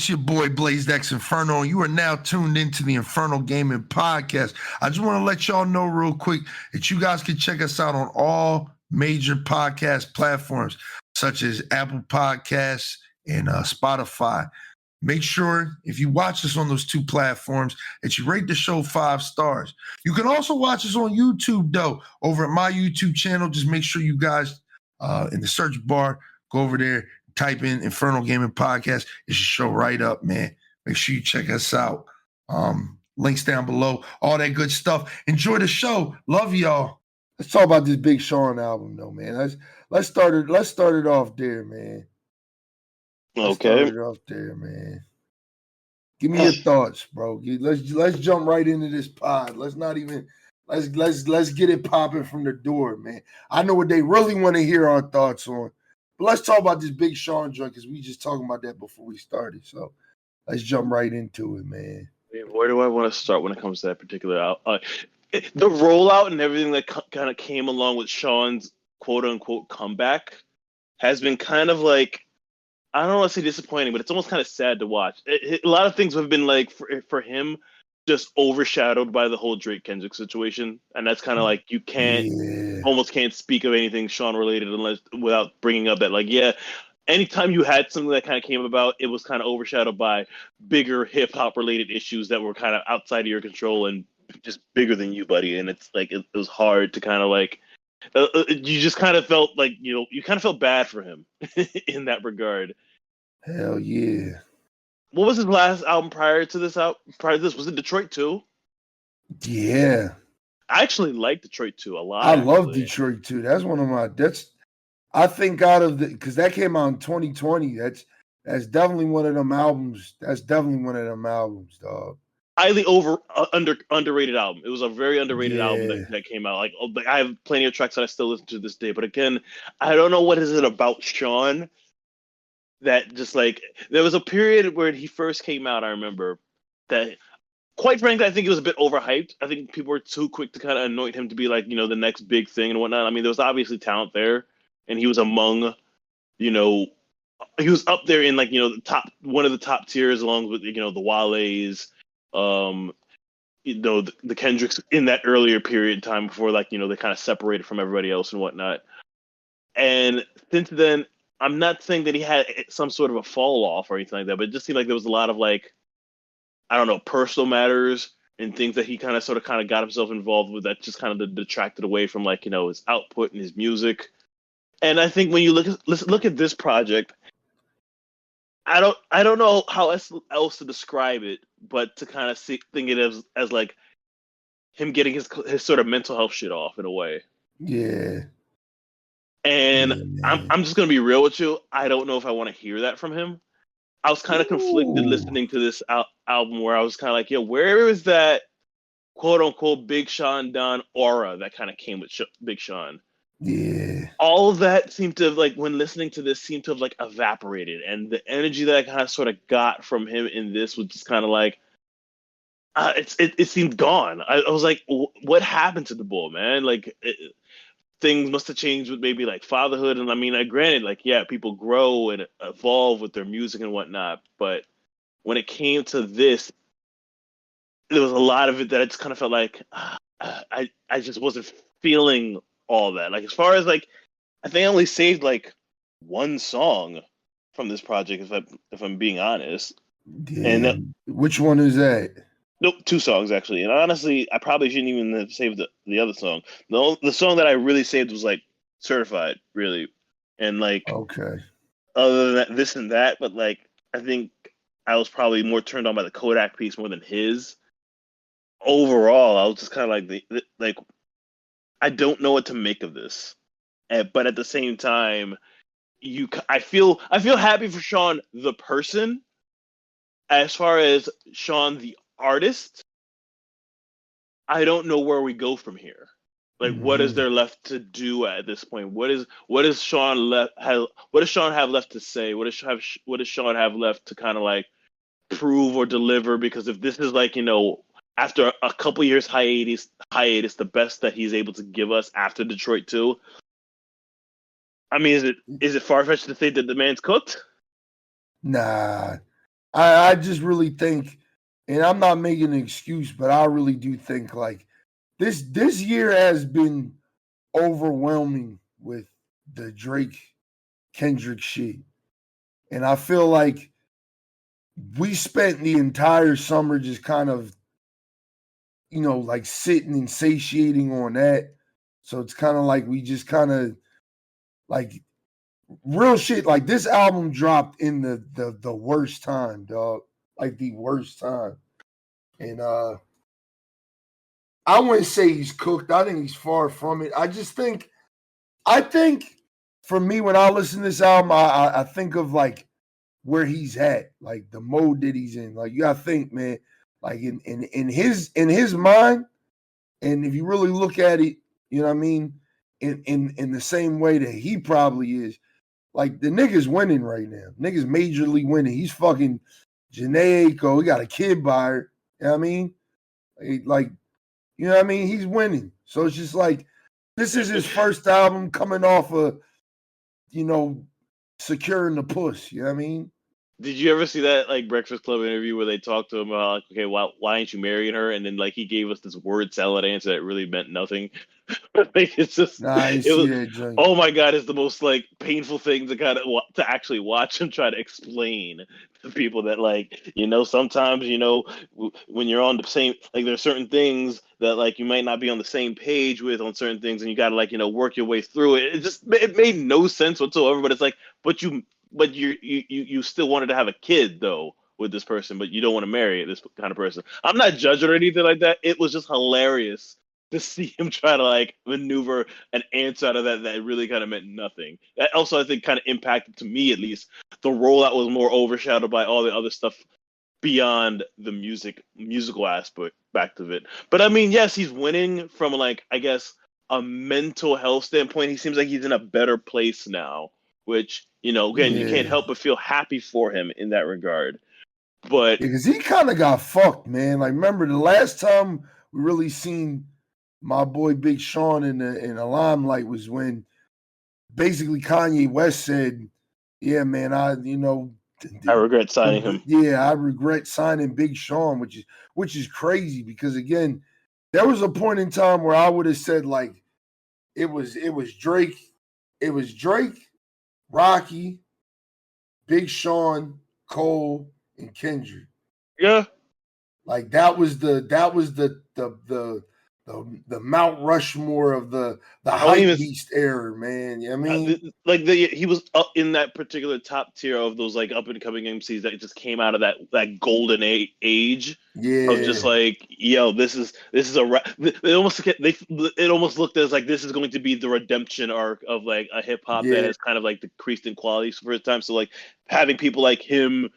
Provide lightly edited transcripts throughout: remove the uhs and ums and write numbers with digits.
It's your boy BLAZEDxENFERNO, and you are now tuned into the Infernal Gaming Podcast. I just want to let y'all know real quick that you guys can check us out on all major podcast platforms, such as Apple Podcasts and Spotify. Make sure, if you watch us on those two platforms, that you rate the show 5 stars. You can also watch us on YouTube, though, over at my YouTube channel. Just make sure you guys, in the search bar, go over there, type in Infernal Gaming Podcast. It should show right up, man. Make sure you check us out. Links down below, all that good stuff. Enjoy the show. Love y'all. Let's talk about this Big Sean album, though, man. Let's start it off there, man. Okay. Start it off there, man. Give me your thoughts, bro. Let's jump right into this pod. Let's get it popping from the door, man. I know what they really want to hear our thoughts on. But let's talk about this Big Sean joint because we just talking about that before we started. So let's jump right into it, man. Where do I want to start when it comes to that particular the rollout and everything that kind of came along with Sean's quote-unquote comeback has been kind of like, I don't want to say disappointing, but it's almost kind of sad to watch. A lot of things have been like, for him, just overshadowed by the whole Drake Kendrick situation, and that's kind of like you almost can't speak of anything Sean related without bringing up that, like, yeah, anytime you had something that kind of came about, it was kind of overshadowed by bigger hip hop related issues that were kind of outside of your control and just bigger than you, buddy. And it's like it was hard to kind of like you just kind of felt like you kind of felt bad for him in that regard. Hell yeah. What was his last album prior to this? Was it Detroit 2? Yeah. I actually like Detroit 2 a lot. I love Detroit 2. That's one of my, I think out of because that came out in 2020. That's definitely one of them albums. That's definitely one of them albums, dog. Highly underrated album. It was a very underrated album that came out. Like I have plenty of tracks that I still listen to this day. But again, I don't know what is it about Sean that just like there was a period where he first came out. I remember that, quite frankly, I think it was a bit overhyped. I think people were too quick to kind of anoint him to be like, the next big thing and whatnot. I mean, there was obviously talent there, and he was among, he was up there in like, the top, one of the top tiers along with, the Wale's, the Kendricks in that earlier period of time before like, they kind of separated from everybody else and whatnot. And since then, I'm not saying that he had some sort of a fall off or anything like that, but it just seemed like there was a lot of like, I don't know, personal matters and things that he kind of got himself involved with that just kind of detracted away from like, his output and his music. And I think when you look at this project, I don't know how else to describe it, but to kind of think it as like him getting his sort of mental health shit off in a way. Yeah. And I'm just gonna be real with you. I don't know if I want to hear that from him. I was kind of conflicted listening to this album where I was kind of like, where is that quote unquote Big Sean Don aura that kind of came with Big Sean? Yeah. All of that seemed to have, like, when listening to this, seemed to have like evaporated, and the energy that I kind of sort of got from him in this was just kind of like, it seemed gone. I was like, what happened to the bull, man? Like, things must have changed with maybe like fatherhood. And I mean, granted, like, yeah, people grow and evolve with their music and whatnot. But when it came to this, there was a lot of it that I just kind of felt like I just wasn't feeling all that. Like, as far as like, I think I only saved like one song from this project, if I'm being honest. Damn. And which one is that? Nope, 2 songs actually. And honestly, I probably shouldn't even have saved the other song. The song that I really saved was like Certified, really. And like, okay. Other than that, this and that, but like, I think I was probably more turned on by the Kodak piece more than his. Overall, I was just kind of like, I don't know what to make of this. But at the same time, I feel happy for Sean the person. As far as Sean the artist, I don't know where we go from here. Like, what is there left to do at this point? What does Sean have left to say? What does Sean have left to kind of like prove or deliver? Because if this is like, after a couple years hiatus, the best that he's able to give us after Detroit 2, I mean, is it far-fetched to say that the man's cooked? Nah, I just really think, and I'm not making an excuse, but I really do think like this year has been overwhelming with the Drake Kendrick shit. And I feel like we spent the entire summer just kind of, like sitting and satiating on that. So it's kind of like we just kind of like real shit. Like this album dropped in the worst time, dog. Like the worst time. And I wouldn't say he's cooked. I think he's far from it. I think for me, when I listen to this album, I think of like where he's at, like the mode that he's in. Like you gotta think, man, like in his mind, and if you really look at it, you know what I mean, in the same way that he probably is, like the nigga's winning right now. Nigga's majorly winning. He's fucking Janae Aiko. He got a kid by her. You know what I mean? Like, you know what I mean? He's winning. So it's just like this is his first album coming off of, securing the puss. You know what I mean? Did you ever see that like Breakfast Club interview where they talked to him about like, okay, why ain't you marrying her? And then like he gave us this word salad answer that really meant nothing. Like it's just Nah, I it see was, that joint. oh my god, it's the most like painful thing to kind of to actually watch him try to explain to people that like sometimes when you're on the same like there's certain things that like you might not be on the same page with on certain things and you got to like work your way through it. It made no sense whatsoever. But it's like but you still wanted to have a kid though with this person, but you don't want to marry this kind of person. I'm not judging or anything like that. It was just hilarious to see him try to like maneuver an answer out of that really kind of meant nothing. That also I think kind of impacted, to me at least, the rollout was more overshadowed by all the other stuff beyond the musical aspect of it. But I mean, yes, he's winning from like I guess a mental health standpoint. He seems like he's in a better place now, which again you can't Yeah. help but feel happy for him in that regard. But Because he kind of got fucked, man. Like, remember the last time we really seen my boy Big Sean in the limelight was when basically Kanye West said, "Yeah, man, I regret signing him. Yeah, I regret signing Big Sean," which is crazy because again, there was a point in time where I would have said like it was Drake, Rocky, Big Sean, Cole, and Kendrick. Yeah. Like that was the Mount Rushmore of the hype beast era, man. You know what I mean? Like he was up in that particular top tier of those like up and coming MCs that just came out of that golden age. Yeah. Of just like, this is it almost looked as like this is going to be the redemption arc of like a hip hop that has kind of like decreased in quality for the time. So like having people like him,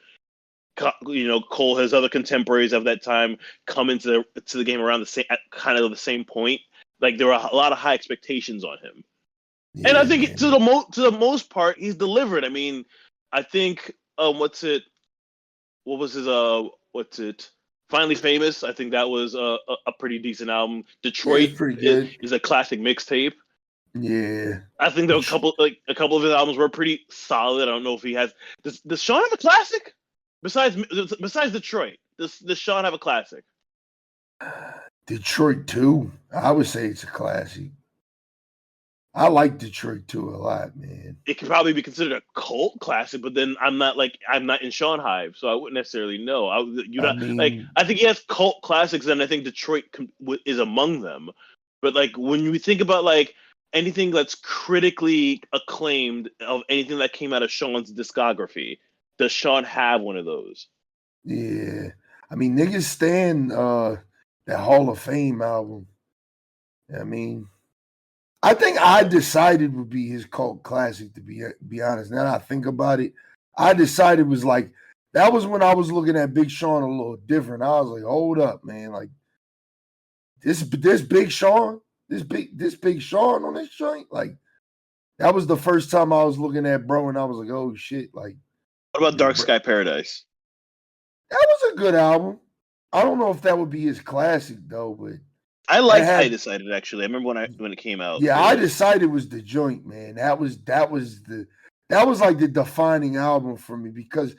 Cole, his other contemporaries of that time come into the game around the same point. Like there were a lot of high expectations on him, and I think to the most part he's delivered. I mean, I think Finally Famous. I think that was a pretty decent album. Detroit is a classic mixtape. Yeah, I think there were a couple of his albums were pretty solid. I don't know if he has. Does Sean have a classic? Besides Detroit, does Sean have a classic? Detroit 2. I would say it's a classic. I like Detroit 2 a lot, man. It could probably be considered a cult classic, but then I'm not in Sean Hive, so I wouldn't necessarily know. I think he has cult classics, and I think Detroit is among them. But like when we think about like anything that's critically acclaimed of anything that came out of Sean's discography, does Sean have one of those? Yeah. I mean, niggas stand that Hall of Fame album. I mean, I think I Decided would be his cult classic, to be honest. Now that I think about it, I Decided was like, that was when I was looking at Big Sean a little different. I was like, hold up, man. Like, this Big Sean, this Big Sean on this joint? Like, that was the first time I was looking at bro, and I was like, oh, shit. Like, what about Dark Sky Paradise? That was a good album. I don't know if that would be his classic though, but I liked I Decided actually. I remember when it came out. Yeah, I Decided was the joint, man. That was like the defining album for me because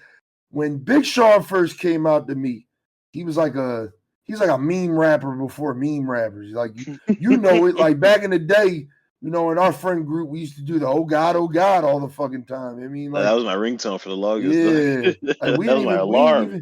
when Big Sean first came out to me, he's like a meme rapper before meme rappers. Like you know it. Like back in the day, in our friend group, we used to do the oh God, all the fucking time. I mean, like that was my ringtone for the longest. Yeah, like, that was my alarm.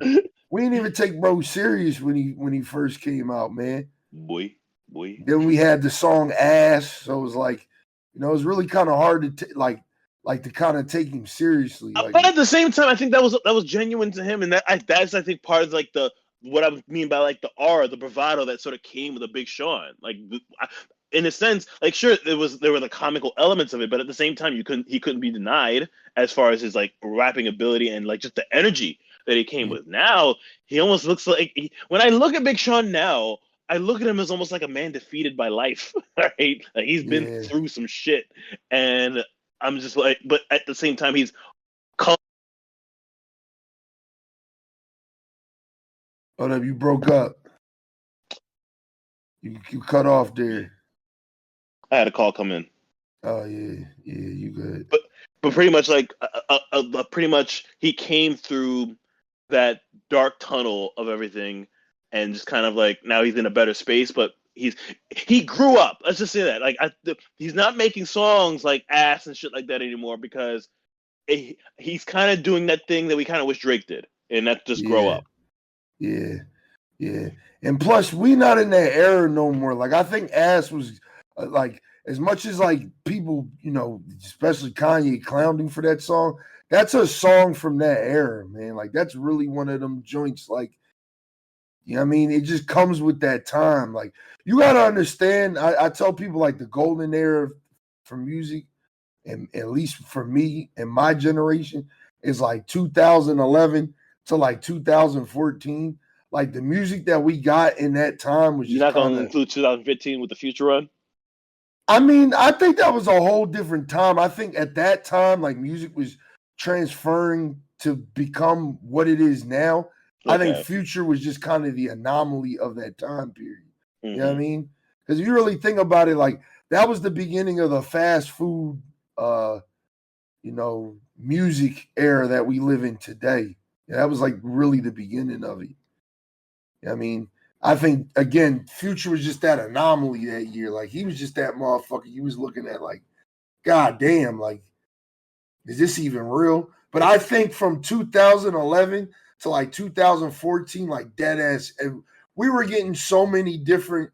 We didn't even take bro serious when he first came out, man. Boy. Then we had the song "Ass," so it was like, it was really kind of hard to to kind of take him seriously. Like, but at the same time, I think that was genuine to him, and that's I think part of like what I mean by like the aura, the bravado that sort of came with a Big Sean. Like, in a sense, like sure there were the comical elements of it, but at the same time he couldn't be denied as far as his like rapping ability and like just the energy that he came with. Now he almost looks like when I look at Big Sean now, I look at him as almost like a man defeated by life, right? Like he's been through some shit, and I'm just like, but at the same time, he's. Hold up, you broke up. You cut off there. I had a call come in. Oh yeah, you good. But pretty much like, pretty much he came through that dark tunnel of everything, and just kind of like now he's in a better space. But he grew up. Let's just say that. Like he's not making songs like Ass and shit like that anymore because he's kind of doing that thing that we kind of wish Drake did, and that's just grow up. Yeah. And plus, we not in that era no more. Like, I think Ass was, like, as much as, like, people, especially Kanye clowning for that song, that's a song from that era, man. Like, that's really one of them joints, like, you know what I mean? It just comes with that time. Like, you got to understand, I tell people, like, the golden era for music, and at least for me and my generation, is, like, 2011 to, like, 2014. Like, the music that we got in that time was just You're not going to include 2015 with the Future run? I mean, I think that was a whole different time. I think at that time, like, music was transferring to become what it is now. Okay. I think Future was just kind of the anomaly of that time period. You know what I mean? Because if you really think about it, like, that was the beginning of the fast food, music era that we live in today. Yeah, that was, like, really the beginning of it. I mean, I think, again, Future was just that anomaly that year. Like, he was just that motherfucker you was looking at like, God damn, like, is this even real? But I think from 2011 to, like, 2014, like, dead ass, we were getting so many different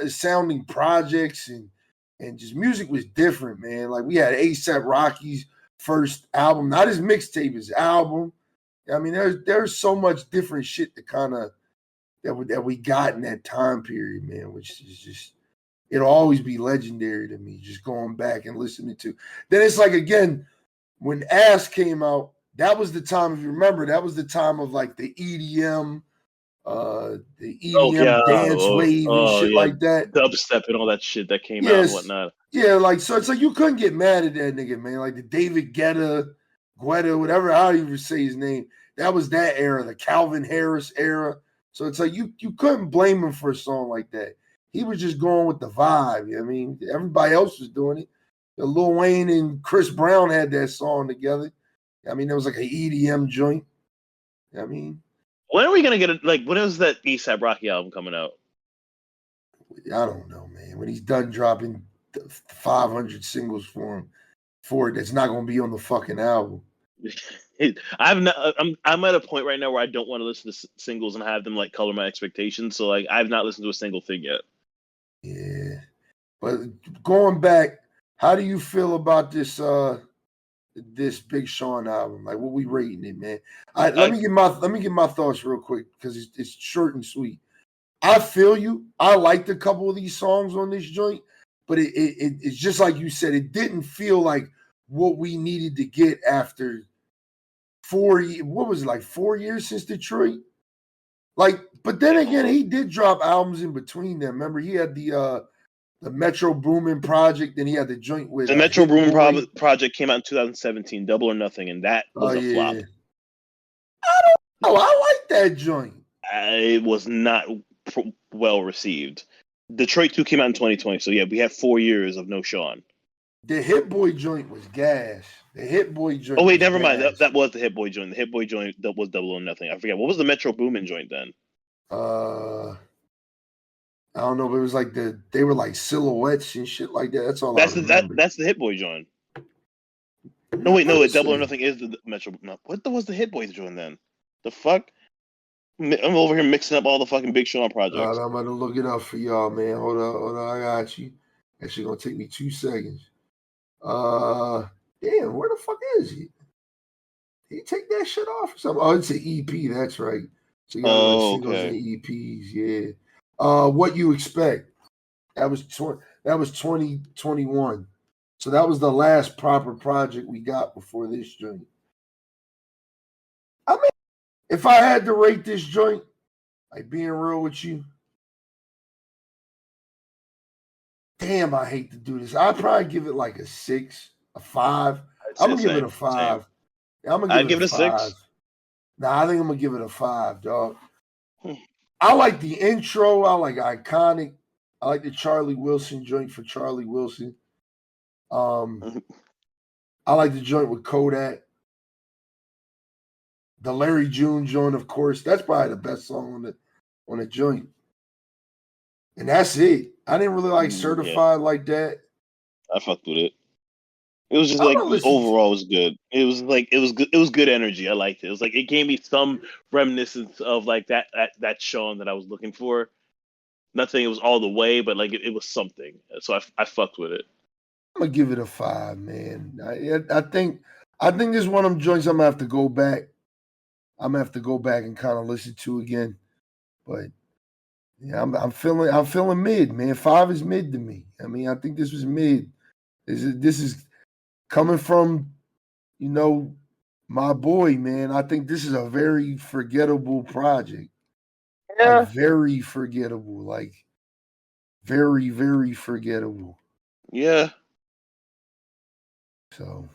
sounding projects and just music was different, man. Like, we had A$AP Rocky's first album, not his mixtape, his album. I mean, there's so much different shit to kind of that we got in that time period, man, which is just, it'll always be legendary to me, just going back and listening to. Then it's like, again, when Ass came out, that was the time, if you remember, that was the time of like the EDM dance wave and shit like that. Dubstep and all that shit that came out and whatnot. Yeah, like, so it's like you couldn't get mad at that nigga, man. Like the David Guetta, whatever, how you even say his name. That was that era, the Calvin Harris era. So it's like you couldn't blame him for a song like that. He was just going with the vibe. You know what I mean? Everybody else was doing it. Lil Wayne and Chris Brown had that song together. I mean, it was like an EDM joint. You know what I mean? When are we going to get it? Like, when is that A$AP Rocky album coming out? I don't know, man. When he's done dropping 500 singles for it, that's not going to be on the fucking album. I'm at a point right now where I don't want to listen to singles and have them like color my expectations. So like I've not listened to a single thing yet. Yeah, but going back, how do you feel about this Big Sean album? Like, what we rating it, man? Let me get my thoughts real quick because it's short and sweet. I feel you. I liked a couple of these songs on this joint, but it's just like you said. It didn't feel like what we needed to get after 4 years since Detroit? Like, but then again, he did drop albums in between them. Remember, he had the Metro Boomin project, then he had the joint with the Metro Boomin project came out in 2017, Double or Nothing, and that was a flop. I don't know. I like that joint. It was not well received. Detroit 2 came out in 2020, so yeah, we had 4 years of no Sean. The Hit Boy joint was gas. The Hit Boy joint. Oh wait, was never mind. gas. That was the Hit Boy joint. The Hit Boy joint that was Double or Nothing. I forget. What was the Metro Boomin joint then? I don't know, but it was like they were like silhouettes and shit like that. That's all I remember. That's the Hit Boy joint. No, wait, no. Double or Nothing is the Metro. No, what was the Hit Boy joint then? The fuck? I'm over here mixing up all the fucking Big Sean projects. I'm about to look it up for y'all, man. Hold on. I got you. Actually, gonna take me 2 seconds. Damn, where the fuck is he? Did he take that shit off or something? Oh, it's an EP. That's right. So you got singles and EPs. Yeah. What You Expect? That was 2021. So that was the last proper project we got before this joint. I mean, if I had to rate this joint, like being real with you, damn, I hate to do this. I'd probably give it like a 6, a 5. I'm gonna give it a 5. I'm gonna give it a 6. Nah, I think I'm gonna give it a 5, dog. I like the intro. I like Iconic. I like the Charlie Wilson joint for Charlie Wilson. I like the joint with Kodak. The Larry June joint, of course. That's probably the best song on the joint. And that's it. I didn't really like Certified like that. I fucked with it. It was just like overall it was good. It was like it was good energy. I liked it. It was like it gave me some reminiscence of like that Sean that I was looking for. Nothing it was all the way, but like it was something. So I fucked with it. I'm gonna give it a 5, man. I think this is one of them joints I'm gonna have to go back. I'm gonna have to go back and kind of listen to again. But yeah, I'm feeling mid, man. 5 is mid to me. I mean, I think this was mid. This is coming from, my boy, man. I think this is a very forgettable project. Yeah. Like very forgettable. Like very, very forgettable. Yeah. So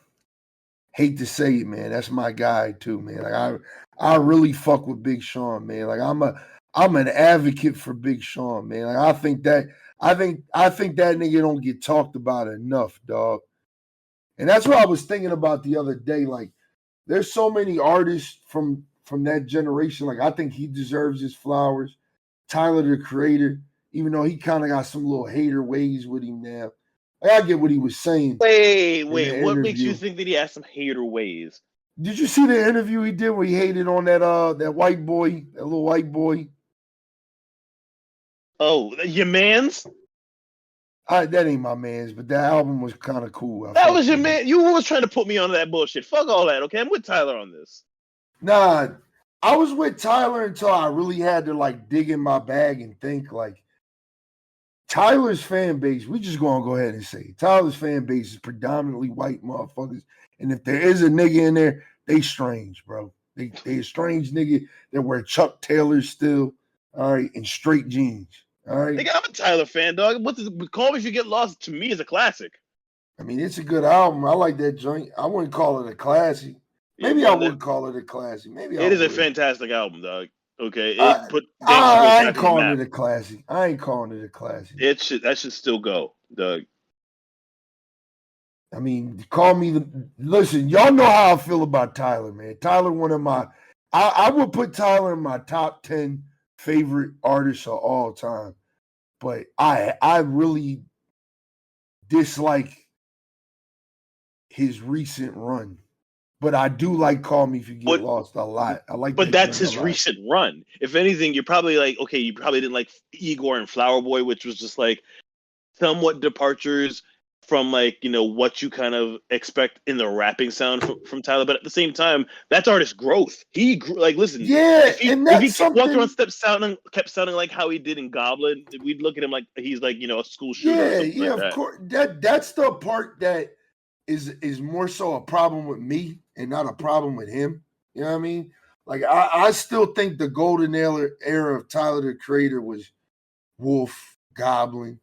hate to say it, man. That's my guy too, man. Like I really fuck with Big Sean, man. Like I'm an advocate for Big Sean, man. Like I think that nigga don't get talked about enough, dog. And that's what I was thinking about the other day. Like, there's so many artists from that generation. Like, I think he deserves his flowers. Tyler, the Creator, even though he kind of got some little hater ways with him now. Like, I get what he was saying. Wait. What makes you think that he has some hater ways? Did you see the interview he did where he hated on that white boy, that little white boy? Oh, your man's? That ain't my man's, but that album was kind of cool. That was your man. You was trying to put me on that bullshit. Fuck all that, okay? I'm with Tyler on this. Nah, I was with Tyler until I really had to like dig in my bag and think like Tyler's fan base, we just gonna go ahead and say it. Tyler's fan base is predominantly white motherfuckers. And if there is a nigga in there, they strange, bro. They a strange nigga that wear Chuck Taylors still, all right, and straight jeans. All right. I'm a Tyler fan, dog. Call Me If You Get Lost to me is a classic. I mean, it's a good album. I like that joint. I wouldn't call it a classic. Maybe I would call it a classic. Maybe it is a fantastic album, dog. Okay. I ain't calling it a classic. I ain't calling it a classic. That should still go, Doug. I mean, listen, y'all know how I feel about Tyler, man. Tyler, one of my I would put Tyler in my top 10 favorite artists of all time. But I really dislike his recent run. But I do like Call Me If You Get Lost a lot. I like But that's his recent run. If anything, you're probably like, okay, you probably didn't like Igor and Flower Boy, which was just like somewhat departures from like, what you kind of expect in the rapping sound from Tyler. But at the same time, that's artist growth. He grew, like, listen. Yeah, if he walked around kept sounding like how he did in Goblin, we'd look at him like he's like, a school shooter. Yeah, of course. That's the part that is more so a problem with me and not a problem with him. You know what I mean? Like I still think the golden era of Tyler the Creator was Wolf, Goblin.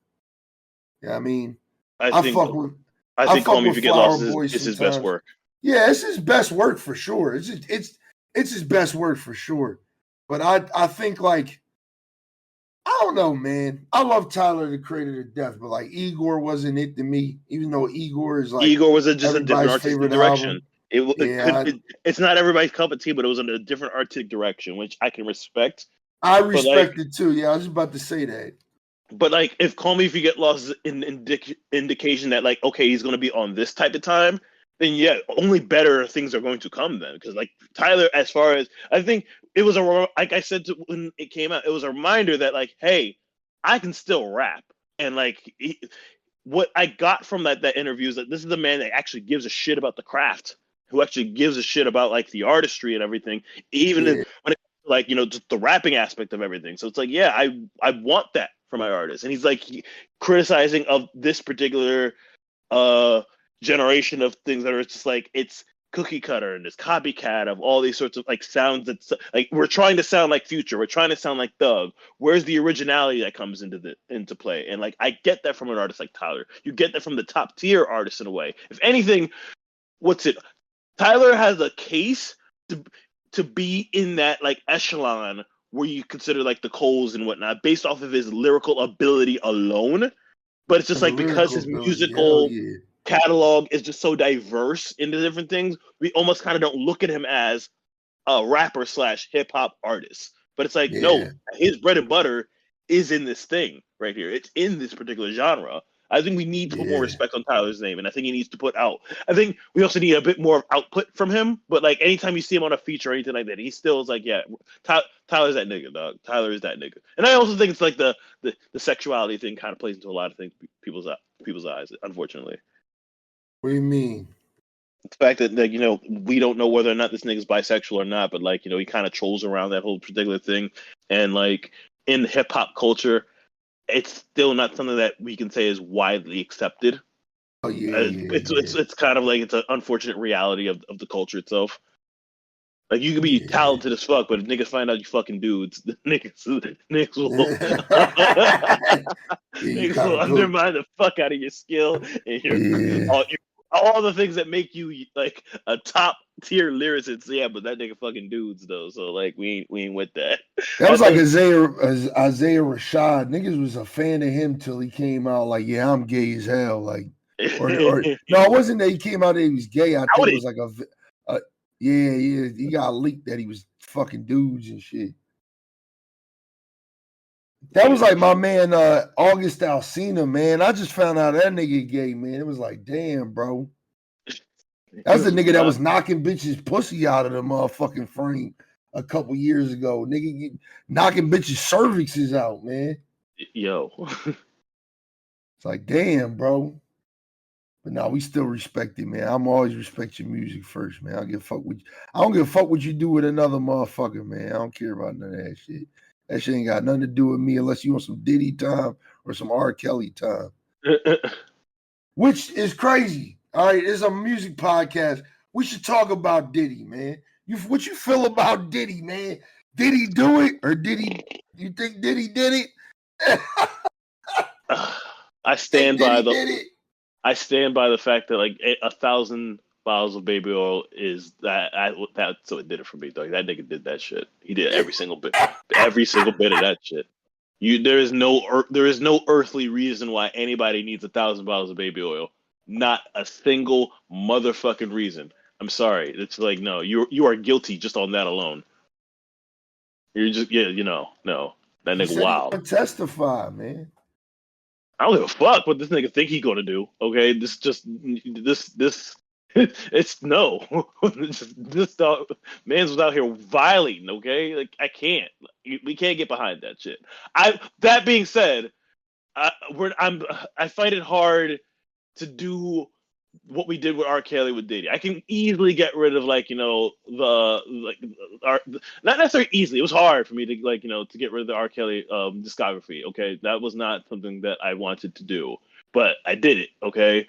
You know what I mean? I think Call Me If You Get Lost is his best work. Yeah, it's his best work for sure. It's his best work for sure. But I think like I don't know, man. I love Tyler the Creator to death, but like Igor wasn't it to me. Even though Igor is like Igor was just a different everybody's artistic favorite direction. album. It's not everybody's cup of tea, but it was in a different artistic direction, which I can respect. I But like, respect it too. Yeah, I was just about to say that. but like, if Call Me If You Get Lost is an indication that like, okay, he's going to be on this type of time, then yeah, only better things are going to come then. Because like Tyler, as far as I think it was like I said when it came out, it was a reminder that like, hey, I can still rap, and like what I got from that interview is that this is a man that actually gives a shit about the craft, who actually gives a shit about like the artistry and everything, even when it like just the rapping aspect of everything. So it's like, yeah, I want that for my artist, and he's like criticizing of this particular generation of things that are just like it's cookie cutter and this copycat of all these sorts of like sounds that's like we're trying to sound like Future, we're trying to sound like Thug. Where's the originality that comes into play? And like I get that from an artist like Tyler. You get that from the top tier artists in a way. If anything, Tyler has a case to be in that like echelon where you consider like the Coles and whatnot based off of his lyrical ability alone. But it's just like because his musical catalog is just so diverse into different things, we almost kind of don't look at him as a rapper / hip hop artist. But it's like, no, his bread and butter is in this thing right here. It's in this particular genre. I think we need to put more respect on Tyler's name, and I think he needs to put out. I think we also need a bit more output from him. But like anytime you see him on a feature or anything like that, he still is like, yeah, Tyler's that nigga, dog. Tyler is that nigga. And I also think it's like the sexuality thing kind of plays into a lot of things people's eyes, unfortunately. What do you mean? The fact that like we don't know whether or not this nigga's bisexual or not, but like he kind of trolls around that whole particular thing, and like in hip hop culture, it's still not something that we can say is widely accepted. Oh yeah, it's kind of like it's an unfortunate reality of the culture itself. Like you could be talented as fuck, but if niggas find out you fucking dudes, niggas will undermine the fuck out of your skill and all the things that make you like a top tier lyricist. Yeah, but that nigga fucking dudes though, so like we ain't with that. That was like Isaiah Rashad. Niggas was a fan of him till he came out like, yeah, I'm gay as hell. Like, or no, it wasn't that he came out that he was gay. I think it was like he got leaked that he was fucking dudes and shit. That was like my man August Alsina, man. I just found out that nigga gay, man. It was like, damn, bro. That's the nigga that was knocking bitches pussy out of the motherfucking frame a couple years ago. Nigga knocking bitches cervixes out, man. Yo. It's like, damn, bro. But no, we still respect it, man. I'm always respect your music first, man. I don't give a fuck what you do with another motherfucker, man. I don't care about none of that shit. That shit ain't got nothing to do with me unless you want some Diddy time or some R. Kelly time. Which is crazy. All right, it's a music podcast. We should talk about Diddy, man. What you feel about Diddy, man? Did he do it or you think Diddy did it? I stand by the fact that like 1,000 bottles of baby oil is that so it did it for me, dog. That nigga did that shit. He did every single bit of that shit. There is no earthly reason why anybody needs 1,000 bottles of baby oil. Not a single motherfucking reason. I'm sorry. It's like no, you are guilty just on that alone. You're just no. That nigga wild. Testify, man. I don't give a fuck what this nigga think he gonna do. Okay, this it's no. this dog, man's was out here violating. Okay, like I can't. We can't get behind that shit. That being said, I find it hard to do what we did with R. Kelly with Diddy. I can easily get rid of not necessarily easily. It was hard for me to to get rid of the R. Kelly discography. Okay, that was not something that I wanted to do, but I did it. Okay,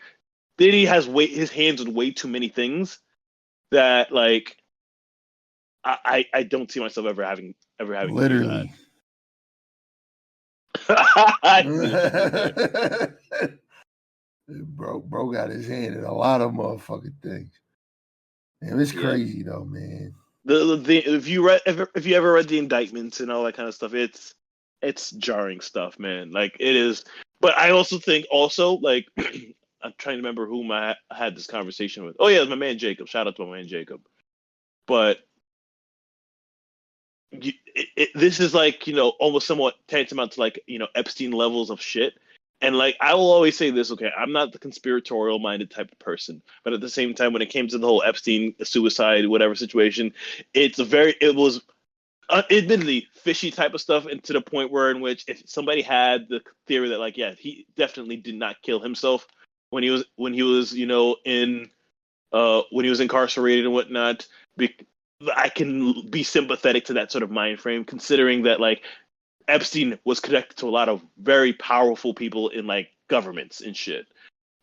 Diddy has his hands with way too many things that like I don't see myself ever having literally. Bro got his hand in a lot of motherfucking things. Man, it's crazy though, man. If you ever read the indictments and all that kind of stuff, it's it's jarring stuff, man. Like it is. But I also think like I'm trying to remember whom I had this conversation with. Oh yeah, it was my man Jacob. Shout out to my man Jacob. But this is like, almost somewhat tantamount to like, Epstein levels of shit. And like I will always say this, okay, I'm not the conspiratorial minded type of person, but at the same time, when it came to the whole Epstein suicide, whatever situation, it was admittedly fishy type of stuff, and to the point where in which if somebody had the theory that like, yeah, he definitely did not kill himself when he was in when he was incarcerated and whatnot, I can be sympathetic to that sort of mind frame, considering that like Epstein was connected to a lot of very powerful people in like governments and shit.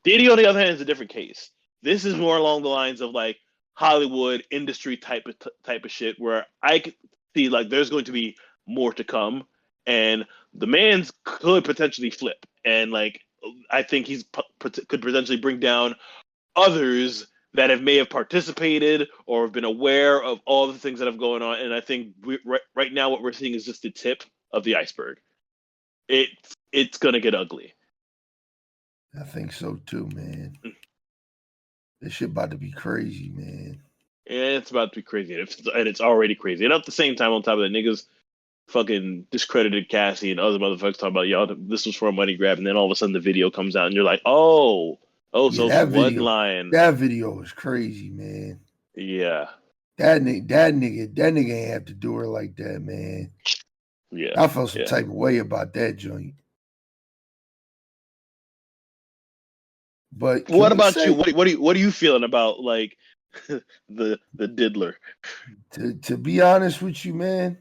Diddy, on the other hand, is a different case. This is more along the lines of like Hollywood industry type of shit, where I could see like there's going to be more to come, and the man's could potentially flip, and like I think could potentially bring down others that may have participated or have been aware of all the things that have going on. And I think right now what we're seeing is just the tip of the iceberg. It's gonna get ugly. I think so too, man. This shit about to be crazy, man. Yeah, it's about to be crazy, and it's already crazy. And at the same time, on top of that, niggas fucking discredited Cassie and other motherfuckers talking about, y'all, this was for a money grab, and then all of a sudden the video comes out, and you're like, so she wasn't lying. That video was crazy, man. Yeah. That nigga ain't have to do her like that, man. Yeah. I felt some type of way about that joint. But what about you? What are you feeling about like the diddler? To be honest with you, man,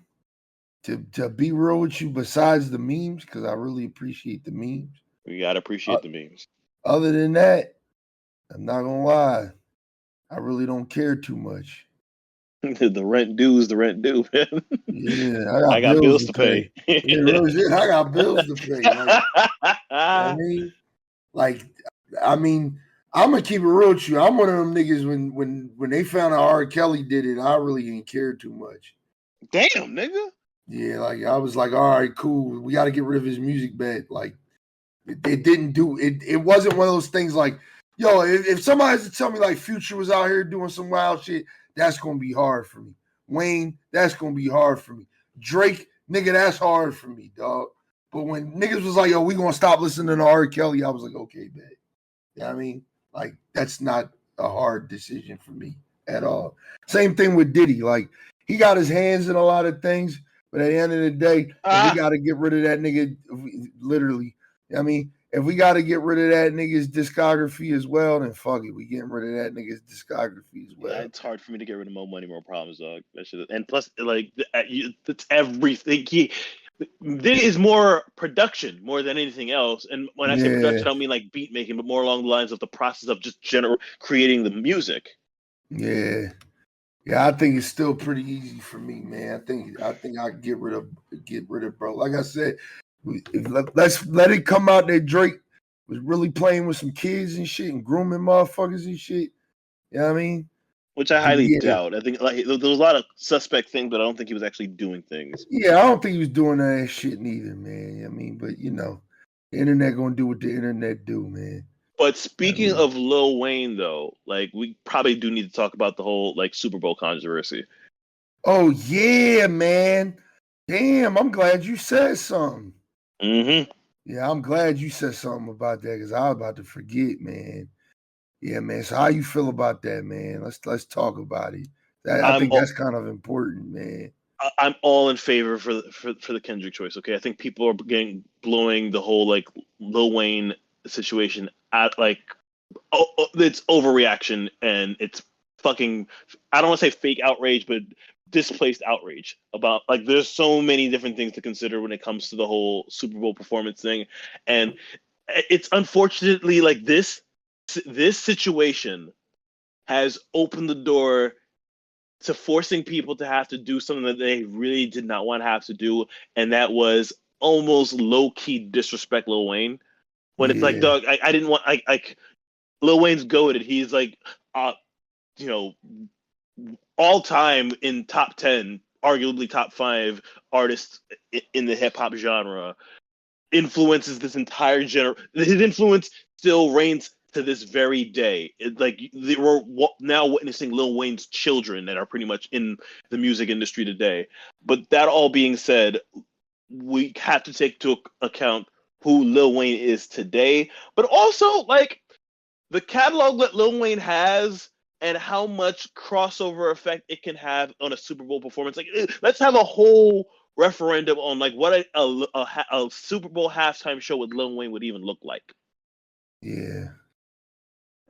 to be real with you, besides the memes, because I really appreciate the memes. We gotta appreciate the memes. Other than that, I'm not gonna lie, I really don't care too much. The rent due is the rent due, man. Yeah, I got bills to pay. Yeah, real shit, I got bills to pay. I mean, I'm gonna keep it real with you. I'm one of them niggas when they found out R. Kelly did it, I really didn't care too much. Damn, nigga. Yeah, like I was like, all right, cool. We got to get rid of his music bed. Like it didn't do it. It wasn't one of those things like, yo, if somebody has to tell me like Future was out here doing some wild shit, that's gonna be hard for me. Wayne, that's gonna be hard for me. Drake, nigga, that's hard for me, dog. But when niggas was like, yo, we gonna stop listening to R. Kelly, I was like, okay, bet. You know what I mean? Like, that's not a hard decision for me at all. Same thing with Diddy. Like, he got his hands in a lot of things, but at the end of the day, we got to get rid of that nigga, literally. I mean, if we got to get rid of that nigga's discography as well, then fuck it. We getting rid of that nigga's discography as well. Yeah, it's hard for me to get rid of More Money, More Problems, dog. That shit, and plus, like, it's everything. Diddy is more production more than anything else. And when I say production, I don't mean like beat making, but more along the lines of the process of just creating the music. Yeah. Yeah, I think it's still pretty easy for me, man. I think I get rid of bro. Like I said, let's let it come out that Drake was really playing with some kids and shit and grooming motherfuckers and shit. You know what I mean? Which I highly doubt. I think like there was a lot of suspect things, but I don't think he was actually doing things. Yeah, I don't think he was doing that shit neither, man. I mean, but the internet gonna do what the internet do, man. But speaking of Lil Wayne, though, like we probably do need to talk about the whole like Super Bowl controversy. Oh yeah, man. Damn, I'm glad you said something. Mm-hmm. Yeah, I'm glad you said something about that because I was about to forget, man. Yeah, man. So how you feel about that, man? Let's talk about it. I think that's kind of important, man. I'm all in favor for the Kendrick choice. Okay, I think people are blowing the whole like Lil Wayne situation at like it's overreaction and it's fucking. I don't want to say fake outrage, but displaced outrage about like there's so many different things to consider when it comes to the whole Super Bowl performance thing, and it's unfortunately like this situation has opened the door to forcing people to have to do something that they really did not want to have to do, and that was almost low-key disrespect Lil Wayne. When it's like, dog, I didn't want like Lil Wayne's goated. He's like all time in top 10 arguably top 5 artists in the hip hop genre, influences this entire his influence still reigns to this very day. We're now witnessing Lil Wayne's children that are pretty much in the music industry today. But that all being said, we have to take into account who Lil Wayne is today, but also like the catalog that Lil Wayne has and how much crossover effect it can have on a Super Bowl performance. Like, let's have a whole referendum on like what a Super Bowl halftime show with Lil Wayne would even look like. Yeah.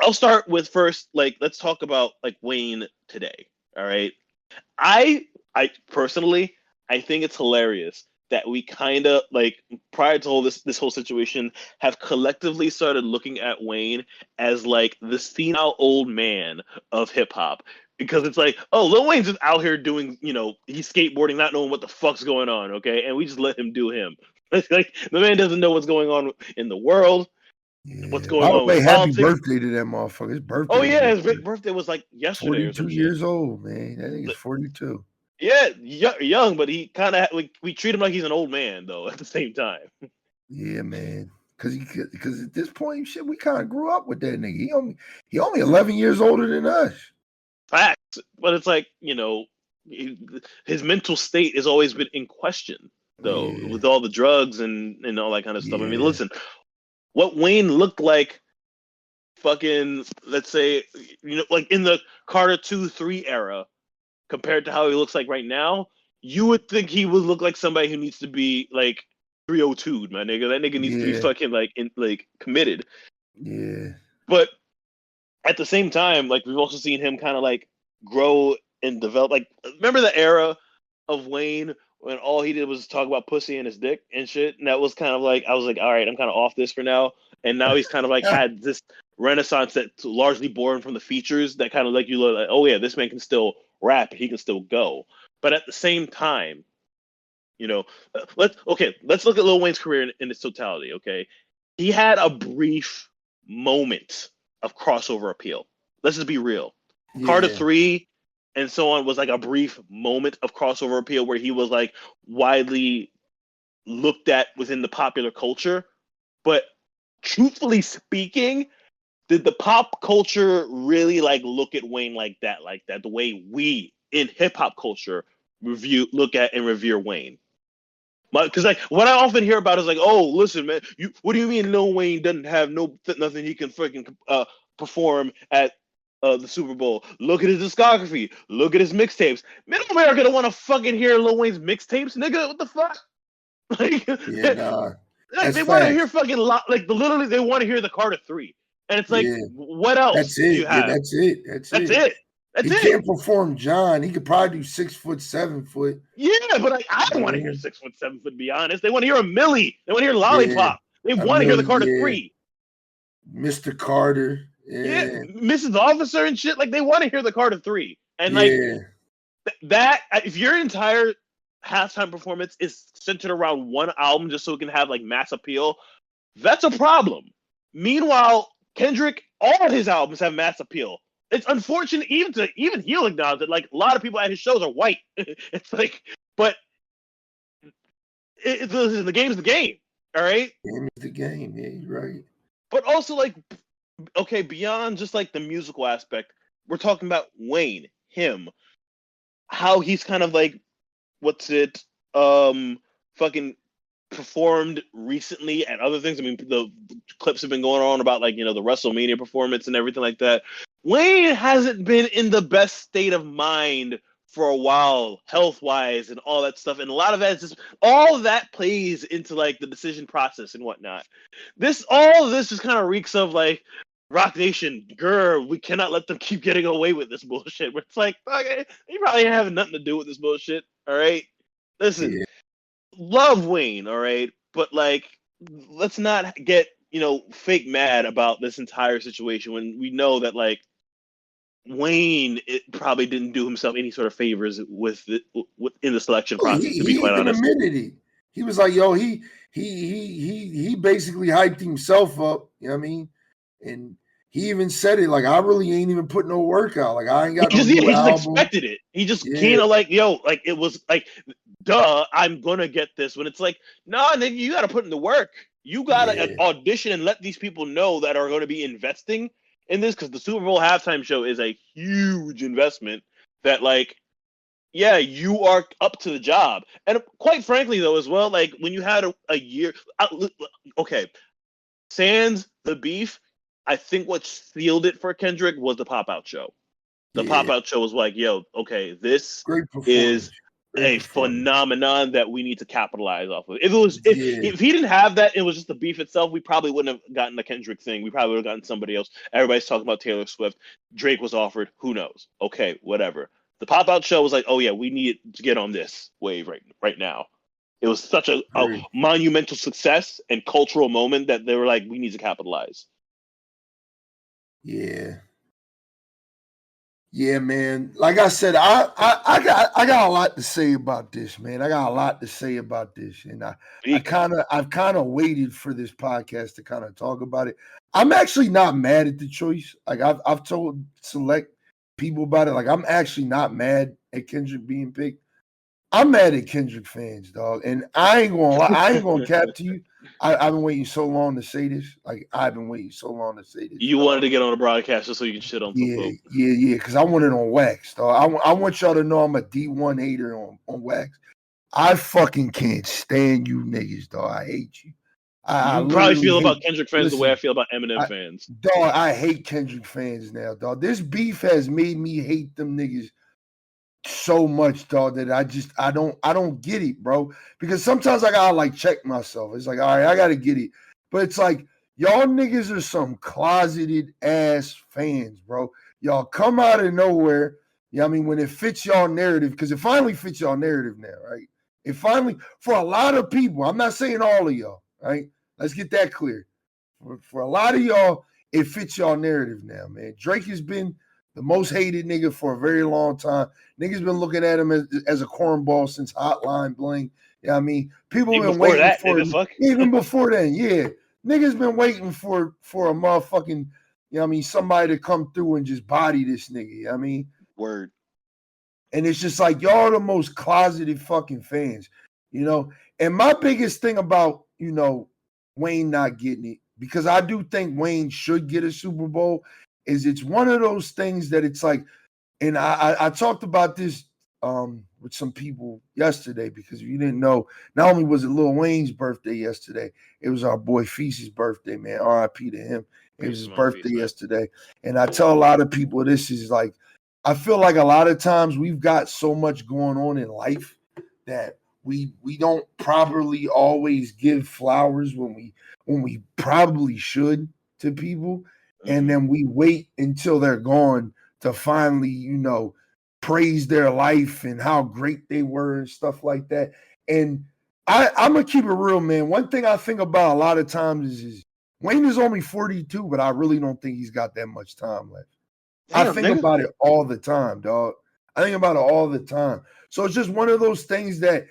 I'll start with first, like, let's talk about like Wayne today. All right. I personally, I think it's hilarious that we kind of like prior to all this whole situation have collectively started looking at Wayne as like the senile old man of hip hop, because it's like, oh, Lil Wayne's just out here doing, he's skateboarding, not knowing what the fuck's going on, okay, and we just let him do him. Like the man doesn't know what's going on in the world, what's going on with happy politics. Birthday to that motherfucker. His birthday. Oh yeah, his birthday was like yesterday. 42 years old, man. I think he's 42. Yeah, young, but he kind of we treat him like he's an old man though. At the same time. Yeah, man. Because at this point, shit, we kind of grew up with that nigga. He only 11 years older than us. Facts, but it's like his mental state has always been in question though, with all the drugs and all that kind of stuff. I mean, listen, what Wayne looked like, fucking, let's say, like in the Carter 2-3 era, compared to how he looks like right now, you would think he would look like somebody who needs to be like 302'd, my nigga. That nigga needs to be fucking committed. Yeah. But at the same time, like we've also seen him kind of like grow and develop. Like, remember the era of Wayne when all he did was talk about pussy and his dick and shit? And that was kind of like, I was like, all right, I'm kind of off this for now. And now he's kind of like had this renaissance that's largely born from the features that kind of like you look like, oh yeah, this man can still rap, he can still go. But at the same time, let's look at Lil Wayne's career in its totality. Okay, he had a brief moment of crossover appeal. Let's just be real. Carter 3 and so on was like a brief moment of crossover appeal where he was like widely looked at within the popular culture. But truthfully speaking, did the pop culture really like look at Wayne like that, the way we in hip hop culture look at and revere Wayne? Because like what I often hear about is like, oh, listen, man, what do you mean Lil Wayne doesn't have nothing he can freaking perform at the Super Bowl? Look at his discography. Look at his mixtapes. Middle America don't want to fucking hear Lil Wayne's mixtapes, nigga. What the fuck? Like, they want to hear fucking literally they want to hear the Carter 3. And it's like, what else? That's it. Do you have? That's it. He can't perform John. He could probably do 6 foot, 7 foot. Yeah, but like, I don't want to hear 6 foot, 7 foot. To be honest, they want to hear a Millie. They want to hear Lollipop. They want to hear the Carter 3. Mr. Carter. Yeah, Mrs. Officer and shit. Like they want to hear the Carter 3. And like that, if your entire halftime performance is centered around one album just so it can have like mass appeal, that's a problem. Meanwhile, Kendrick, all his albums have mass appeal. It's unfortunate even he'll acknowledge that like a lot of people at his shows are white. It's like, but the game's the game, all right? The game is the game, yeah, you're right. But also like, okay, beyond just like the musical aspect, we're talking about Wayne, him, how he's kind of like, fucking performed recently and other things. I mean, the clips have been going on about like, the WrestleMania performance and everything like that. Wayne hasn't been in the best state of mind for a while, health-wise and all that stuff. And a lot of that is just, all of that plays into like the decision process and whatnot. All of this just kind of reeks of like, Rock Nation, girl, we cannot let them keep getting away with this bullshit. Where it's like, okay, you probably ain't having nothing to do with this bullshit, all right? Listen, love Wayne, all right? But like, let's not get, fake mad about this entire situation when we know that like, Wayne probably didn't do himself any sort of favors in the selection process. To be quite honest, he was like, "Yo, he basically hyped himself up." You know what I mean? And He even said it like, I really ain't even put no work out. Like, I ain't got no new he just album. expected it. He just kind of like, yo, like it was like, duh, I'm gonna get this. When it's like, nah, nigga, you gotta put in the work. You gotta audition and let these people know that are going to be investing in this, because the Super Bowl halftime show is a huge investment. That like, yeah, you are up to the job. And quite frankly, though, as well, like when you had a year, okay, sans the beef, I think what sealed it for Kendrick was the pop-out show. The pop-out show was like, yo, okay, this is a phenomenon that we need to capitalize off of. If he didn't have that, it was just the beef itself, we probably wouldn't have gotten the Kendrick thing. We probably would have gotten somebody else. Everybody's talking about Taylor Swift. Drake was offered. Who knows? Okay, whatever. The pop-out show was like, oh yeah, we need to get on this wave right now. It was such a monumental success and cultural moment that they were like, we need to capitalize. Yeah. Yeah, man. Like I said, I got a lot to say about this, man. I got a lot to say about this. And I've kind of waited for this podcast to kind of talk about it. I'm actually not mad at the choice. Like I've told select people about it. Like, I'm actually not mad at Kendrick being picked. I'm mad at Kendrick fans, dog. And I ain't gonna lie, I ain't gonna cap to you. I've been waiting so long to say this. Like, I've been waiting so long to say this. You wanted to get on a broadcast just so you can shit on some folk. Yeah, because I want it on wax, dog. I want y'all to know I'm a D1 hater on wax. I fucking can't stand you niggas, dog. I hate you. You probably feel about Kendrick fans the way I feel about Eminem fans. Dog, I hate Kendrick fans now, dog. This beef has made me hate them niggas so much, dog, that I don't get it, bro. Because sometimes I gotta like check myself. It's like, all right, I gotta get it. But it's like, y'all niggas are some closeted ass fans, bro. Y'all come out of nowhere. I mean, when it fits y'all narrative, because it finally fits y'all narrative now, right? It finally, for a lot of people, I'm not saying all of y'all, right? Let's get that clear. For a lot of y'all, it fits y'all narrative now, man. Drake has been the most hated nigga for a very long time. Niggas been looking at him as a cornball since Hotline Bling. You know what I mean? People been waiting for him. Even before then, yeah. Niggas been waiting for a motherfucking, you know what I mean, somebody to come through and just body this nigga. You know what I mean? Word. And it's just like, y'all are the most closeted fucking fans, you know? And my biggest thing about, you know, Wayne not getting it, because I do think Wayne should get a Super Bowl, is it's one of those things that it's like, and I talked about this with some people yesterday, because if you didn't know, not only was it Lil Wayne's birthday yesterday, it was our boy Feast's birthday, man. R.I.P. to him. It was his birthday yesterday. And I tell a lot of people, this is like, I feel like a lot of times we've got so much going on in life that we don't properly always give flowers when we probably should to people. And then we wait until they're gone to finally, you know, praise their life and how great they were and stuff like that. And I'm going to keep it real, man. One thing I think about a lot of times is Wayne is only 42, but I really don't think he's got that much time left. Damn, I think about it all the time, dog. I think about it all the time. So it's just one of those things that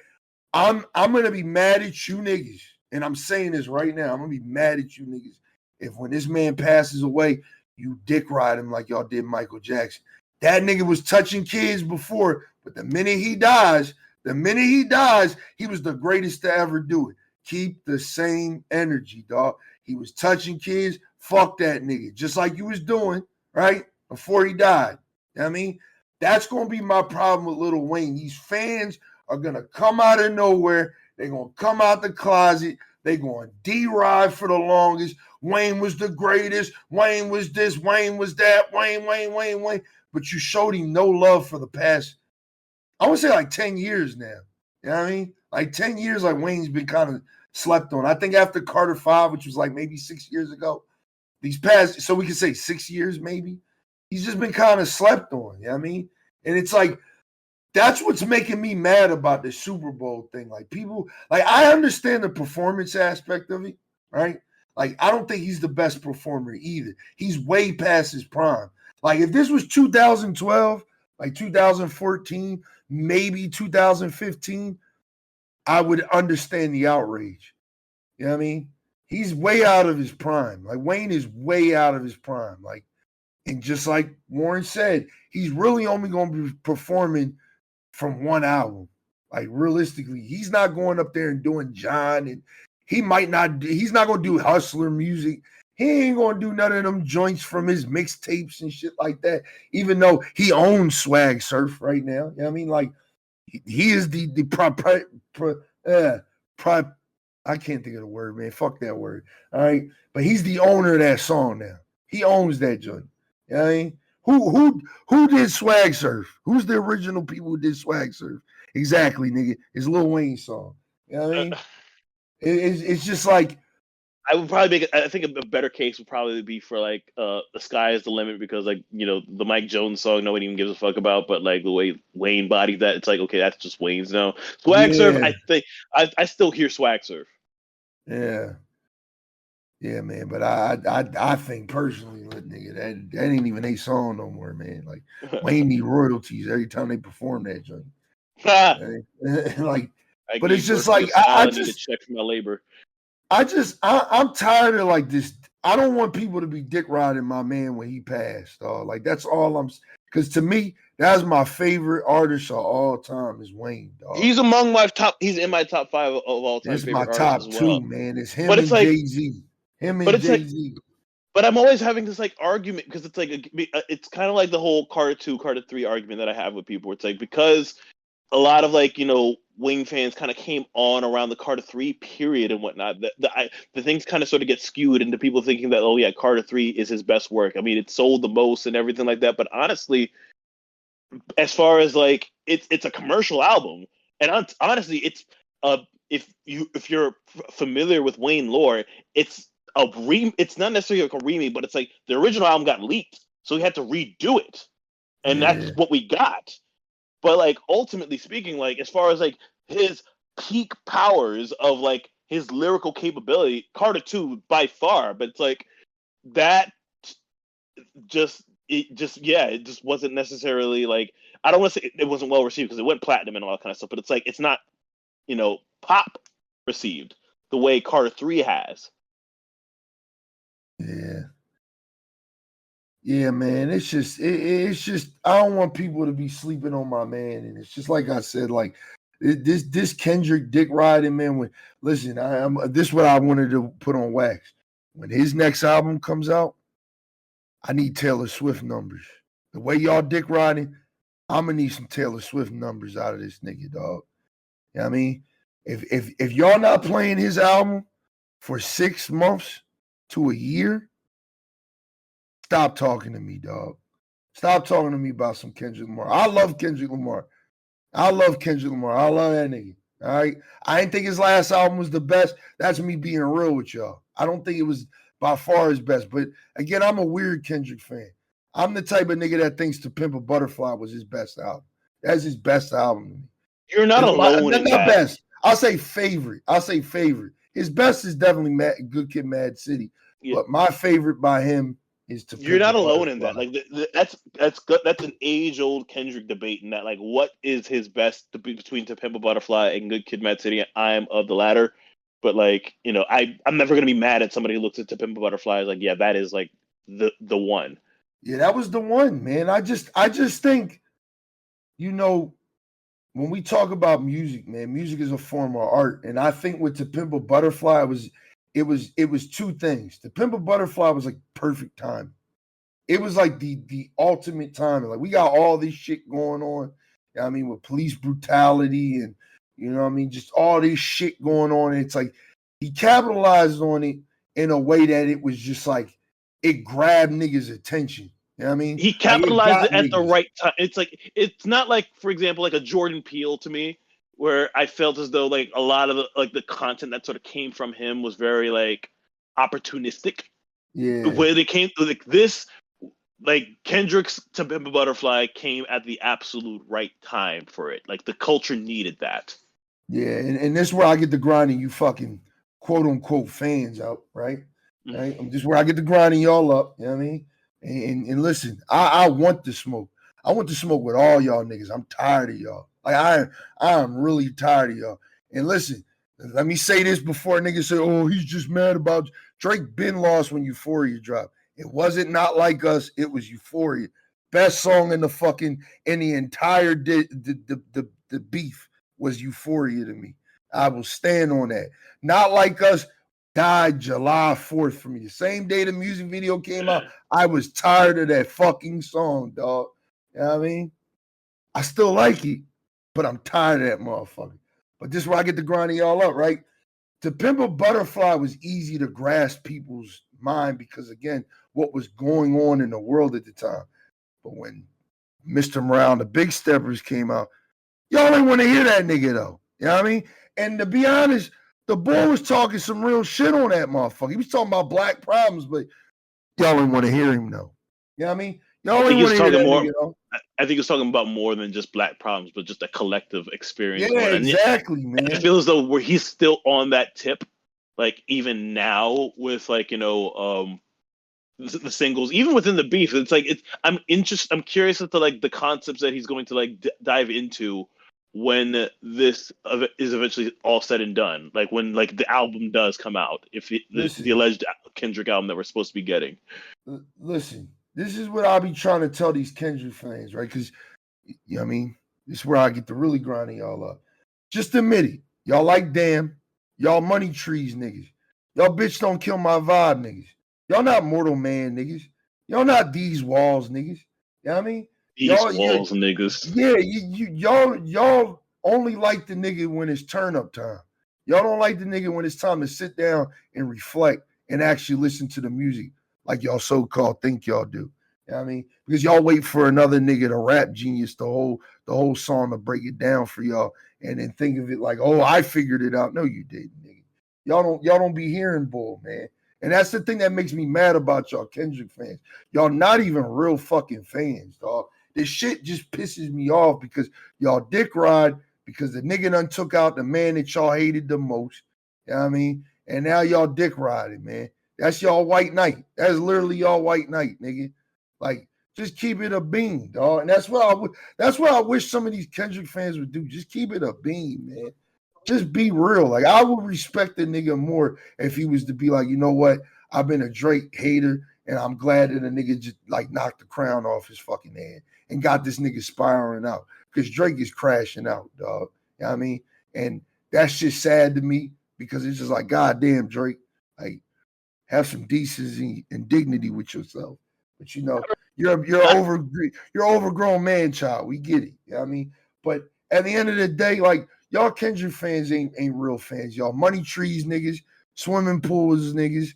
I'm going to be mad at you niggas. And I'm saying this right now. I'm going to be mad at you niggas if when this man passes away, you dick ride him like y'all did Michael Jackson. That nigga was touching kids before, but the minute he dies, he was the greatest to ever do it. Keep the same energy, dog. He was touching kids. Fuck that nigga. Just like you was doing, right? Before he died. You know what I mean? That's going to be my problem with Lil Wayne. These fans are going to come out of nowhere. They're going to come out the closet. They're going to deride for the longest. Wayne was the greatest. Wayne was this. Wayne was that. Wayne. But you showed him no love for the past, I want to say like 10 years now. You know what I mean? Like 10 years, like Wayne's been kind of slept on. I think after Carter 5, which was like maybe 6 years ago, these past, so we can say 6 years maybe, he's just been kind of slept on. You know what I mean? And it's like, that's what's making me mad about the Super Bowl thing. Like people, like I understand the performance aspect of it, right? Like I don't think he's the best performer either. He's way past his prime. Like if this was 2012, like 2014, maybe 2015, I would understand the outrage. You know what I mean? he's way out of his prime. Like Wayne is way out of his prime. Like, and just like Warren said, he's really only going to be performing from one album. Like realistically, he's not going up there and doing John, and he's not going to do hustler music. He ain't going to do none of them joints from his mixtapes and shit like that, even though he owns Swag Surf right now. You know what I mean? Like, he is I can't think of the word, man. Fuck that word. All right. But he's the owner of that song now. He owns that joint. You know what I mean? Who did Swag Surf? Who's the original people who did Swag Surf? Exactly, nigga. It's Lil Wayne's song. You know what I mean? It's just like, I would probably I think a better case would probably be for like The Sky Is the Limit, because like, you know, the Mike Jones song nobody even gives a fuck about, but like the way Wayne bodied that, it's like, okay, that's just Wayne's now. Swag Surf, I think I still hear Swag Surf. Yeah. Yeah, man. But I think personally, nigga, that ain't even a song no more, man. Like Wayne need royalties every time they perform that joint. Like, but it's just like I just need to check for my labor. I'm tired of like this. I don't want people to be dick riding my man when he passed. Like that's all because to me, that's my favorite artist of all time is Wayne. Dog. He's among my top. He's in my top 5 of all time. It's my top 2, man. It's him and Jay-Z. But I'm always having this like argument, because it's like it's kind of like the whole Carter 2, Carter 3 argument that I have with people. It's like, because a lot of like, you know, Wayne fans kind of came on around the Carter 3 period and whatnot. The things kind of sort of get skewed into people thinking that, oh yeah, Carter 3 is his best work. I mean, it sold the most and everything like that. But honestly, as far as like it's a commercial album, and honestly, it's if you're familiar with Wayne lore, it's not necessarily like a remake, but it's like the original album got leaked, so he had to redo it, and that's what we got. But like ultimately speaking, like as far as like his peak powers of like his lyrical capability, Carter 2 by far, but it's like that it just wasn't necessarily like, I don't want to say it wasn't well received because it went platinum and all that kind of stuff, but it's like it's not, you know, pop received the way Carter 3 has. Yeah, man. It's just I don't want people to be sleeping on my man, and it's just like I said, like this Kendrick dick riding, man. This is what I wanted to put on wax. When his next album comes out, I need Taylor Swift numbers. The way y'all dick riding, I'm gonna need some Taylor Swift numbers out of this nigga, dog. You know what I mean? If y'all not playing his album for 6 months to a year, stop talking to me, dog. Stop talking to me about some Kendrick Lamar. I love Kendrick Lamar. I love that nigga. All right. I didn't think his last album was the best. That's me being real with y'all. I don't think it was by far his best. But again, I'm a weird Kendrick fan. I'm the type of nigga that thinks To Pimp a Butterfly was his best album. That's his best album to me. You're not alone in that. Best. I'll say favorite. His best is definitely Good Kid, Mad City. Yeah. But my favorite by him is To Pimp You're not a alone in Butterfly. that. Like that's an age-old Kendrick debate in that, like, what is his best between To Pimp a Butterfly and Good Kid, Mad City? I'm of the latter. But like, you know, I'm never gonna be mad at somebody who looks at To Pimp a Butterfly like, yeah, that is like the one. Yeah, that was the one, man. I just think, you know, when we talk about music, man, music is a form of art. And I think with To Pimp a Butterfly, it was 2 things. To Pimp a Butterfly was like perfect time. It was like the ultimate time. Like we got all this shit going on. You know what I mean, with police brutality and, you know what I mean, just all this shit going on. And it's like he capitalized on it in a way that it was just like it grabbed niggas' attention. You know what I mean? He capitalized it at the right time. It's like, it's not like, for example, like a Jordan Peele to me, where I felt as though like a lot of the content that sort of came from him was very like opportunistic. Yeah. Where they came to like this, like Kendrick's To Pimp a Butterfly came at the absolute right time for it. Like the culture needed that. Yeah, and this is where I get the grinding you fucking quote unquote fans out, right? Right? This is where I get the grinding y'all up. You know what I mean? And listen, I want the smoke. I want to smoke with all y'all niggas. I'm tired of y'all. Like I am really tired of y'all. And listen, Let me say this before niggas say, oh, he's just mad about Drake been lost when Euphoria dropped. It wasn't Not Like Us, it was Euphoria. Best song in the entire the beef was Euphoria to me. I will stand on that. Not Like Us died July 4th for me. The same day the music video came out, I was tired of that fucking song, dog. You know what I mean? I still like it, but I'm tired of that motherfucker. But this is where I get to grinding y'all up, right? To Pimp a Butterfly was easy to grasp people's mind because, again, what was going on in the world at the time. But when Mr. Morale and the Big Steppers came out, y'all ain't want to hear that nigga, though. You know what I mean? And to be honest, the boy was talking some real shit on that motherfucker. He was talking about black problems, but y'all ain't want to hear him, though. You know what I mean? Y'all ain't want to hear that nigga, though. I think he was talking about more than just black problems, but just a collective experience. Yeah, exactly, man. I feel as though he's still on that tip, like even now with like the singles, even within the beef. It's like I'm curious as to like the concepts that he's going to like dive into when this is eventually all said and done. Like when like the album does come out, if the alleged Kendrick album that we're supposed to be getting. Listen. This is what I'll be trying to tell these Kendrick fans, right? Because, you know what I mean? This is where I get to really grinding y'all up. Just admit it. Y'all like Damn. Y'all money trees niggas. Y'all bitch don't kill my vibe niggas. Y'all not Mortal Man niggas. Y'all not These Walls niggas. You know what I mean? These Walls niggas. Yeah, y'all only like the nigga when it's turn up time. Y'all don't like the nigga when it's time to sit down and reflect and actually listen to the music. Like y'all so-called think y'all do. You know what I mean? Because y'all wait for another nigga to rap genius the whole song to break it down for y'all and then think of it like, oh, I figured it out. No, you didn't, nigga. Y'all don't be hearing bull, man. And that's the thing that makes me mad about y'all Kendrick fans. Y'all not even real fucking fans, dog. This shit just pisses me off because y'all dick ride because the nigga done took out the man that y'all hated the most. You know what I mean? And now y'all dick riding, man. That's y'all white knight. That's literally y'all white knight, nigga. Like, just keep it a beam, dog. And that's what I wish some of these Kendrick fans would do. Just keep it a beam, man. Just be real. Like, I would respect the nigga more if he was to be like, you know what? I've been a Drake hater, and I'm glad that a nigga just like knocked the crown off his fucking head and got this nigga spiraling out. Because Drake is crashing out, dog. You know what I mean? And that's just sad to me because it's just like, goddamn, Drake. Like, have some decency and dignity with yourself. But you know, you're overgrown man child. We get it. You know what I mean? But at the end of the day, like y'all Kendrick fans ain't real fans. Y'all money trees niggas, swimming pools niggas,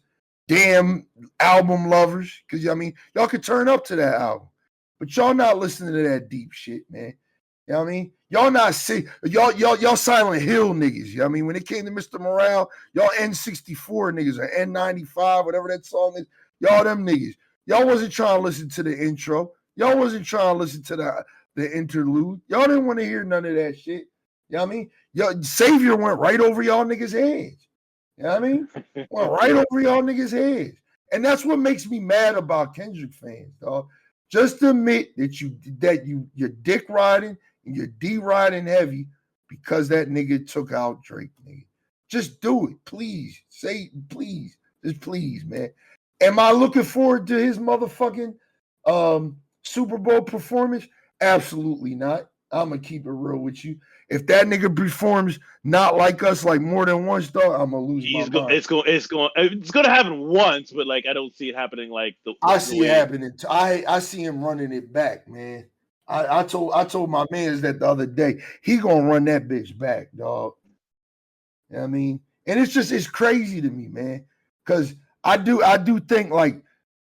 damn album lovers. Cause I mean, y'all could turn up to that album. But y'all not listening to that deep shit, man. You know what I mean? Y'all not sick. Y'all Silent Hill niggas. You know what I mean? When it came to Mr. Morale, y'all N64 niggas or N95, whatever that song is, y'all them niggas. Y'all wasn't trying to listen to the intro. Y'all wasn't trying to listen to the interlude. Y'all didn't want to hear none of that shit. You know what I mean? Y'all Savior went right over y'all niggas' heads. You know what I mean? Went right over y'all niggas' heads. And that's what makes me mad about Kendrick fans, dog. Just admit that you're dick riding and you're D-riding heavy because that nigga took out Drake, nigga. Just do it, please. Say please. Just please, man. Am I looking forward to his motherfucking Super Bowl performance? Absolutely not. I'm going to keep it real with you. If that nigga performs Not Like Us like more than once, dog, I'm going to lose my mind. It's going to happen once, but like I don't see it happening like I see it happening. I see him running it back, man. I told my mans that the other day. He gonna run that bitch back, dog. You know what I mean? And it's crazy to me, man. Cause I do think like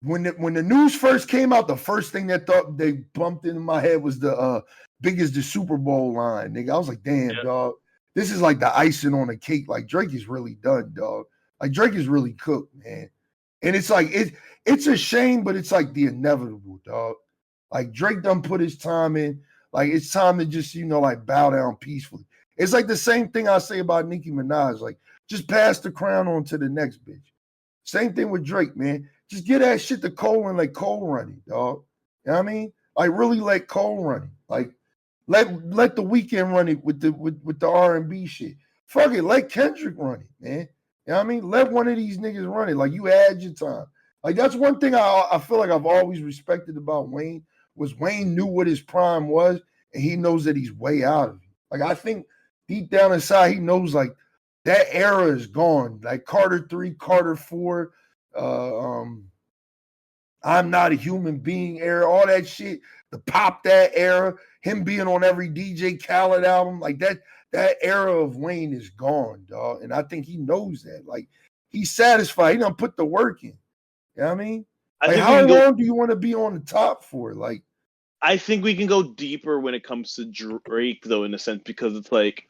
when the news first came out, the first thing that thought they bumped into my head was the big as the Super Bowl line, nigga. I was like, damn, dog. This is like the icing on the cake. Like Drake is really done, dog. Like Drake is really cooked, man. And it's like it's a shame, but it's like the inevitable, dog. Like Drake done put his time in. Like it's time to just, like bow down peacefully. It's like the same thing I say about Nicki Minaj. Like, just pass the crown on to the next bitch. Same thing with Drake, man. Just get that shit to Cole and let Cole run it, dog. You know what I mean? Like really let Cole run it. Like let the Weeknd run it with the R&B shit. fuck it, let Kendrick run it, man. You know what I mean? Let one of these niggas run it. Like, you had your time. Like, that's one thing I feel like I've always respected about Wayne, was Wayne knew what his prime was, and he knows that he's way out of it. Like, I think deep down inside, he knows, like, that era is gone. Like, Carter 3, Carter 4, I'm Not a Human Being era, all that shit, the Pop That era, him being on every DJ Khaled album, like that era of Wayne is gone, dog. And I think he knows that. Like, he's satisfied. He done put the work in. You know what I mean? Like, how long do you want to be on the top for? Like, I think we can go deeper when it comes to Drake, though, in a sense, because it's like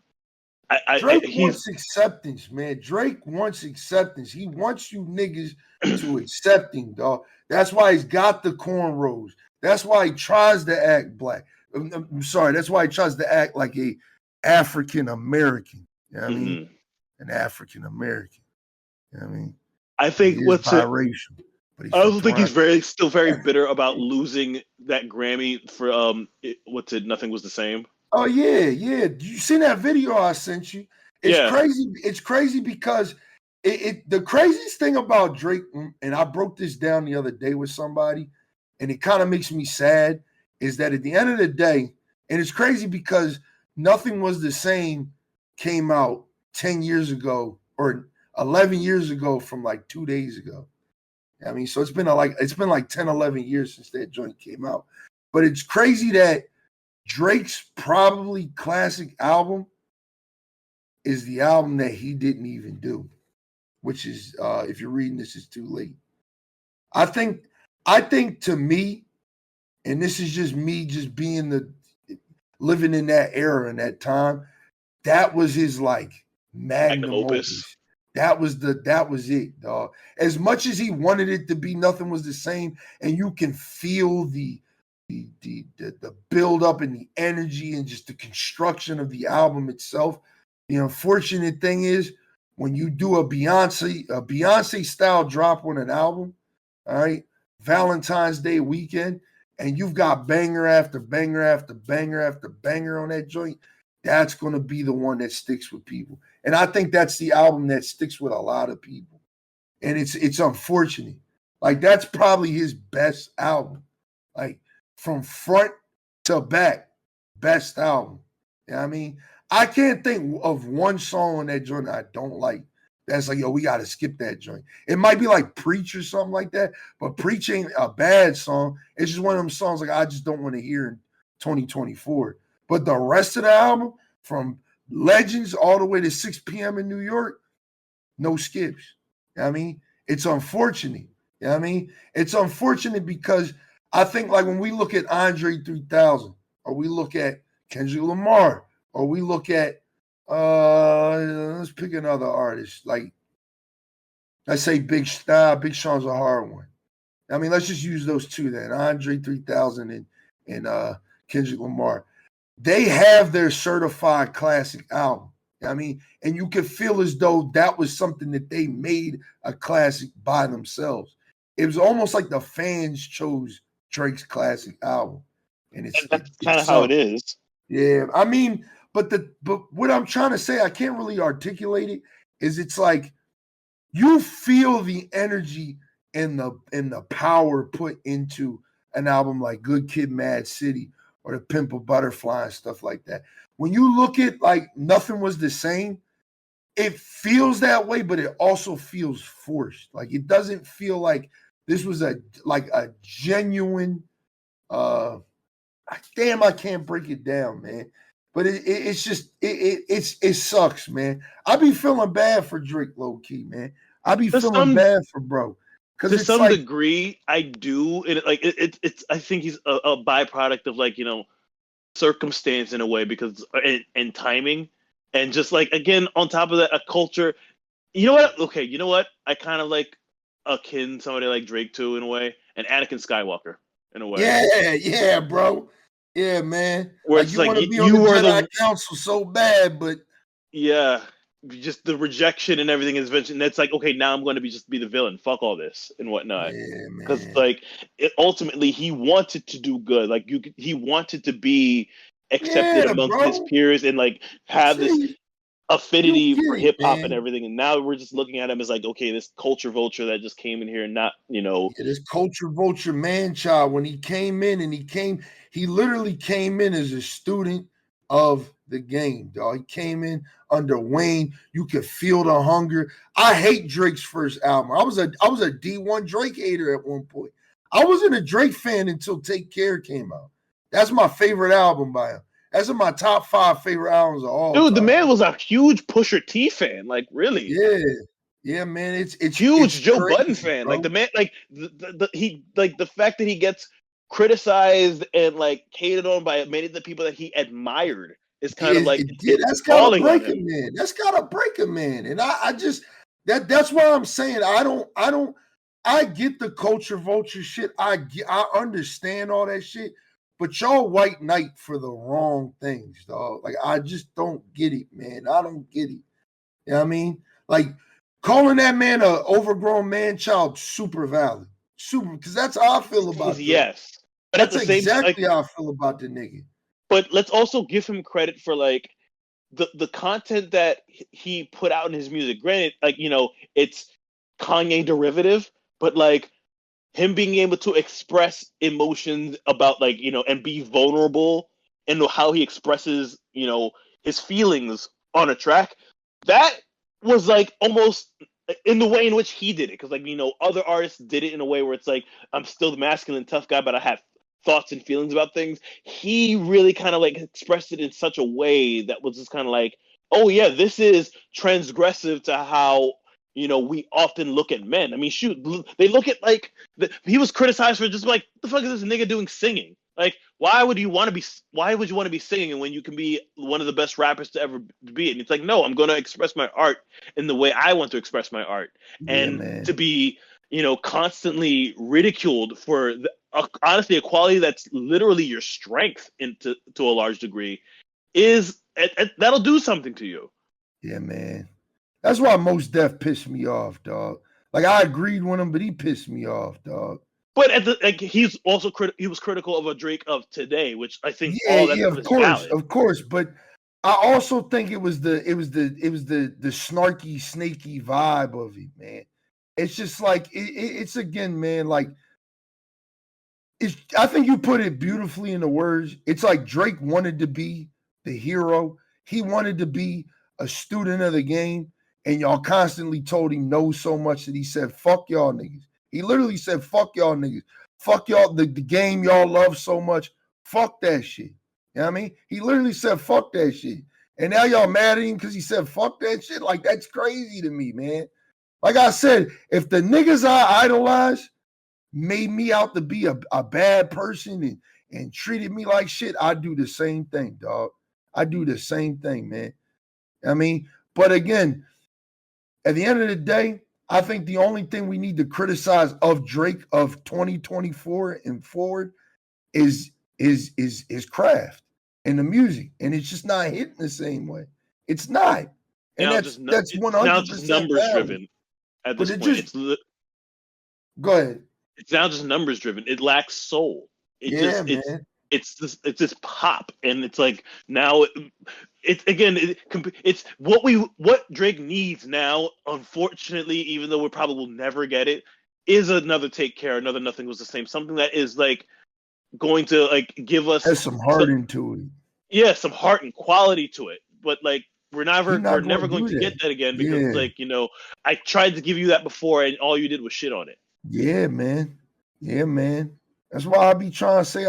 Drake wants acceptance, man. Drake wants acceptance. He wants you niggas to accept him, dog. That's why he's got the cornrows. That's why he tries to act black. I'm sorry. That's why he tries to act like a African American. You know what I mean? An African American. You know what I mean? I think what's biracial. I also think he's still very bitter about losing that Grammy for Nothing Was the Same. Oh yeah. You seen that video I sent you? It's crazy. It's crazy because the craziest thing about Drake, and I broke this down the other day with somebody, and it kind of makes me sad, is that at the end of the day, and it's crazy because Nothing Was the Same came out 10 years ago or 11 years ago from like 2 days ago. I mean, so it's been like 10, 11 years since that joint came out. But it's crazy that Drake's probably classic album is the album that he didn't even do, which is, if you're reading this, it's too late. I think to me, and this is just me just being living in that era and that time, that was his like magnum opus. That was it, dog. As much as he wanted it to be Nothing Was the Same, and you can feel the build up and the energy and just the construction of the album itself. The unfortunate thing is when you do a Beyonce style drop on an album, all right, Valentine's Day weekend, and you've got banger after banger after banger after banger on that joint, that's going to be the one that sticks with people. And I think that's the album that sticks with a lot of people. And it's unfortunate. Like, that's probably his best album. Like, from front to back, best album. You know what I mean? I can't think of one song on that joint I don't like. That's like, yo, we got to skip that joint. It might be like Preach or something like that, but Preach ain't a bad song. It's just one of them songs like I just don't want to hear in 2024. But the rest of the album, from Legends all the way to 6 p.m. in New York, no skips. You know what I mean? It's unfortunate. You know what I mean? It's unfortunate because I think, like, when we look at Andre 3000, or we look at Kendrick Lamar, or we look at let's pick another artist. Like, let's say Big Sean's a hard one. I mean, let's just use those two then. Andre 3000 and Kendrick Lamar. They have their certified classic album. I mean, and you can feel as though that was something that they made a classic by themselves. It was almost like the fans chose Drake's classic album. And that's kind of how it is. Yeah. I mean, but what I'm trying to say, I can't really articulate it, is it's like you feel the energy and the power put into an album like Good Kid, Mad City, or The Pimp a Butterfly and stuff like that. When you look at like Nothing Was the Same, it feels that way, but it also feels forced. Like, it doesn't feel like this was a genuine. Damn, I can't break it down, man. But it's just it sucks, man. I be feeling bad for Drake, low key, man. I be feeling bad for bro. To some degree, I do. And it's I think he's a byproduct of, like, circumstance in a way, because and timing, and just like, again, on top of that, a culture. You know what? Okay, you know what? I kind of like akin somebody like Drake too, in a way, and Anakin Skywalker in a way. Yeah, bro. Yeah, man. Where like, you want to be on the Jedi Council so bad, but yeah. Just the rejection and everything is mentioned. That's like, okay, now I'm going to be the villain. Fuck all this and whatnot. Yeah, man. Because like, ultimately, he wanted to do good. Like, he wanted to be accepted amongst his peers and like have this. affinity get for it, hip hop and man. everything, and now we're just looking at him as like, okay, this culture vulture that just came in here and not, Yeah, this culture vulture man child, when he came in and he literally came in as a student of the game, dog. He came in under Wayne. You could feel the hunger. I hate Drake's first album. I was a D1 Drake hater at one point. I wasn't a Drake fan until Take Care came out. That's my favorite album by him. That's in my top 5 favorite albums of all dude, the time. man was a huge Pusher T fan, like really. Yeah. Yeah, man. It's Huge Joe Budden crazy, fan. bro. Like the man, like the fact that he gets criticized and like hated on by many of the people that he admired is kind of like That's it's gotta falling on break a him. man. That's gotta break a man. And I just that's why I'm saying I get the culture vulture shit. I understand all that shit, but y'all white knight for the wrong things, dog. Like I just don't get it, man. I don't get it. You know what I mean? Like calling that man a overgrown man child, super valid. Super, because that's how I feel about Drake. Yes, but at That's the same exactly like, how I feel about the nigga. but let's also give him credit for like the content that he put out in his music. Granted, like it's Kanye derivative, but like him being able to express emotions about like and be vulnerable and how he expresses his feelings on a track, that was like almost in the way in which he did it, because like other artists did it in a way where it's like, I'm still the masculine tough guy, but I have thoughts and feelings about things. He really kind of like expressed it in such a way that was just kind of like, oh yeah, this is transgressive to how we often look at men. I mean, shoot, they look at like he was criticized for just like, the fuck is this nigga doing singing? Like, why would you want to be singing when you can be one of the best rappers to ever be? And it's like, no, I'm going to express my art in the way I want to express my art, and to be constantly ridiculed for honestly a quality that's literally your strength to a large degree is that'll do something to you. Yeah, man. That's why Mos Def pissed me off, dog. Like I agreed with him, but he pissed me off, dog. But he's also he was critical of a Drake of today, which I think Yeah, all that of is course, valid. of course. But I also think it was the snarky, snaky vibe of it, man. It's just like it's again, man. Like I think you put it beautifully in the words. It's like Drake wanted to be the hero. He wanted to be a student of the game, and y'all constantly told him no so much that he said, fuck y'all niggas. He literally said, fuck y'all niggas. Fuck y'all, the game y'all love so much. Fuck that shit. You know what I mean? He literally said, fuck that shit. And now y'all mad at him because he said, fuck that shit? Like, that's crazy to me, man. Like I said, if the niggas I idolize made me out to be a bad person and treated me like shit, I do the same thing, dog. I do the same thing, man. I mean, but again, at the end of the day, I think the only thing we need to criticize of Drake of 2024 and forward is his craft and the music, and it's just not hitting the same way. It's not, and that's 100% now just numbers valid. driven at But this point. Go ahead. It's now just numbers driven. It lacks soul. It's this pop, and it's like now it's what Drake needs now. Unfortunately, even though we probably will never get it, is another Take Care, another Nothing Was the Same, something that is like going to like give us some heart into it. Yeah, some heart and quality to it. But like we're never going to get that again, because like I tried to give you that before, and all you did was shit on it. Yeah, man. Yeah, man. That's why I be trying to say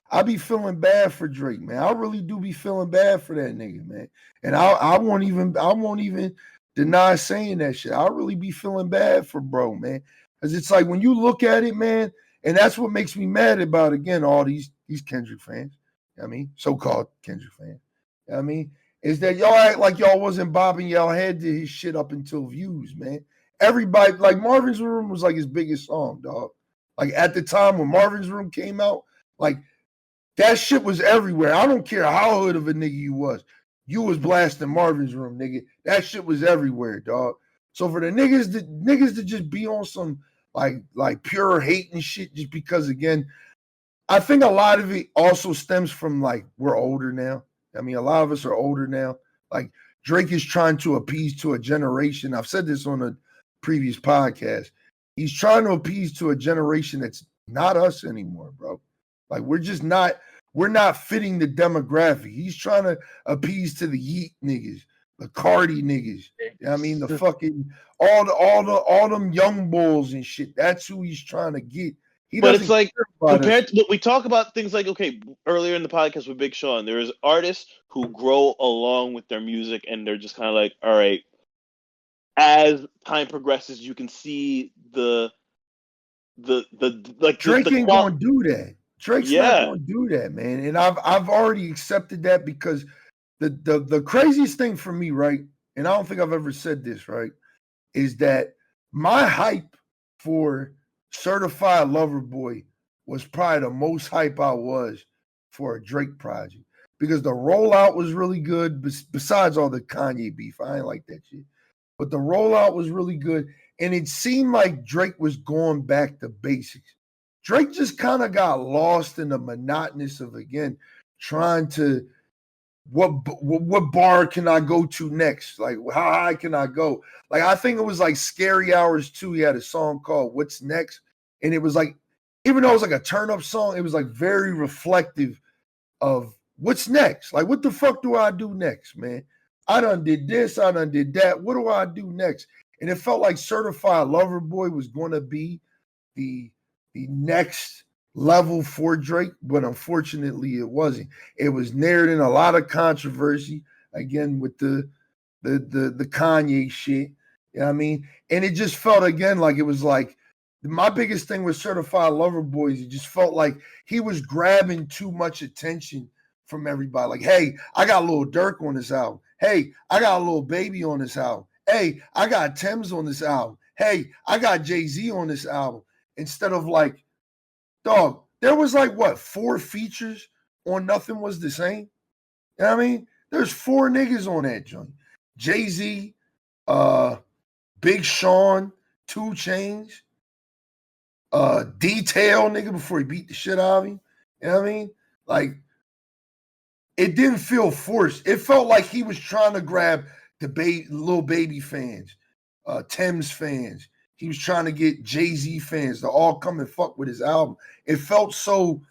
I be feeling bad for Drake, man. I really do be feeling bad for that nigga, man. And I won't even deny saying that shit. I really be feeling bad for bro, man. Because it's like when you look at it, man, and that's what makes me mad about again all these Kendrick fans. I mean, so-called Kendrick fans. I mean, is that y'all act like y'all wasn't bobbing y'all head to his shit up until Views, man. Everybody, like Marvin's Room was like his biggest song, dog. Like at the time when Marvin's Room came out, like that shit was everywhere. I don't care how hood of a nigga you was blasting Marvin's Room, nigga. That shit was everywhere, dog. So for the niggas to just be on some like pure hate and shit, just because again, I think a lot of it also stems from like we're older now. I mean, a lot of us are older now. Like Drake is trying to appease to a generation. I've said this on a previous podcast. He's trying to appease to a generation that's not us anymore, bro. Like we're not fitting the demographic. He's trying to appease to the Yeet niggas, the Cardi niggas. You know what I mean, the fucking all them young bulls and shit. That's who he's trying to get. But it's like compared to what we talk about things like, okay, earlier in the podcast with Big Sean, there's artists who grow along with their music and they're just kind of like, all right, as time progresses, you can see the Drake ain't gonna do that. Drake's not gonna do that, man. And I've already accepted that because the craziest thing for me, right? And I don't think I've ever said this, right? Is that my hype for Certified Lover Boy was probably the most hype I was for a Drake project because the rollout was really good. Besides all the Kanye beef, I ain't like that shit. But the rollout was really good, and it seemed like Drake was going back to basics. Drake just kind of got lost in the monotonous of again trying to what bar can I go to next? Like how high can I go? Like I think it was like Scary Hours 2. He had a song called What's Next, and it was like even though it was like a turn up song, it was like very reflective of what's next. Like what the fuck do I do next, man? I done did this, I done did that. What do I do next? And it felt like Certified Lover Boy was going to be the next level for Drake, but unfortunately it wasn't. It was narrowed in a lot of controversy again with the Kanye shit. You know what I mean? And it just felt again like it was like my biggest thing with Certified Lover Boy is it just felt like he was grabbing too much attention from everybody. Like, hey, I got a little Dirk on this album. Hey, I got a little Baby on this album. Hey, I got Thames on this album. Hey, I got Jay-Z on this album. Instead of like, dog, there was like what 4 features on Nothing Was the Same. You know what I mean? There's 4 niggas on that joint. Jay-Z, Big Sean, 2 Chainz, Detail, nigga, before he beat the shit out of him. You know what I mean? Like, it didn't feel forced. It felt like he was trying to grab the Lil Baby fans, Thames fans. He was trying to get Jay-Z fans to all come and fuck with his album. It felt so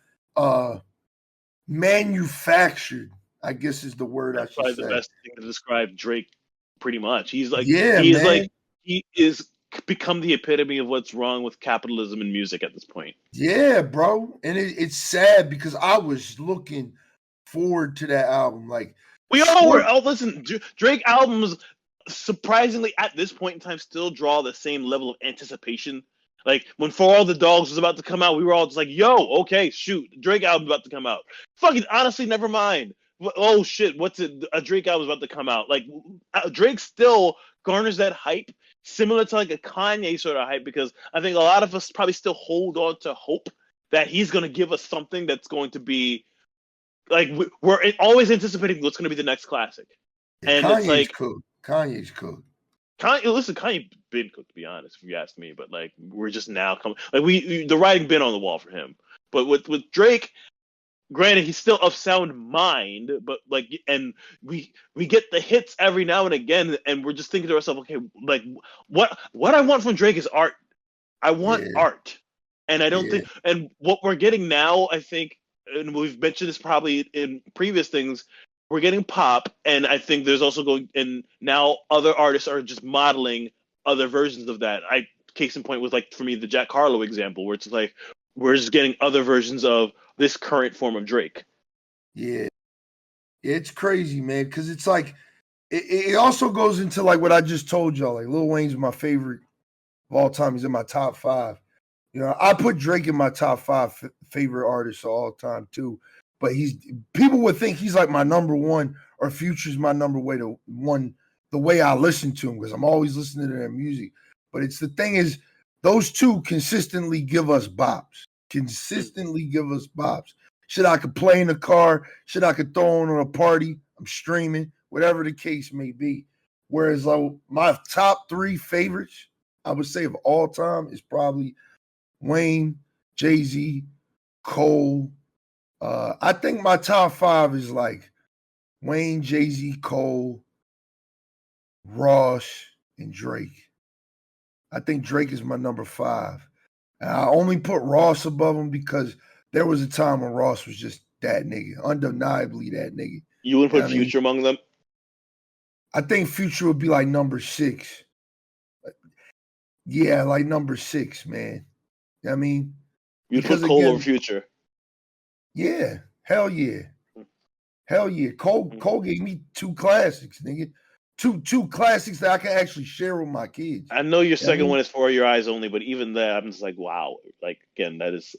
manufactured, I guess is the word I should say. That's probably the best thing to describe Drake, pretty much. He's like, he is become the epitome of what's wrong with capitalism in music at this point. Yeah, bro. And it's sad because I was looking forward to that album. Like we all were. Oh, listen, Drake albums surprisingly at this point in time still draw the same level of anticipation. Like when For All the Dogs was about to come out, we were all just like, yo, okay, shoot, Drake album about to come out. Fucking honestly, never mind. Oh shit, what's it? A Drake album is about to come out. Like Drake still garners that hype similar to like a Kanye sort of hype because I think a lot of us probably still hold on to hope that he's going to give us something that's going to be like we're always anticipating what's going to be the next classic. And Kanye's it's like cool. Kanye's cool. Kanye been cooked, to be honest, if you ask me. But like, we're just now coming. Like the writing been on the wall for him. But with Drake, granted, he's still of sound mind. But like, and we get the hits every now and again, and we're just thinking to ourselves, okay, like what I want from Drake is art. I want art, and I don't think. And what we're getting now, I think, and we've mentioned this probably in previous things. We're getting pop, and I think there's also going, and now other artists are just modeling other versions of that. Case in point was like for me the Jack Harlow example, where it's like we're just getting other versions of this current form of Drake. Yeah, it's crazy, man, because it's like it also goes into like what I just told y'all. Like Lil Wayne's my favorite of all time. He's in my top 5. You know, I put Drake in my top 5 favorite artists of all time too. But people would think he's like my number 1 or Future's my number 1 the way I listen to him because I'm always listening to their music. But it's the thing is those 2 consistently give us bops. Shit I could play in the car, shit I could throw on a party, I'm streaming, whatever the case may be. Whereas like my top 3 favorites, I would say of all time is probably Wayne, Jay-Z, Cole. I think my top 5 is like Wayne, Jay-Z, Cole, Ross, and Drake. I think Drake is my number 5. And I only put Ross above him because there was a time when Ross was just that nigga, undeniably that nigga. You wouldn't put Future among them? I think Future would be like number 6. Yeah, like number 6, man. You know what I mean? You'd put Cole over Future? Yeah, hell yeah. Hell yeah. Cole gave me 2 classics, nigga. Two classics that I can actually share with my kids. I know your second one is For Your Eyes Only, but even that, I'm just like, wow. Like, again, that is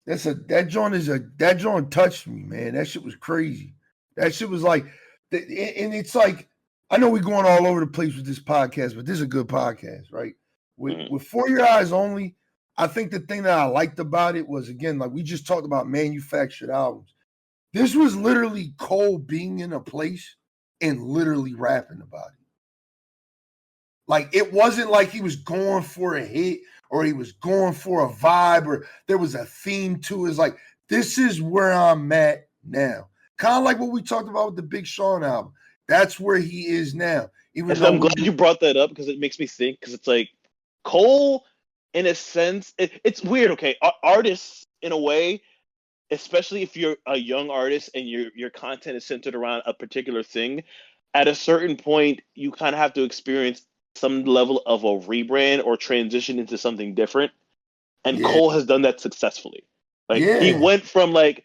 that joint touched me, man. That shit was crazy. That shit was like, and it's like, I know we're going all over the place with this podcast, but this is a good podcast, right? With For Your Eyes Only, I think the thing that I liked about it was, again, like we just talked about manufactured albums. This was literally Cole being in a place and literally rapping about it. Like, it wasn't like he was going for a hit or he was going for a vibe or there was a theme to it. It's like, this is where I'm at now. Kind of like what we talked about with the Big Sean album. That's where he is now. I'm glad you brought that up because it makes me think, because it's like Cole, in a sense, it's weird, okay? Artists, in a way, especially if you're a young artist and your content is centered around a particular thing, at a certain point, you kind of have to experience some level of a rebrand or transition into something different. And Cole has done that successfully. Like, he went from, like,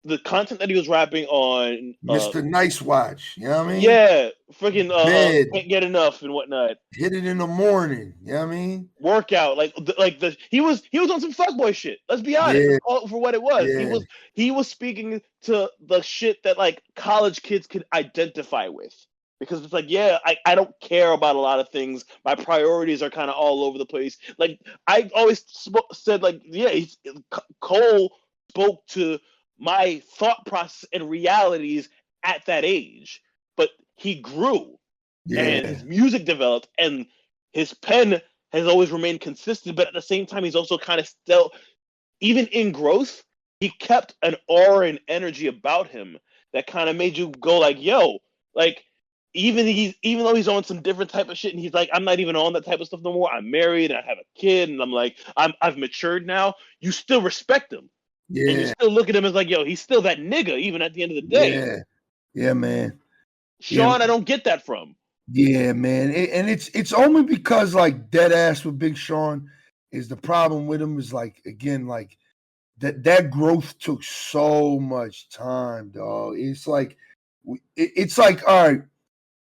the content that he was rapping on Mr. Nice Watch, you know what I mean? Yeah, freaking Can't Get Enough and whatnot. Hit It in the Morning, you know what I mean? Workout, he was on some fuckboy shit. Let's be honest, for what it was. Yeah. He was speaking to the shit that like college kids could identify with. Because it's like, yeah, I don't care about a lot of things. My priorities are kind of all over the place. Like, I always said, like, yeah, Cole spoke to my thought process and realities at that age. But he grew, and his music developed, and his pen has always remained consistent. But at the same time, he's also kind of still, even in growth, he kept an aura and energy about him that kind of made you go like, yo, like, even though he's on some different type of shit, and he's like, I'm not even on that type of stuff no more. I'm married and I have a kid, and I'm like, I've matured now. You still respect him. Yeah. And you still look at him as like, yo, he's still that nigga, even at the end of the day. Yeah, man. Sean, I don't get that from. Yeah, man. And it's only because, like, dead ass with Big Sean is the problem with him is, like, again, like, that growth took so much time, dog. It's like, all right,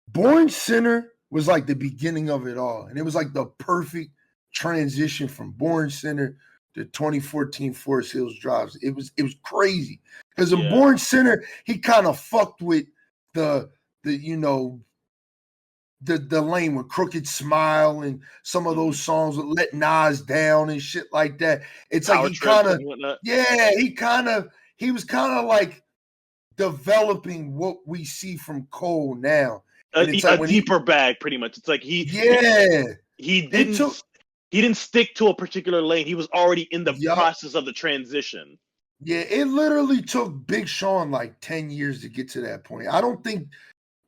Born Sinner was like the beginning of it all. And it was like the perfect transition from Born Sinner to 2014 Forest Hills Drives. It was crazy. Because in Born Sinner, he kind of fucked with the lane with Crooked Smile and some of those songs with Let Nas Down and shit like that. It's Power like he was kind of like developing what we see from Cole now. And it's like a deeper bag, pretty much. It's like he didn't stick to a particular lane. He was already in the process of the transition. Yeah, it literally took Big Sean like 10 years to get to that point. I don't think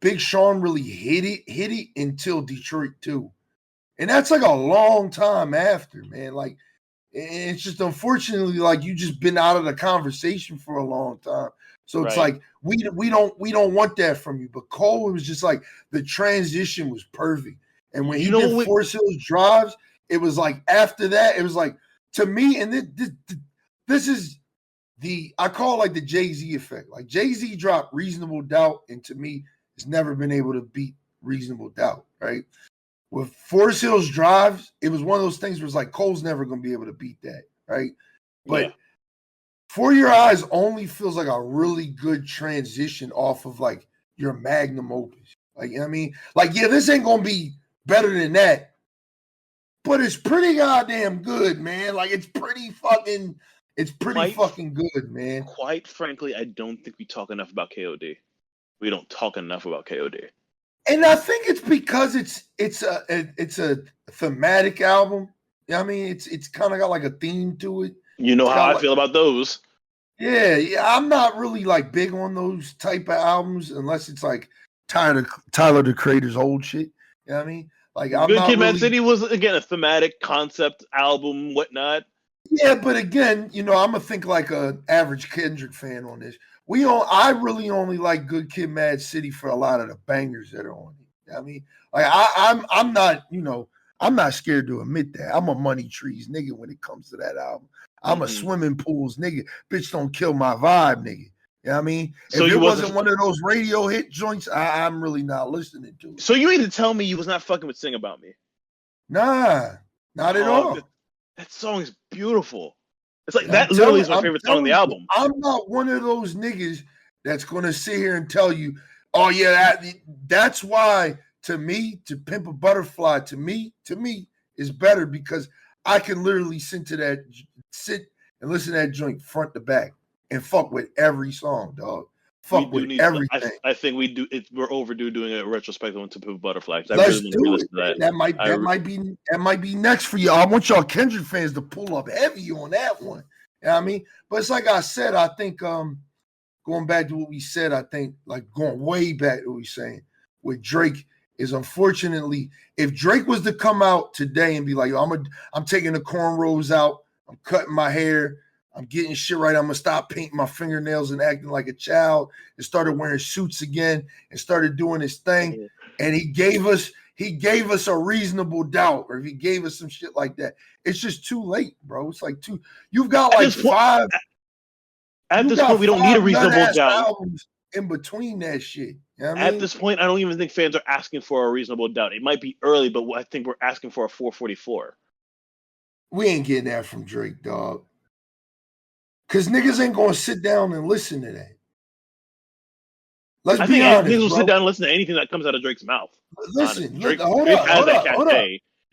Big Sean really hit it until Detroit 2. And that's like a long time after, man. Like, it's just unfortunately like you just been out of the conversation for a long time. So it's like we don't want that from you. But Cole was just like the transition was perfect. And when he did Forest Hills Drives, it was like after that, it was like to me, and this is I call it like the Jay-Z effect. Like Jay-Z dropped Reasonable Doubt, and to me, it's never been able to beat Reasonable Doubt, right? With Forest Hills Drives, it was one of those things where it's like Cole's never going to be able to beat that, right? But For Your Eyes Only feels like a really good transition off of like your magnum opus. Like, you know what I mean? Like, yeah, this ain't going to be better than that, but it's pretty goddamn good, man. Like, it's pretty fucking good, man. Quite frankly, I don't think we talk enough about KOD. We don't talk enough about KOD. And I think it's because it's a thematic album. You know what I mean? It's kind of got like a theme to it. You know how I feel about those. Yeah, I'm not really like big on those type of albums unless it's like tired of Tyler the Creator's old shit. You know what I mean? Like I'm Good not Kid, really. Mad City was again a thematic concept album, whatnot. Yeah, but again, I'm gonna think like an average Kendrick fan on this. I really only like Good Kid, Mad City for a lot of the bangers that are on it. You know what I mean, like I'm not, I'm not scared to admit that. I'm a Money Trees nigga when it comes to that album. I'm a swimming pools nigga. Bitch, don't kill my vibe, nigga. You know what I mean? So if you it wasn't wasn't one of those radio hit joints, I'm really not listening to it. So you mean to tell me you was not fucking with Sing About Me? Nah, not at all. That song is beautiful. It's like I'm literally is my favorite song on the album. I'm not one of those niggas that's gonna sit here and tell you, oh yeah, that's why to me, to Pimp a Butterfly, to me is better because I can literally sit and listen to that joint front to back and fuck with every song, dog. Fuck with everything. I think we do. We're overdue doing a retrospective on To Pimp a Butterfly. Let's do it. That might be next for you. I want y'all Kendrick fans to pull up heavy on that one. You know what I mean? But it's like I said, I think going back to what we said, I think like going way back to what we saying with Drake is unfortunately, if Drake was to come out today and be like, yo, I'm taking the cornrows out, I'm cutting my hair, I'm getting shit right, I'm gonna stop painting my fingernails and acting like a child, and started wearing suits again and started doing his thing, and he gave us a reasonable doubt, or if he gave us some shit like that, it's just too late, bro. It's like you've got like five. At this point, we don't need a reasonable doubt. Albums in between that shit. You know what I mean? At this point, I don't even think fans are asking for a reasonable doubt. It might be early, but I think we're asking for a 444. We ain't getting that from Drake, dog. Because niggas ain't going to sit down and listen to that. Let's be honest, niggas will sit down and listen to anything that comes out of Drake's mouth. Listen, Drake hold has that up.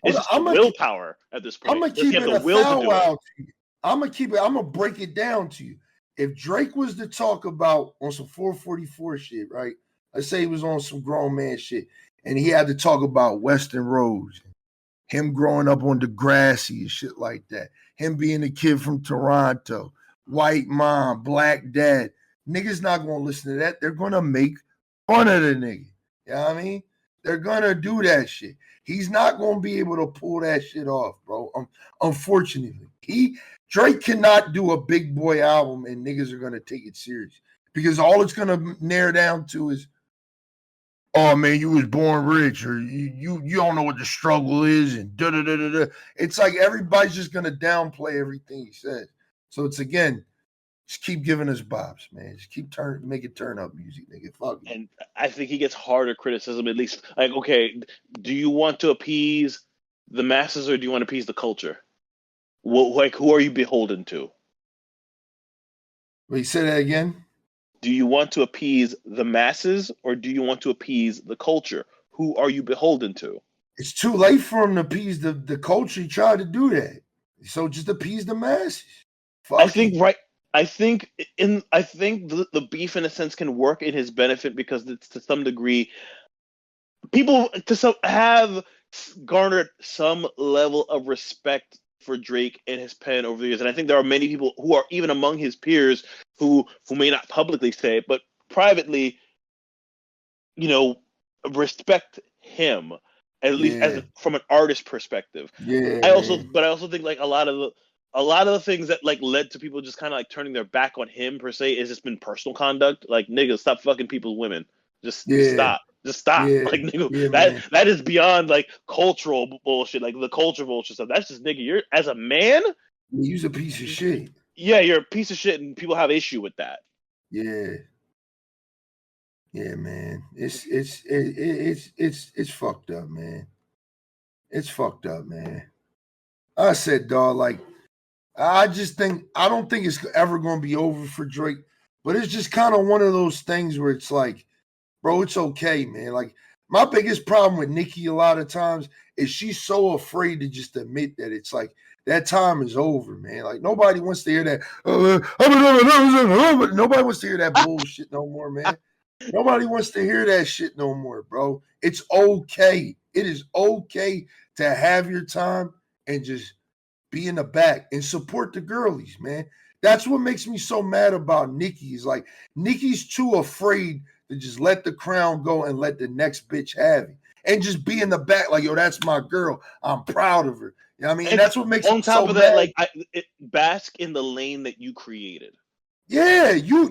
It's just willpower at this point. I'm going to keep it a foul out to you. I'm going to break it down to you. If Drake was to talk about on some 444 shit, right? Let's say he was on some grown man shit, and he had to talk about Western Roads, him growing up on Degrassi and shit like that, him being a kid from Toronto, white mom, black dad. Niggas not going to listen to that. They're going to make fun of the nigga. You know what I mean? They're going to do that shit. He's not going to be able to pull that shit off, bro. Unfortunately. Drake cannot do a big boy album and niggas are going to take it serious because all it's going to narrow down to is, oh man, you was born rich, or you don't know what the struggle is, and da da da da da. It's like everybody's just going to downplay everything he says. So it's again, just keep giving us bops, man. Just keep making turn up music, nigga. Fuck it. And I think he gets harder criticism, at least. Like, okay, do you want to appease the masses or do you want to appease the culture? Who are you beholden to? Wait, say that again? Do you want to appease the masses or do you want to appease the culture? Who are you beholden to? It's too late for him to appease the culture. He tried to do that. So just appease the masses. I think the beef in a sense can work in his benefit because it's, to some degree, people have garnered some level of respect for Drake and his pen over the years, and I think there are many people who are even among his peers who may not publicly say it, but privately, respect him at least from an artist perspective. Yeah. I also think like a lot of the things that like led to people just kind of like turning their back on him per se is just been personal conduct. Like, nigga, stop fucking people's women. Just stop. Just stop. Yeah. Like, nigga, that is beyond like cultural bullshit, like the culture bullshit stuff. That's just, nigga, you're as a man, you's a piece of shit. Yeah, you're a piece of shit, and people have issue with that. Yeah. Yeah, man. It's fucked up, man. It's fucked up, man. I said, dog, like, I don't think it's ever going to be over for Drake, but it's just kind of one of those things where it's like, bro, it's okay, man. Like, my biggest problem with Nicki a lot of times is she's so afraid to just admit that it's like, that time is over, man. Like, nobody wants to hear that. Nobody wants to hear that bullshit no more, man. Nobody wants to hear that shit no more, bro. It's okay. It is okay to have your time and just be in the back and support the girlies, man. That's what makes me so mad about Nicki. Is like, Nicki's too afraid to just let the crown go and let the next bitch have it. And just be in the back like, yo, that's my girl. I'm proud of her. You know what I mean? And that's what makes on me top so of that, mad. like bask in the lane that you created. Yeah, you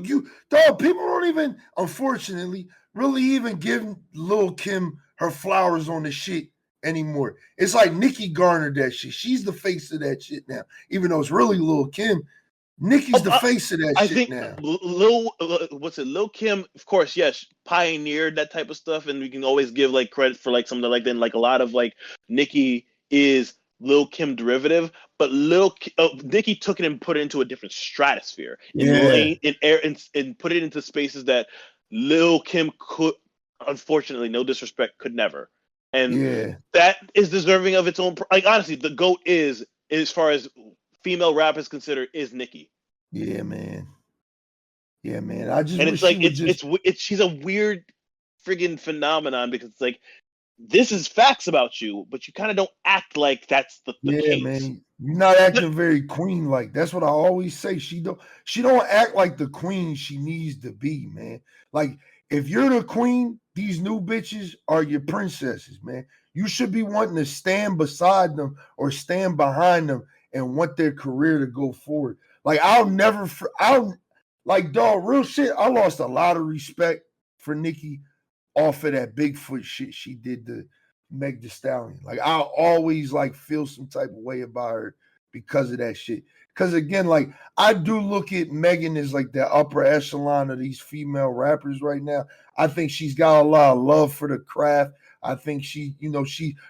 dog, people don't even, unfortunately, really even give Lil' Kim her flowers on the shit anymore. It's like Nicki garnered that shit. She's the face of that shit now. Even though it's really Lil' Kim, Nicki's the face of that I shit think now. Lil Kim, of course, yes, pioneered that type of stuff, and we can always give like credit for like something like that. And, like a lot of like Nicki is Lil Kim derivative, but Nicki took it and put it into a different stratosphere in Yeah. lane in air and put it into spaces that Lil Kim could, unfortunately, no disrespect, could never. And Yeah. that is deserving of its own. Like honestly, the GOAT is, as far as female rap is considered, is Nicki. Yeah, man. Yeah, man. I just And wish it's she like would just it's she's a weird friggin' phenomenon because it's like this is facts about you, but you kind of don't act like that's the yeah, case. man. You're not acting very queen like. That's what I always say. She don't act like the queen she needs to be, man. Like if you're the queen, these new bitches are your princesses, man. You should be wanting to stand beside them or stand behind them and want their career to go forward. Like I'll like dog, real shit. I lost a lot of respect for Nicki off of that Bigfoot shit she did to Meg Thee Stallion. Like I'll always like feel some type of way about her because of that shit. Because again, like I do look at Megan as like the upper echelon of these female rappers right now. I think she's got a lot of love for the craft. I think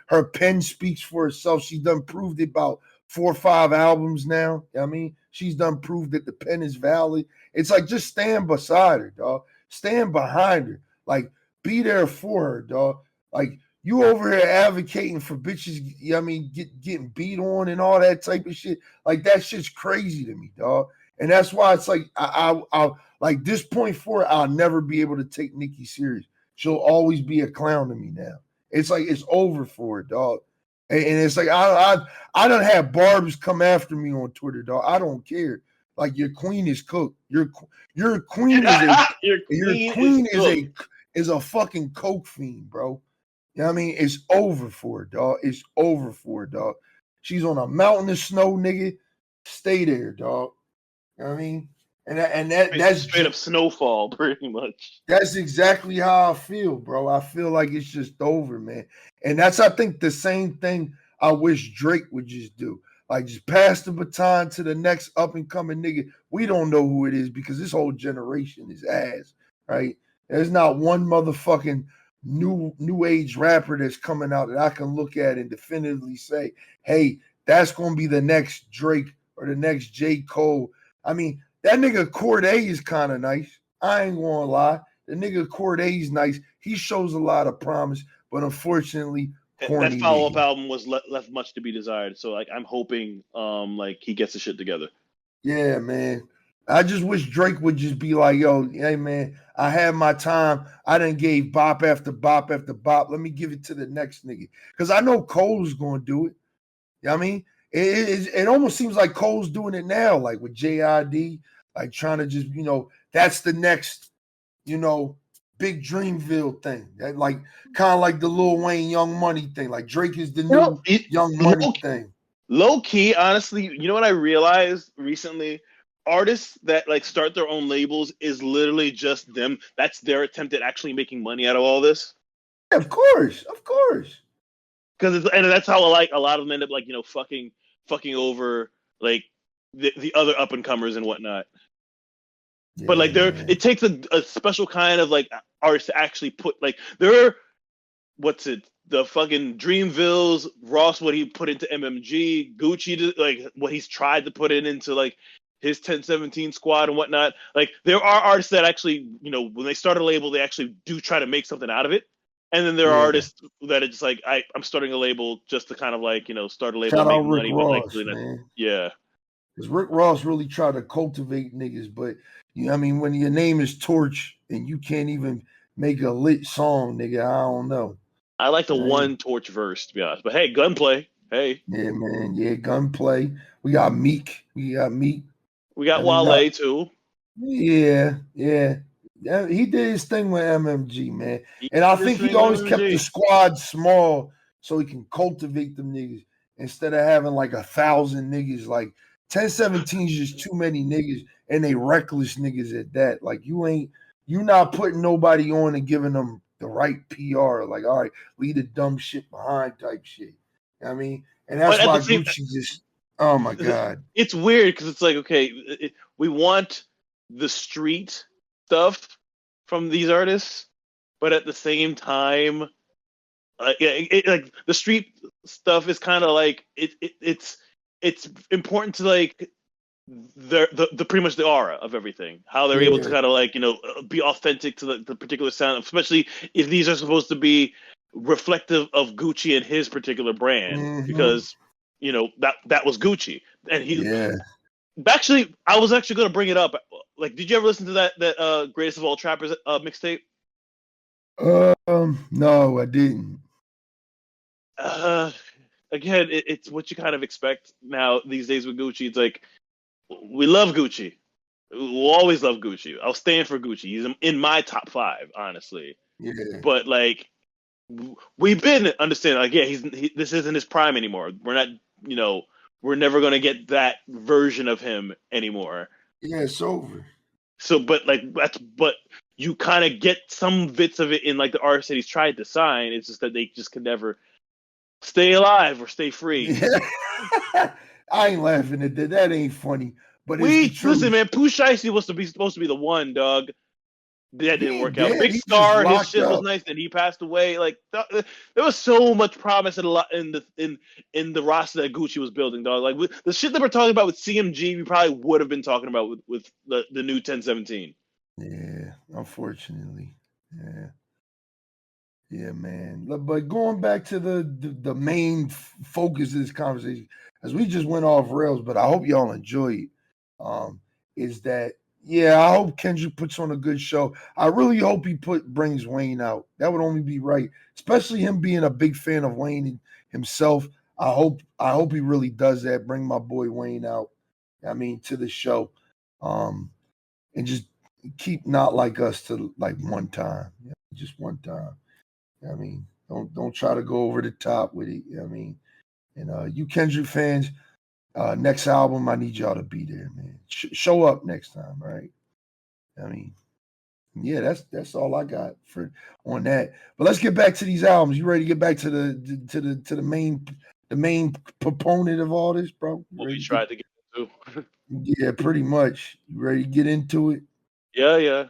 her pen speaks for herself. She's done proved it about 4 or 5 albums now. I mean, she's done proved that the pen is valid. It's like just stand beside her, dog. Stand behind her. Like be there for her, dog. Like you over here advocating for bitches, getting beat on and all that type of shit. Like that shit's crazy to me, dog. And that's why it's like I like this point forward, I'll never be able to take Nicki serious. She'll always be a clown to me now. It's like it's over for her, dog. And it's like I don't have barbs come after me on Twitter, dog. I don't care. Like your queen is cooked. Your queen is a Your queen is a fucking coke fiend, bro. You know what I mean? It's over for her, dog. It's over for her, dog. She's on a mountain of snow, nigga. Stay there, dog. You know what I mean? That's straight up snowfall, pretty much. That's exactly how I feel, bro. I feel like it's just over, man. And that's, I think, the same thing I wish Drake would just do. Like, just pass the baton to the next up and coming nigga. We don't know who it is because this whole generation is ass, right? There's not one motherfucking new age rapper that's coming out that I can look at and definitively say, hey, that's going to be the next Drake or the next J. Cole. I mean, that nigga Cordae is kind of nice. I ain't gonna lie. The nigga Cordae's nice. He shows a lot of promise, but unfortunately, corny. That follow-up album was left much to be desired. So like I'm hoping like he gets the shit together. Yeah, man. I just wish Drake would just be like, yo, hey man, I had my time. I done gave bop after bop after bop. Let me give it to the next nigga. Because I know Cole's gonna do it. You know what I mean? It almost seems like Cole's doing it now, like with JID, like trying to just, that's the next, big Dreamville thing. That like kind of like the Lil Wayne Young Money thing. Like Drake is the new Young Money thing. Low key, honestly, you know what I realized recently? Artists that like start their own labels is literally just them. That's their attempt at actually making money out of all this. Yeah, of course. Because that's how like a lot of them end up like fucking over like the other up and comers and whatnot. Yeah, but like it takes a special kind of like artist to actually put like the fucking Dreamvilles, Ross, what he put into MMG, Gucci, like what he's tried to put it into like his 1017 squad and whatnot. Like there are artists that actually, when they start a label, they actually do try to make something out of it. And then there are artists that are just like, I'm starting a label just to kind of like, start a label and make money. Ross, but like, really man. Yeah. Because Rick Ross really tried to cultivate niggas, but when your name is Torch and you can't even make a lit song, nigga, I don't know. I like the one Torch verse, to be honest. But hey, Gunplay. Hey. Yeah, man. Yeah, Gunplay. We got Meek. We got Wale too. Yeah. Yeah, he did his thing with MMG, man. He And I did his think he thing with always kept the MMG. squad small so he can cultivate them niggas instead of having like 1,000 niggas. Like 1017 is just too many niggas, and they reckless niggas at that. Like you not putting nobody on and giving them the right PR. Like, all right, leave the dumb shit behind type shit. I mean, and that's But at why the same, Gucci just, oh my God. it's weird because it's like, okay, we want the street stuff from these artists, but at the same time, like the street stuff is kind of like it's important to like the pretty much the aura of everything, how they're able to Yeah. kind of like be authentic to the particular sound, especially if these are supposed to be reflective of Gucci and his particular brand, because that was Gucci, and he Yeah. actually, I was actually going to bring it up. Like, did you ever listen to that Greatest of All Trappers mixtape? No, I didn't. Again, it's what you kind of expect now these days with Gucci. It's like, we love Gucci. We'll always love Gucci. I'll stand for Gucci. He's in my top 5, honestly. Yeah. But like, we've been understanding, like, yeah, this isn't his prime anymore. We're not, we're never going to get that version of him anymore. Yeah, it's over. So, but you kind of get some bits of it in like the artists that he's tried to sign. It's just that they just can never stay alive or stay free. Yeah. I ain't laughing at that. That ain't funny. But it's the truth. Listen, man, Pooh Shiesty was supposed to be the one, dog. That didn't work out. Big He Star, his just shit was locked up. nice, and he passed away. Like there was so much promise in the roster that Gucci was building, dog. Like the shit that we're talking about with CMG, we probably would have been talking about with the new 1017. Yeah, unfortunately. Yeah. Yeah, man. But going back to the main focus of this conversation, as we just went off rails, but I hope y'all enjoy it. Is that I hope Kendrick puts on a good show. I really hope he brings Wayne out. That would only be right, especially him being a big fan of Wayne himself. I hope he really does that. Bring my boy Wayne out. I mean, to the show, and just keep Not Like Us to like one time, just one time. I mean, don't try to go over the top with it. I mean, and you Kendrick fans, next album, I need y'all to be there, man. Show up next time, right? I mean, yeah, that's all I got on that. But let's get back to these albums. You ready to get back to the main proponent of all this, bro? What we tried to get into. Yeah, pretty much. You ready to get into it? Yeah.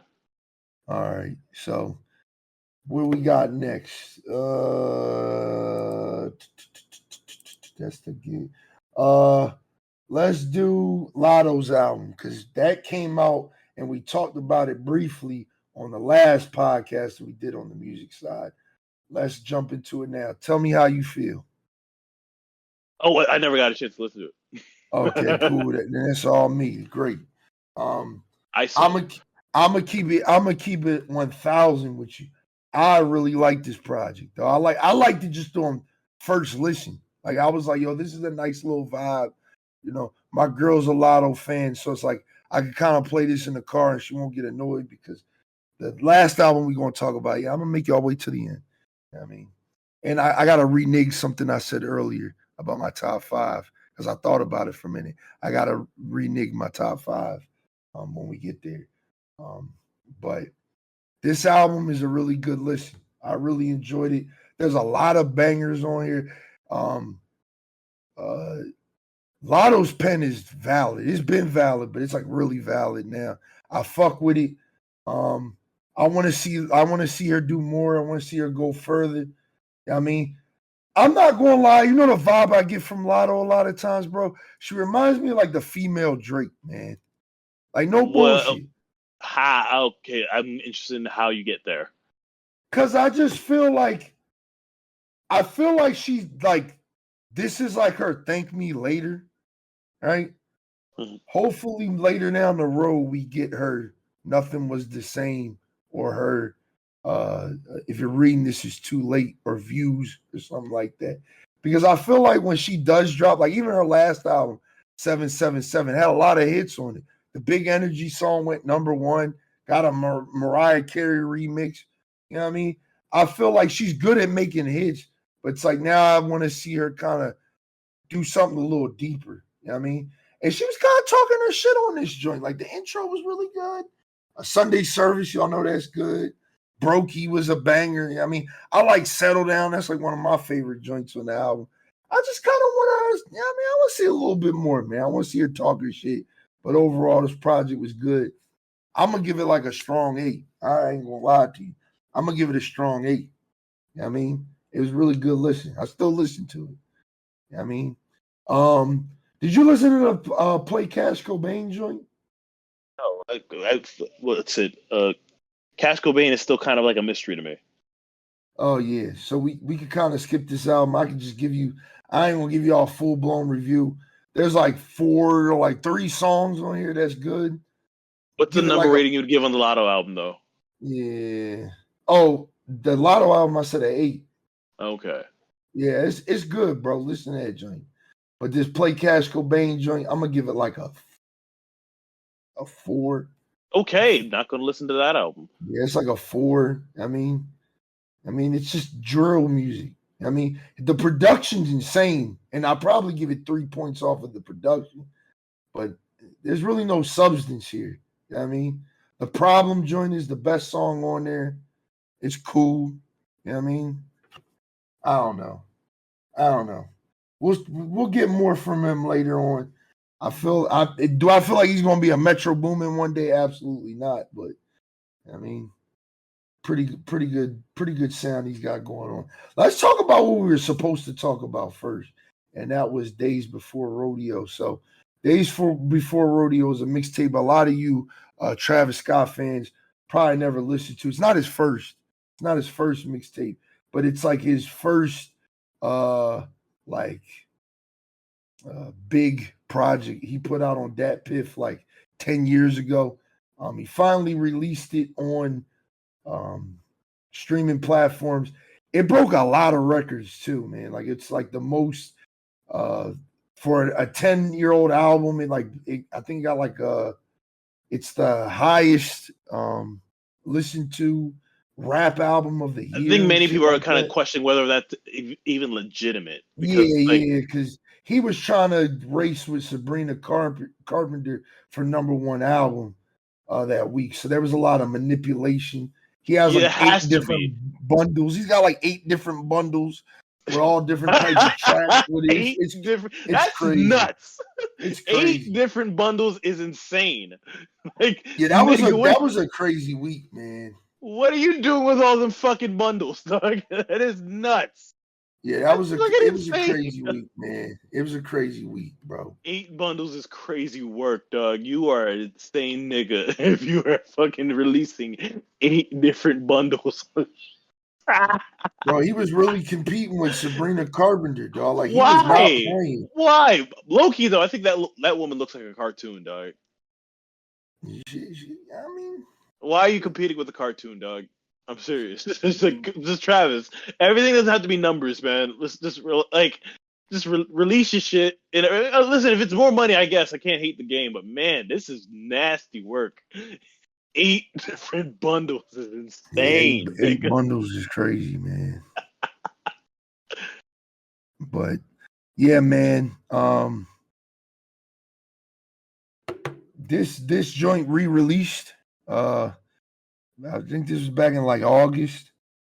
All right. So what we got next? That's the game. Let's do Lotto's album because that came out and we talked about it briefly on the last podcast that we did on the music side. Let's jump into it now. Tell me how you feel. Oh, I never got a chance to listen to it. Okay, cool. That's all me. Great. I'm gonna keep it 1,000 with you. I really like this project, though. I liked it just on first listen. Like I was like, yo, this is a nice little vibe. My girl's a Lotto fan, so it's like I can kind of play this in the car and she won't get annoyed because the last album we're gonna talk about, I'm gonna make y'all wait to the end. I mean, and I gotta renege something I said earlier about my top 5 because I thought about it for a minute. I gotta renege my top 5 when we get there. But this album is a really good listen. I really enjoyed it. There's a lot of bangers on here. Lotto's pen is valid. It's been valid, but it's like really valid now. I fuck with it. I want to see her do more. I want to see her go further. I mean, I'm not going to lie. You know the vibe I get from Lotto a lot of times, bro? She reminds me of like the female Drake, man. Like no bullshit. Okay, I'm interested in how you get there. Cause I just feel like she's like, this is like her thank me later, right? Mm-hmm. Hopefully later down the road we get her Nothing Was the Same or her if you're reading This Is Too Late or Views or something like that. Because I feel like when she does drop, like even her last album, 777, had a lot of hits on it. The Big Energy song went number 1. got a Mariah Carey remix. You know what I mean? I feel like she's good at making hits, but it's like now I want to see her kind of do something a little deeper. You know what I mean? And she was kind of talking her shit on this joint. Like the intro was really good. A Sunday Service, y'all know that's good. Brokey was a banger. You know what I mean, I like Settle Down. That's like one of my favorite joints on the album. I just kind of want to, you know what I mean? I want to see a little bit more, man. I want to see her talk her shit. But overall, this project was good. I'm going to give it like a strong 8. I ain't going to lie to you. I'm going to give it a strong 8. You know what I mean? It was really good listening. I still listen to it. You know what I mean? Did you listen to the Play Cash Cobain joint? No, what's it? Cash Cobain is still kind of like a mystery to me. Oh yeah. So we could kind of skip this album. I can just give you, I ain't gonna give you all full blown review. There's like 4 or like 3 songs on here that's good. What's the Give it number like rating you would give on the Lotto album, though? Yeah. Oh, the Lotto album, I said an 8. Okay. Yeah, it's good, bro. Listen to that joint. But this Play Cash Cobain joint, I'm gonna give it like a 4. Okay, not gonna listen to that album. Yeah, it's like a 4. I mean, it's just drill music. I mean, the production's insane, and I'll probably give it 3 points off of the production, but there's really no substance here. You know what I mean, the Problem joint is the best song on there. It's cool. You know what I mean? I don't know. We'll get more from him later on. I feel like he's gonna be a Metro Boomin one day? Absolutely not. But I mean, pretty good sound he's got going on. Let's talk about what we were supposed to talk about first, and that was Days Before Rodeo. So Before Rodeo is a mixtape a lot of you Travis Scott fans probably never listened to. It's not his first mixtape, but it's like his first big project he put out on Dat Piff like 10 years ago. He finally released it on streaming platforms. It broke a lot of records too, man. Like it's like the most for a 10-year-old album. I think it got like it's the highest listened to rap album of the year. I think many people are kind of questioning whether that's even legitimate. Because, because he was trying to race with Sabrina Carpenter for #1 album that week. So there was a lot of manipulation. He has like 8 different bundles. He's got like 8 different bundles with all different types of tracks. That's crazy. Nuts. It's crazy. 8 different bundles is insane. That was a crazy week, man. What are you doing with all them fucking bundles, dog? That is nuts. Yeah, it was a crazy week, man. It was a crazy week, bro. 8 bundles is crazy work, dog. You are an insane nigga if you are fucking releasing 8 different bundles. Bro, he was really competing with Sabrina Carpenter, dog. Like, he was not playing. Why? Low-key, though, I think that woman looks like a cartoon, dog. Why are you competing with a cartoon, dog? I'm serious. Just Travis. Everything doesn't have to be numbers, man. Let's just release your shit. And listen, if it's more money, I guess I can't hate the game. But man, this is nasty work. 8 different bundles is insane. Yeah, 8 bundles is crazy, man. But yeah, man. This joint re-released. I think this was back in like August.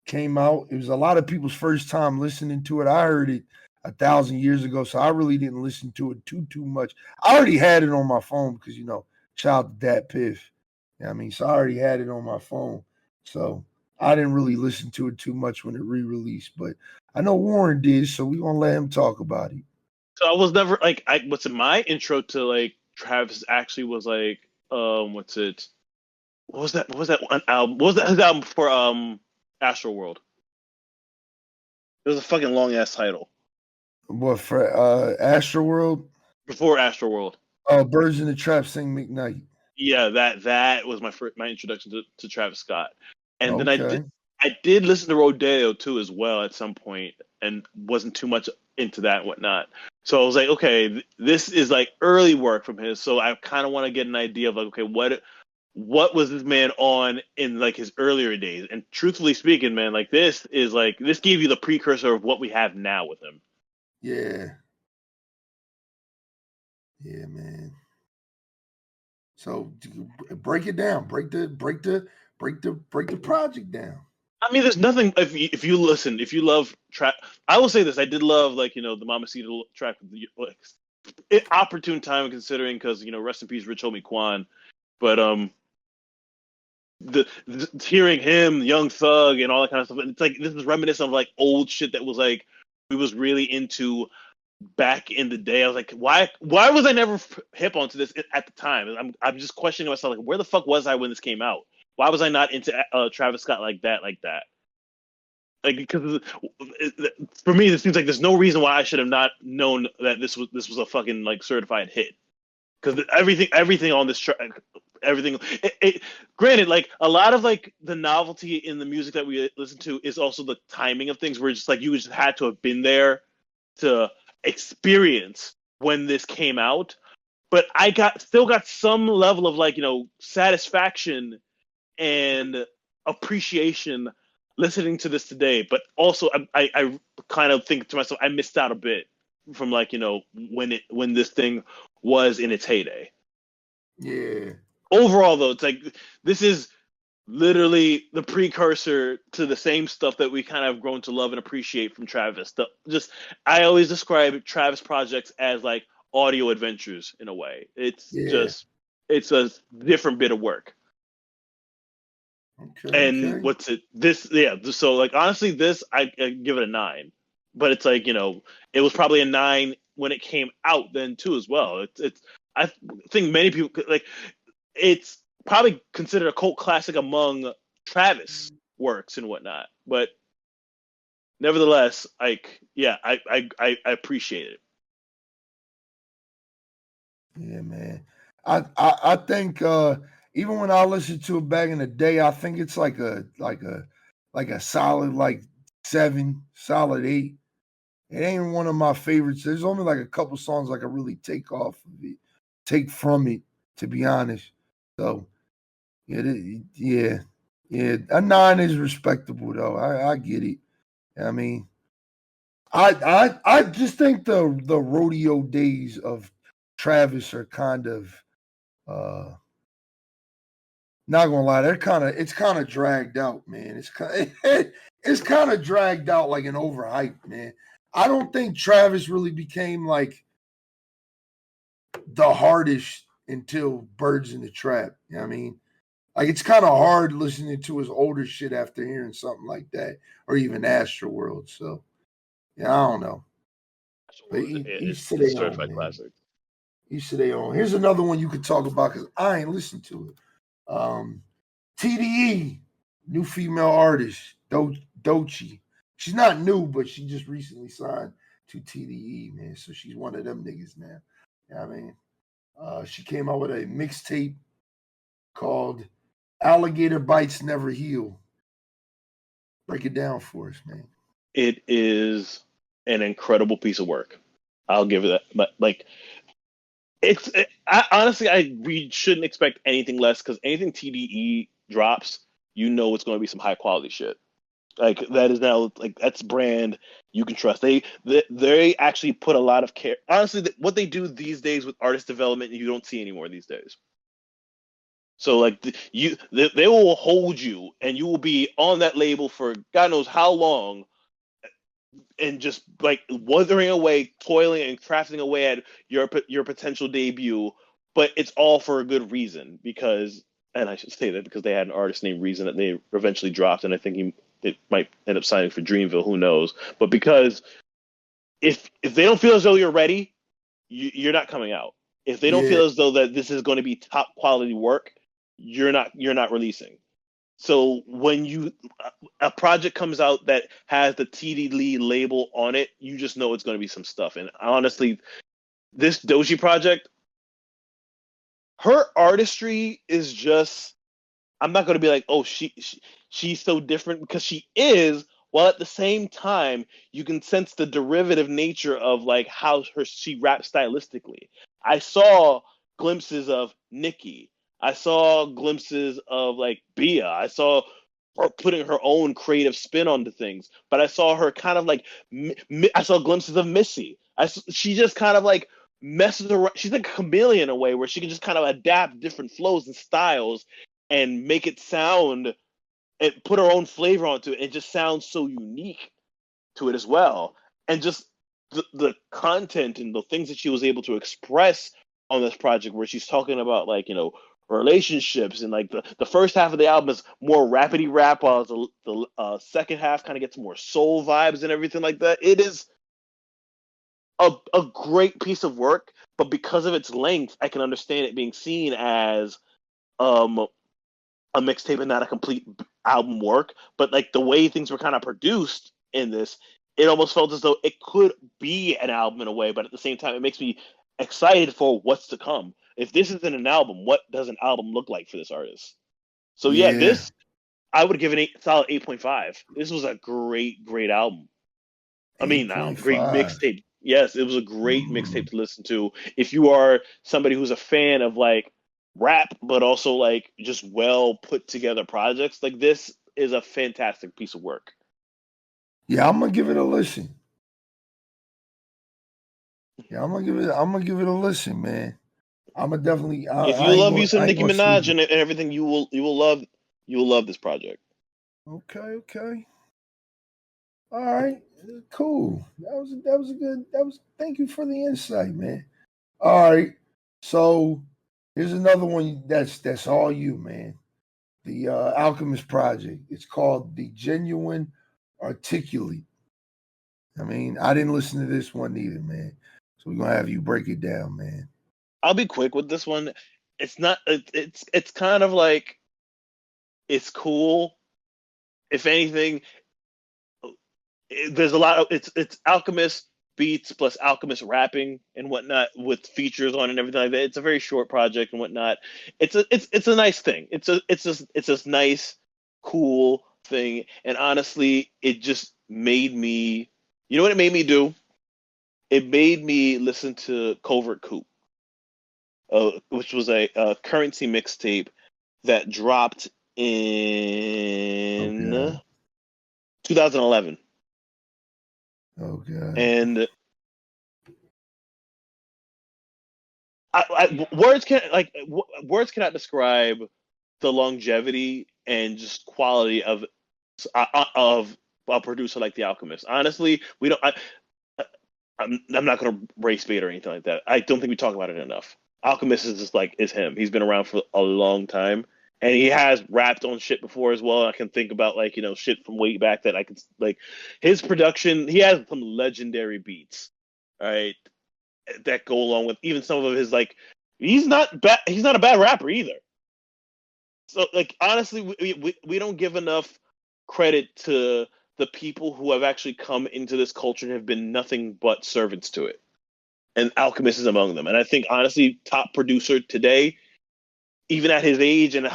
Came out. It was a lot of people's first time listening to it. I heard it 1,000 years ago, so I really didn't listen to it too much. I already had it on my phone because shout out to Dat Piff. You know what I mean? So I already had it on my phone. So I didn't really listen to it too much when it re-released. But I know Warren did, so we're gonna let him talk about it. So I was never what's in my intro to like Travis actually was like, what's it? What was that one album? What was his album before Astro World? It was a fucking long ass title. What for Astro World? Before Astro World. Birds in the Trap Sing McKnight. Yeah, that was my introduction to Travis Scott. And then I did listen to Rodeo too as well at some point and wasn't too much into that and whatnot. So I was like, okay, this is like early work from his. So I kind of want to get an idea of like, okay, what was this man on in like his earlier days? And truthfully speaking, man, like this gave you the precursor of what we have now with him. Yeah. Yeah, man. So break it down. Break the project down. I mean, there's nothing. If you listen, if you love track, I will say this: I did love like the Mamacita track, like, opportune time considering because rest in peace, Rich Homie Quan. But the hearing him, Young Thug, and all that kind of stuff, it's like this is reminiscent of like old shit that was like we was really into back in the day. I was like, why was I never hip onto this at the time? I'm just questioning myself, like, where the fuck was I when this came out? Why was I not into Travis Scott like that? Like, because for me, it seems like there's no reason why I should have not known that this was a fucking like certified hit. Because everything on this track, granted, like a lot of like the novelty in the music that we listen to is also the timing of things. Where just like you just had to have been there to experience when this came out. But I still got some level of like satisfaction and appreciation listening to this today. But also I kind of think to myself, I missed out a bit from like when this thing was in its heyday. Yeah. Overall though, it's like this is literally the precursor to the same stuff that we kind of grown to love and appreciate from Travis. I always describe Travis projects as like audio adventures in a way. It's a different bit of work. Okay. And what's it? This, yeah. So like honestly, this I give it a 9, but it's like it was probably a 9 when it came out then too as well. It's I think many people like it's probably considered a cult classic among Travis works and whatnot, but nevertheless, like I appreciate it. Yeah, man. I think even when I listened to it back in the day, I think it's like a solid like 7, solid 8. It ain't one of my favorites. There's only like a couple songs I could really take from it, to be honest. So yeah. A 9 is respectable though. I get it. I mean, I just think the rodeo days of Travis are kind of not gonna lie, it's kind of dragged out, man. It's kind of dragged out like an overhyped, man. I don't think Travis really became like the hardest until Birds in the Trap. You know what I mean? Like it's kind of hard listening to his older shit after hearing something like that, or even Astroworld. So yeah, I don't know. But It's each to their certified own, man. classic. Each to their own. Here's another one you could talk about because I ain't listened to it. TDE, new female artist, Doechii. She's not new, but she just recently signed to TDE, man. So she's one of them niggas now. You know what I mean? She came out with a mixtape called Alligator Bites Never Heal. Break it down for us, man. It is an incredible piece of work. I'll give it that. But like, honestly, we shouldn't expect anything less because anything TDE drops, it's going to be some high quality shit. Like that is now like that's brand you can trust. They actually put a lot of care. Honestly, what they do these days with artist development, you don't see anymore these days. So like they will hold you, and you will be on that label for God knows how long, and just like wuthering away, toiling and crafting away at your potential debut. But it's all for a good reason because, and I should say that because they had an artist named Reason that they eventually dropped, and I think it might end up signing for Dreamville. Who knows? But because if they don't feel as though you're ready, you're not coming out. If they don't feel as though that this is going to be top quality work, you're not releasing. So when a project comes out that has the TD label on it, you just know it's going to be some stuff. And honestly, this Doechii project, her artistry is just, I'm not going to be like, oh, she's so different because she is, while at the same time, you can sense the derivative nature of like how she raps stylistically. I saw glimpses of Nicki. I saw glimpses of like Bia. I saw her putting her own creative spin onto things, but I saw her kind of like I saw glimpses of Missy. She just kind of like messes around. She's like a chameleon in a way where she can just kind of adapt different flows and styles and make it sound and put her own flavor onto it. It just sounds so unique to it as well. And just the content and the things that she was able to express on this project, where she's talking about like, relationships, and like the first half of the album is more rapidy rap, while the second half kind of gets more soul vibes and everything like that. It is a great piece of work, but because of its length, I can understand it being seen as a mixtape and not a complete album work. But like the way things were kind of produced in this, it almost felt as though it could be an album in a way, but at the same time, it makes me excited for what's to come. If this isn't an album, what does an album look like for this artist? So yeah, Yeah. this I would give it solid 8.5. This was a great album. I mean, great 8.5. mixtape. Yes, it was a great mixtape to listen to. If you are somebody who's a fan of like rap, but also like just well put together projects, like this is a fantastic piece of work. Yeah, I'm gonna give it a listen. I'm gonna give it a listen, man. I'm gonna definitely. If I you ain't love you gonna, some I ain't Nicki gonna sleep. Minaj and everything, you will love this project. Okay. All right, cool. That was a good. Thank you for the insight, man. All right, so here's another one that's all you, man. The Alchemist Project. It's called The Genuine Articulate. I mean, I didn't listen to this one either, man. So we're gonna have you break it down, man. I'll be quick with this one. It's not. It's kind of like it's cool. If anything, there's a lot of it's Alchemist beats plus Alchemist rapping and whatnot with features on and everything like that. It's a very short project and whatnot. It's a nice thing. It's a nice, cool thing. And honestly, it just made me. You know what it made me do? It made me listen to Covert Coup, which was a currency mixtape that dropped in 2011. Okay. And words cannot describe the longevity and just quality of a producer like The Alchemist. Honestly, we don't. I'm not going to race bait or anything like that. I don't think we talk about it enough. Alchemist is just like is him. He's been around for a long time, and he has rapped on shit before as well. I can think about like shit from way back that I could like his production. He has some legendary beats, right, that go along with even some of his like. He's not bad. He's not a bad rapper either. So like honestly, we don't give enough credit to the people who have actually come into this culture and have been nothing but servants to it. And Alchemist is among them. And I think honestly, top producer today, even at his age and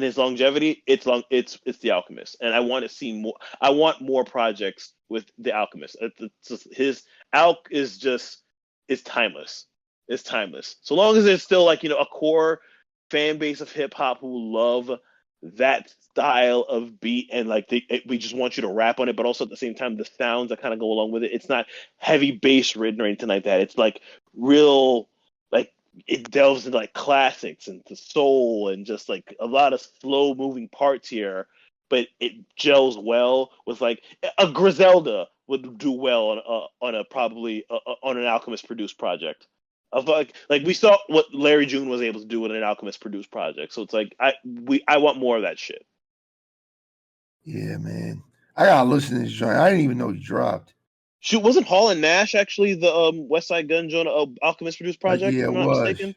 his longevity, it's The Alchemist. And I want to see more. I want more projects with The Alchemist. His Alch is timeless. It's timeless. So long as there's still like a core fan base of hip hop who love that style of beat and like we just want you to rap on it, but also at the same time the sounds that kind of go along with it. It's not heavy bass ridden or anything like that. It's like real, like it delves into like classics and to soul and just like a lot of slow moving parts here, but it gels well with like a Griselda would do well on a probably on an Alchemist produced project. Of like we saw what Larry June was able to do with an Alchemist produced project. So it's like I want more of that shit. Yeah, man. I gotta listen to this joint. I didn't even know he dropped. Shoot, wasn't Hall and Nash actually the West Side Gun joint Alchemist produced project? Yeah, If it I'm not was. mistaken. It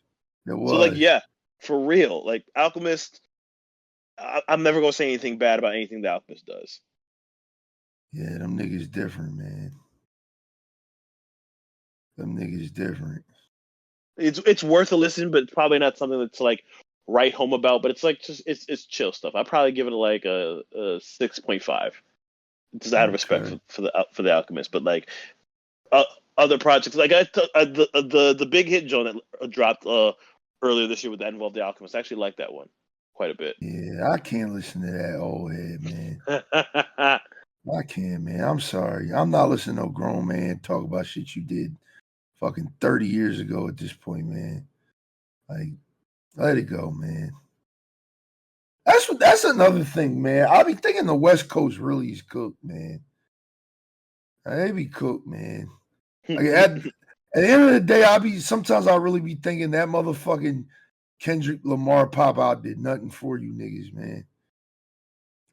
So like was. yeah, for real. Like Alchemist, I'm never gonna say anything bad about anything that Alchemist does. Yeah, them niggas different, man. Them niggas different. It's worth a listen, but it's probably not something that's like write home about. But it's like just it's chill stuff. I'd probably give it like a 6.5, just out of respect Okay. for the Alchemist. But like other projects, like the big hit joint that dropped earlier this year with that involved the Alchemist. I actually like that one quite a bit. Yeah, I can't listen to that old head, man. I can't, man. I'm sorry. I'm not listening to no grown man talk about shit you did fucking 30 years ago at this point, man. Like, let it go, man. That's another thing, man. I be thinking the West Coast really is cooked, man. They be cooked, man. Like at the end of the day, sometimes I really be thinking that motherfucking Kendrick Lamar pop out did nothing for you niggas, man.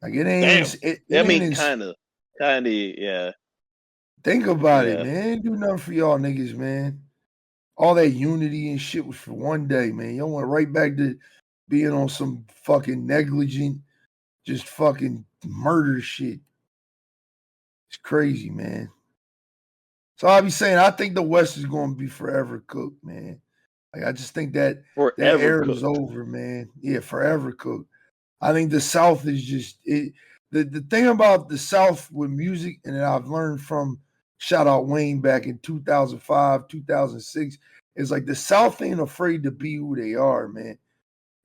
Like it ain't. Damn. I mean, kind of, yeah. Think about it, man. It ain't do nothing for y'all niggas, man. All that unity and shit was for one day, man. Y'all went right back to being on some fucking negligent, just fucking murder shit. It's crazy, man. So I'll be saying, I think the West is going to be forever cooked, man. Like I just think that era is over, man. Yeah, forever cooked. I think the South is just it. The thing about the South with music, and that I've learned from shout out Wayne back in 2005, 2006, is like the South ain't afraid to be who they are, man.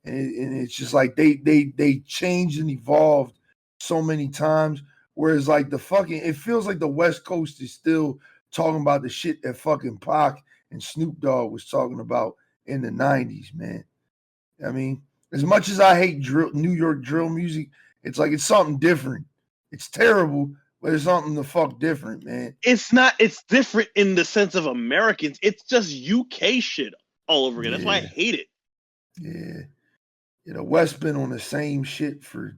And it's just like they changed and evolved so many times. Whereas like it feels like the West Coast is still talking about the shit that fucking Pac and Snoop Dogg was talking about in the 90s, man. I mean, as much as I hate New York drill music, it's like it's something different. It's terrible, but it's something the fuck different, man. It's not. It's different in the sense of Americans. It's just UK shit all over again. That's why I hate it. Yeah. The West been on the same shit for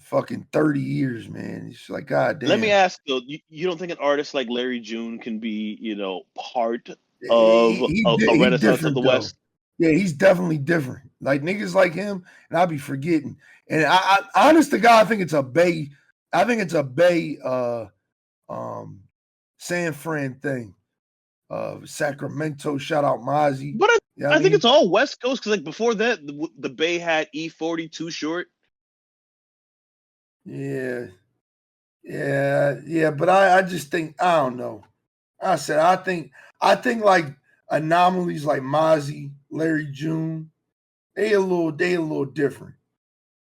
fucking 30 years, man. It's like, God damn. Let me ask though, you don't think an artist like Larry June can be, part of a renaissance of the West? Yeah, he's definitely different. Like niggas like him, and I'll be forgetting. And I honest to God, I think it's a Bay San Fran thing. Sacramento, shout out Mozzie. But I think it's all West Coast because like before that, the Bay had E40 Too Short. Yeah. But I just think I don't know. I think like anomalies like Mozzie, Larry June, they a little different.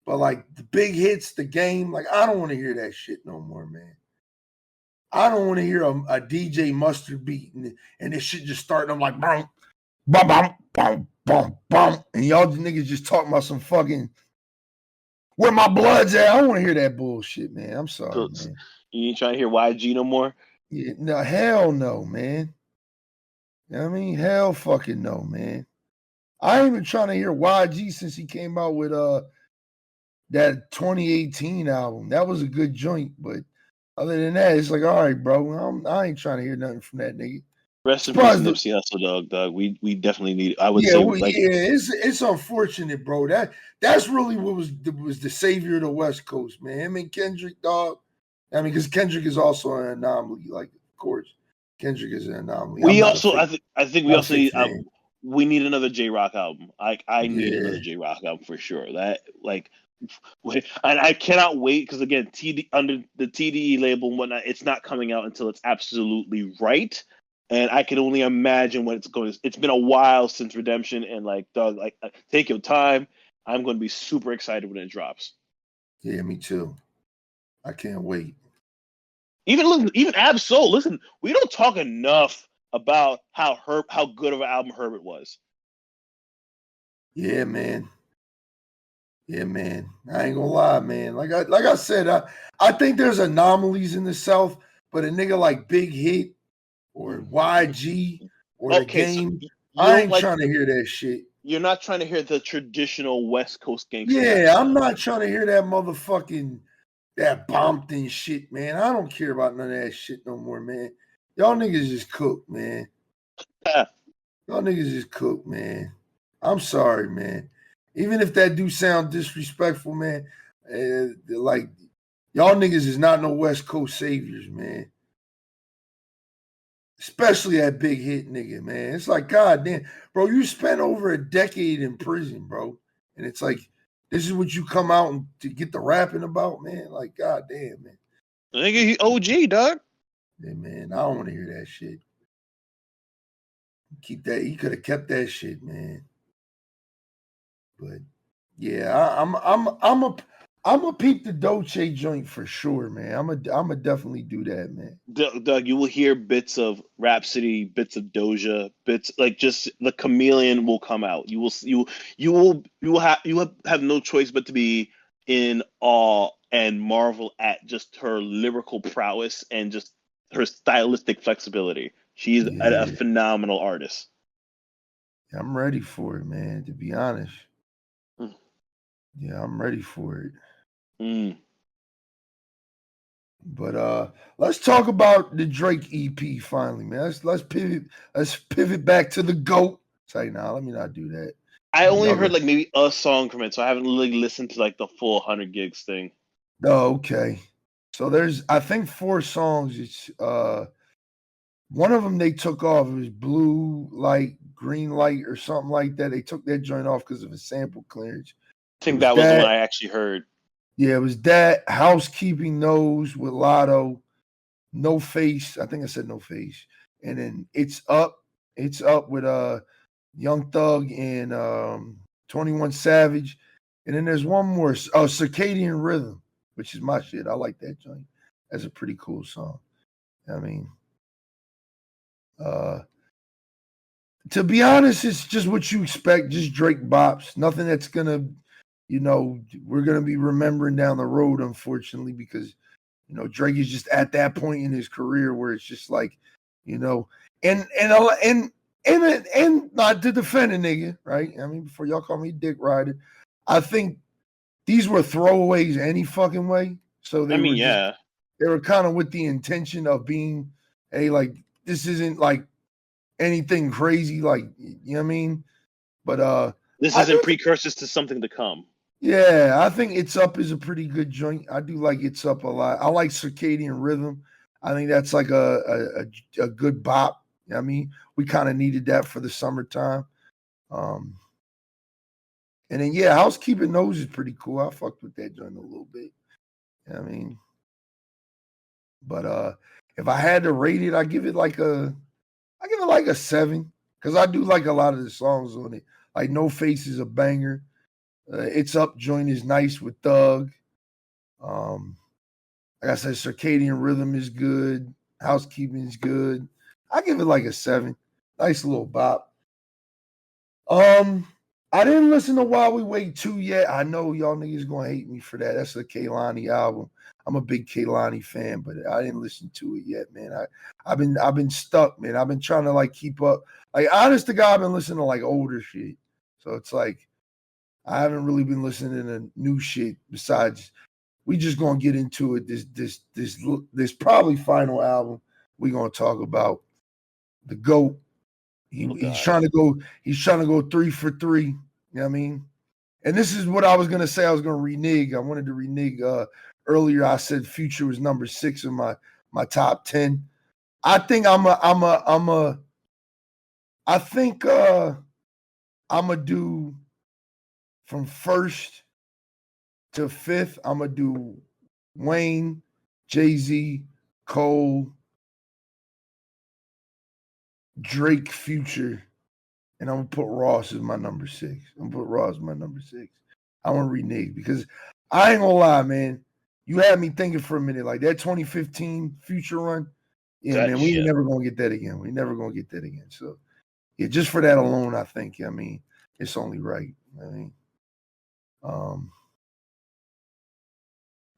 But like the big hits, the game, like I don't want to hear that shit no more, man. I don't want to hear a DJ Mustard beat and this shit just starting. I'm like, bum, bum, bum, bum, bum, bum, and y'all niggas just talking about some fucking where my blood's at. I don't want to hear that bullshit, man. I'm sorry, man. You ain't trying to hear YG no more? Yeah, no, hell no, man. You know what I mean? Hell fucking no, man. I ain't been trying to hear YG since he came out with that 2018 album. That was a good joint, but other than that, it's like, all right, bro. I ain't trying to hear nothing from that nigga. Rest in peace, Nipsey Hussle, dog. We definitely need. I would say, it's unfortunate, bro. That's really what was the savior of the West Coast, man. Him and Kendrick, dog. I mean, because Kendrick is also an anomaly. Like, of course, Kendrick is an anomaly. I think we also need. We need another J Rock album. I need another J Rock album for sure. That and I cannot wait because again, under the TDE label and whatnot, it's not coming out until it's absolutely right. And I can only imagine when it's going. It's been a while since Redemption, and dog, take your time. I'm going to be super excited when it drops. Yeah, me too. I can't wait. Even Ab-Soul. Listen, we don't talk enough about how good of an album Herbert was. Yeah, man. I ain't gonna lie, man. Like I said, I think there's anomalies in the South, but a nigga like Big Hit or YG or the Game, so I ain't trying to hear that shit. You're not trying to hear the traditional West Coast gangster. Yeah, I'm not trying to hear that motherfucking that Bompton shit, man. I don't care about none of that shit no more, man. Y'all niggas just cook, man. Y'all niggas just cook, man. I'm sorry, man. Even if that do sound disrespectful, man, like y'all niggas is not no West Coast saviors, man. Especially that Big Hit nigga, man. It's like, God damn, bro, you spent over a decade in prison, bro. And it's like, this is what you come out to get the rapping about, man. Like, God damn, man. Nigga, he OG, dog. Yeah, man, I don't want to hear that shit. Keep that. He could have kept that shit, man. But yeah, I'm a peep the Dolce joint for sure, man. I'm a definitely do that, man. Doug, you will hear bits of Rhapsody, bits of Doja, bits like just the chameleon will come out. You will have no choice but to be in awe and marvel at just her lyrical prowess and just her stylistic flexibility. She's a Yeah, phenomenal artist. I'm ready for it, man. To be honest, Mm. yeah, I'm ready for it. Mm. But let's talk about the Drake EP finally, man. Let's pivot back to the GOAT. Say, nah, let me not do that. I only Y'all heard go. like maybe a song from it, so I haven't really listened to like the full 100 gigs thing. Oh, okay. So there's I think 4 songs. It's one of them they took off. It was blue light, green light, or something like that. They took that joint off because of a sample clearance. I It think was that was the one that. I actually heard. Yeah, it was that. Housekeeping Knows with Lotto. No Face. I think I said No Face. And then It's Up. It's Up with Young Thug and 21 Savage. And then there's one more. Oh, Circadian Rhythm, which is my shit. I like that joint. That's a pretty cool song. I mean, uh, to be honest, it's just what you expect. Just Drake bops. Nothing that's gonna, we're gonna be remembering down the road, unfortunately, because Drake is just at that point in his career where it's just like, you know, and not to defend a nigga, right? I mean, before y'all call me dick rider, I think these were throwaways any fucking way. So I mean, they yeah, were kind of with the intention of being, hey, like this isn't like anything crazy, like you know what I mean? But this I isn't do precursors to something to come. yeah, I think It's Up is a pretty good joint. I do like It's Up a lot. I like Circadian Rhythm. I think that's like a good bop. You know what I mean, we kind of needed that for the summertime. Um, and then yeah, Housekeeping Knows is pretty cool. I fucked with that joint a little bit. You know what I mean, but if I had to rate it, I give it like a 7 because I do like a lot of the songs on it. Like No Face is a banger. It's Up joint is nice with Thug. Um, like I said, Circadian Rhythm is good. Housekeeping is good. I give it like a 7. Nice little bop. Um, I didn't listen to While We Wait 2 yet. I know y'all niggas gonna hate me for that. That's a Kehlani album. I'm a big Kehlani fan, but I didn't listen to it yet, man. I've been stuck, man. I've been trying to like keep up. Like honest to God, I've been listening to like older shit. So it's like I haven't really been listening to new shit besides we just gonna get into it. This probably final album we gonna talk about the GOAT. Oh He's God. trying to go. He's trying to go 3 for 3. You know what I mean? And this is what I was gonna say. I was gonna renege. I wanted to renege. Earlier, I said Future was number 6 in my top 10. I think I think I'm gonna do from first to fifth. I'm gonna do Wayne, Jay-Z, Cole, Drake, Future, and I'm gonna put Ross as my number 6. I'm gonna put Ross as my number 6. I want to renege because I ain't gonna lie, man. You had me thinking for a minute, like that 2015 Future run. Yeah, That man, we ain't shit. never gonna get that again. We never gonna get that again. So yeah, just for that alone, I think. I mean, it's only right. I mean, um,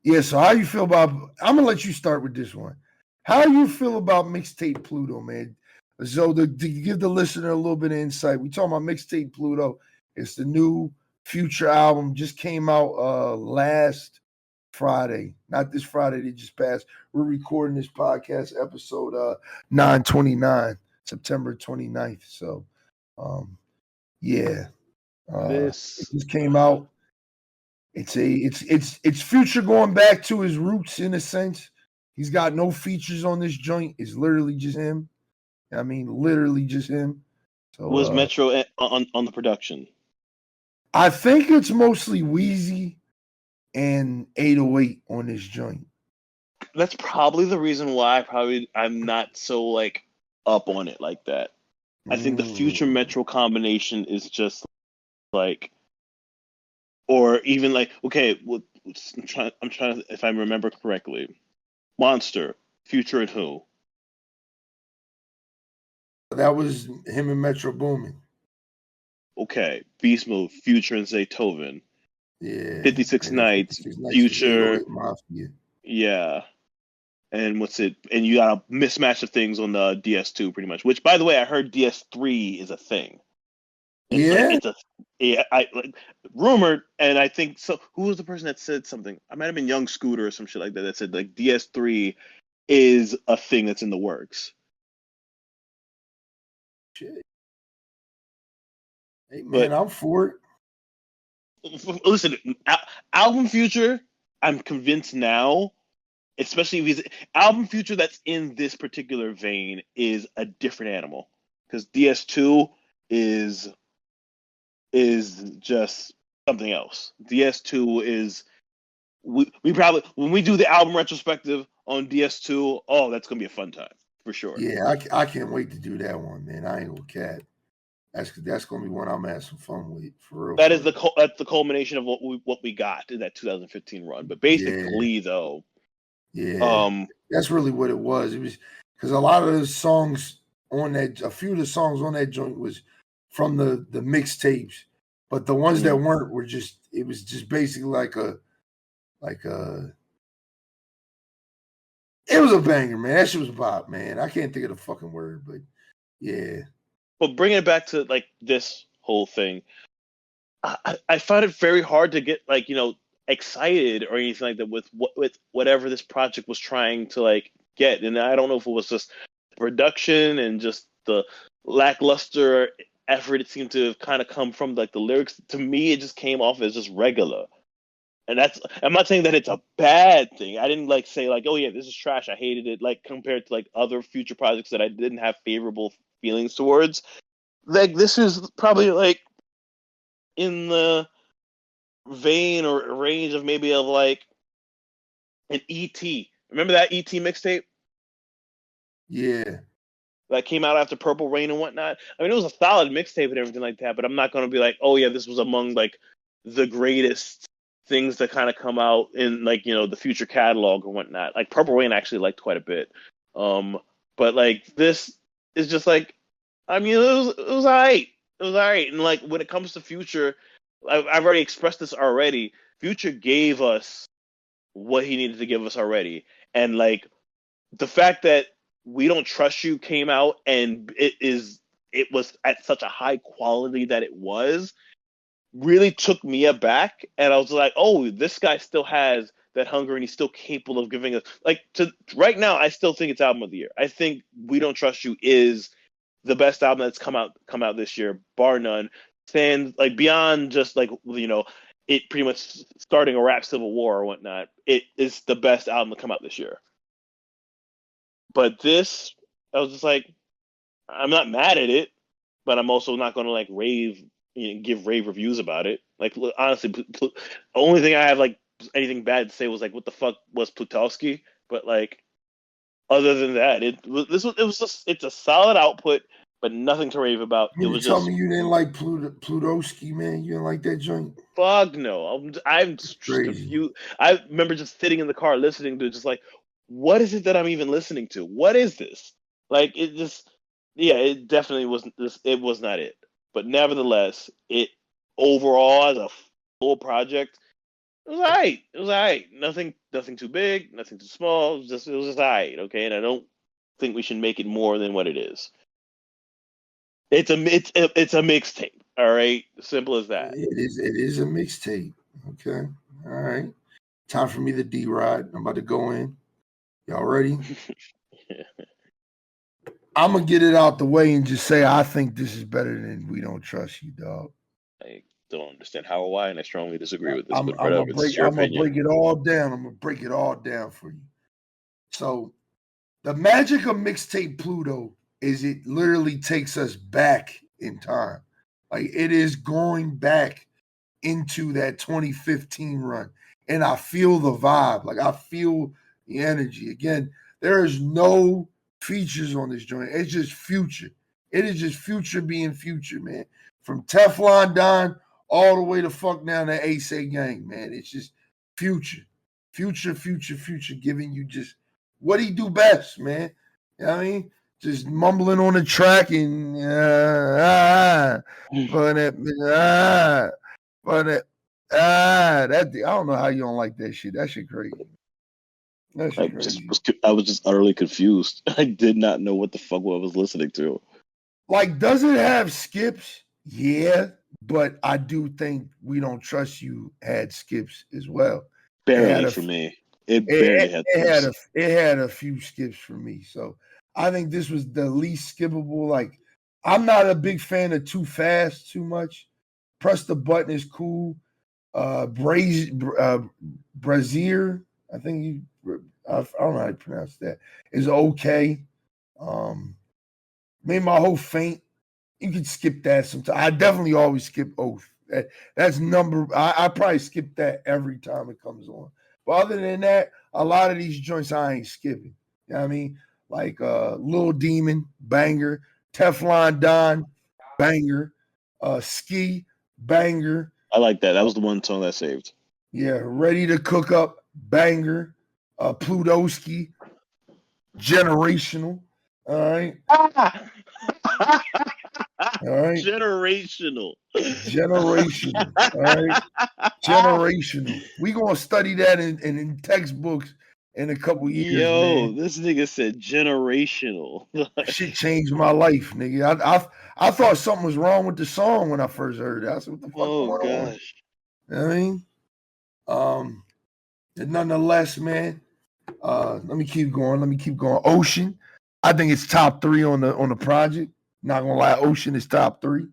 yeah. So how you feel about? I'm gonna let you start with this one. How you feel about mixtape Pluto, man? So to give the listener a little bit of insight, we talking about mixtape Pluto. It's the new Future album. Just came out last Friday, not this Friday that just passed. We're recording this podcast episode 9/29, September 29th. So yeah, it This just came out. It's Future going back to his roots in a sense. He's got no features on this joint. It's literally just him. I mean, literally just him. So was Metro on the production. I think it's mostly Wheezy and 808 on this joint. That's probably the reason why I'm not so like up on it like that. I think the Future Mm. Metro combination is just like or even like, okay, well, I'm trying to, if I remember correctly, Monster, Future, and who? That was him and Metro Boomin. Okay, Beast Mode, Future, and Zaytoven. Yeah. 56 And then Nights, 56 Nights was Future, 808 Mafia. yeah. And what's it? And you got a mismatch of things on the DS2, pretty much. Which, by the way, I heard DS3 is a thing. It's like Yeah? it's a yeah, I like rumored, and I think so. Who was the person that said something? I might have been Young Scooter or some shit like that. That said like DS3 is a thing that's in the works. Shit. Hey, man, But I'm for it. listen, album Future, I'm convinced now, especially if he's album Future that's in this particular vein is a different animal because DS2 is is just something else. DS2 is we probably when we do the album retrospective on DS2, oh, that's gonna be a fun time for sure. Yeah, I can't wait to do that one, man. I ain't gonna cat. That's gonna be one I'm gonna have some fun with, for real, That for is real. that's the culmination of what we got in that 2015 run. But Yeah, basically, though, yeah. um, That's really what it was. It was because a lot of the songs on that, a few of the songs on that joint was from the mixtapes, but the ones that mm, weren't were just, it was just basically like a it was a banger, man. That shit was a bop, man. I can't think of the fucking word, but yeah. but bringing it back to like this whole thing, I find it very hard to get like excited or anything like that with whatever this project was trying to like get, and I don't know if it was just production and just the lackluster effort it seemed to have kind of come from like the lyrics. To me, it just came off as just regular. And that's I'm not saying that it's a bad thing. I didn't like say like, oh yeah, this is trash. I hated it like compared to like other future projects that I didn't have favorable feelings towards. Like this is probably like in the vein or range of maybe of like an ET. Remember that ET mixtape Yeah. that came out after Purple Rain and whatnot? I mean, it was a solid mixtape and everything like that, but I'm not going to be like, oh yeah, this was among like the greatest things that kind of come out in like the future catalog or whatnot. Like Purple Rain, I actually liked quite a bit, um, but like this is just like, I mean, it was alright. It was alright, and like when it comes to Future, I've already expressed this already. Future gave us what he needed to give us already, and like the fact that we don't trust you came out and it was at such a high quality that it was really took me aback, and I was like, oh, this guy still has that hunger and he's still capable of giving us like to right now. I still think it's album of the year. I think We Don't Trust You is the best album that's come out this year, bar none. Stands like beyond just like it pretty much starting a rap civil war or whatnot. It is the best album to come out this year. But this, I was just like, I'm not mad at it, but I'm also not going to like give rave reviews about it. Like honestly, the only thing I have like anything bad to say was like, what the fuck was Plutowski? But like, other than that, it was just it's a solid output, but nothing to rave about. You It mean was to tell just me you didn't like Plutowski, man? You didn't like that joint? fuck no. I'm just Crazy. confused. I remember just sitting in the car listening to it, just like, what is it that I'm even listening to? What is this? Like it just, yeah, it definitely wasn't this. It was not it. But nevertheless, it overall as a full project, it was alright. It was alright. Nothing too big, nothing too small. It was just alright. Okay, and I don't think we should make it more than what it is. It's a mixtape. All right, simple as that. It is a mixtape. Okay. All right. Time for me to D-Rod. I'm about to go in. Y'all ready? I'm gonna get it out the way and just say I think this is better than We Don't Trust You, dog. I don't understand how or why, and I strongly disagree with this. I'm But I'm gonna whatever, this break is your I'm gonna opinion. break it all down. I'm gonna break it all down for you. So the magic of mixtape Pluto is it literally takes us back in time. Like it is going back into that 2015 run. And I feel the vibe. Like I feel the energy. Again, there is no features on this joint. It's just future. It is just future being future, man. From Teflon Don all the way the fuck down to A-Say Gang, man. It's just Future, giving you just what he do best, man. You know what I mean? Just mumbling on the track and that I don't know how you don't like that shit. That shit crazy. That shit crazy. I was just utterly confused. I did not know what the fuck I was listening to. Like, does it have skips? Yeah, but I do think We Don't Trust You had skips as well. Barely for me. It barely had skips. It had a few skips for me. So I think this was the least skippable. Like, I'm not a big fan of Too Fast too much. Press the Button is cool. Brazier, I think I don't know how to pronounce that, is okay. Made My Whole Faint. You can skip that sometimes. I definitely always skip Oath. That's I probably skip that every time it comes on. But other than that, a lot of these joints I ain't skipping. You know what I mean? Like Lil Demon, banger. Teflon Don, banger. Ski, banger. I like that. That was the one song that saved. Yeah, Ready to Cook Up, banger. Plutowski, Generational. All right. All right. Generational. All right. Generational. We gonna study that in textbooks in a couple years. Yo, man. This nigga said generational. Shit changed my life, nigga. I thought something was wrong with the song when I first heard it. I said, what the fuck going on? You know what I mean? Nonetheless, man. Let me keep going. Ocean. I think it's top 3 on the project. Not gonna lie, Ocean is top 3. You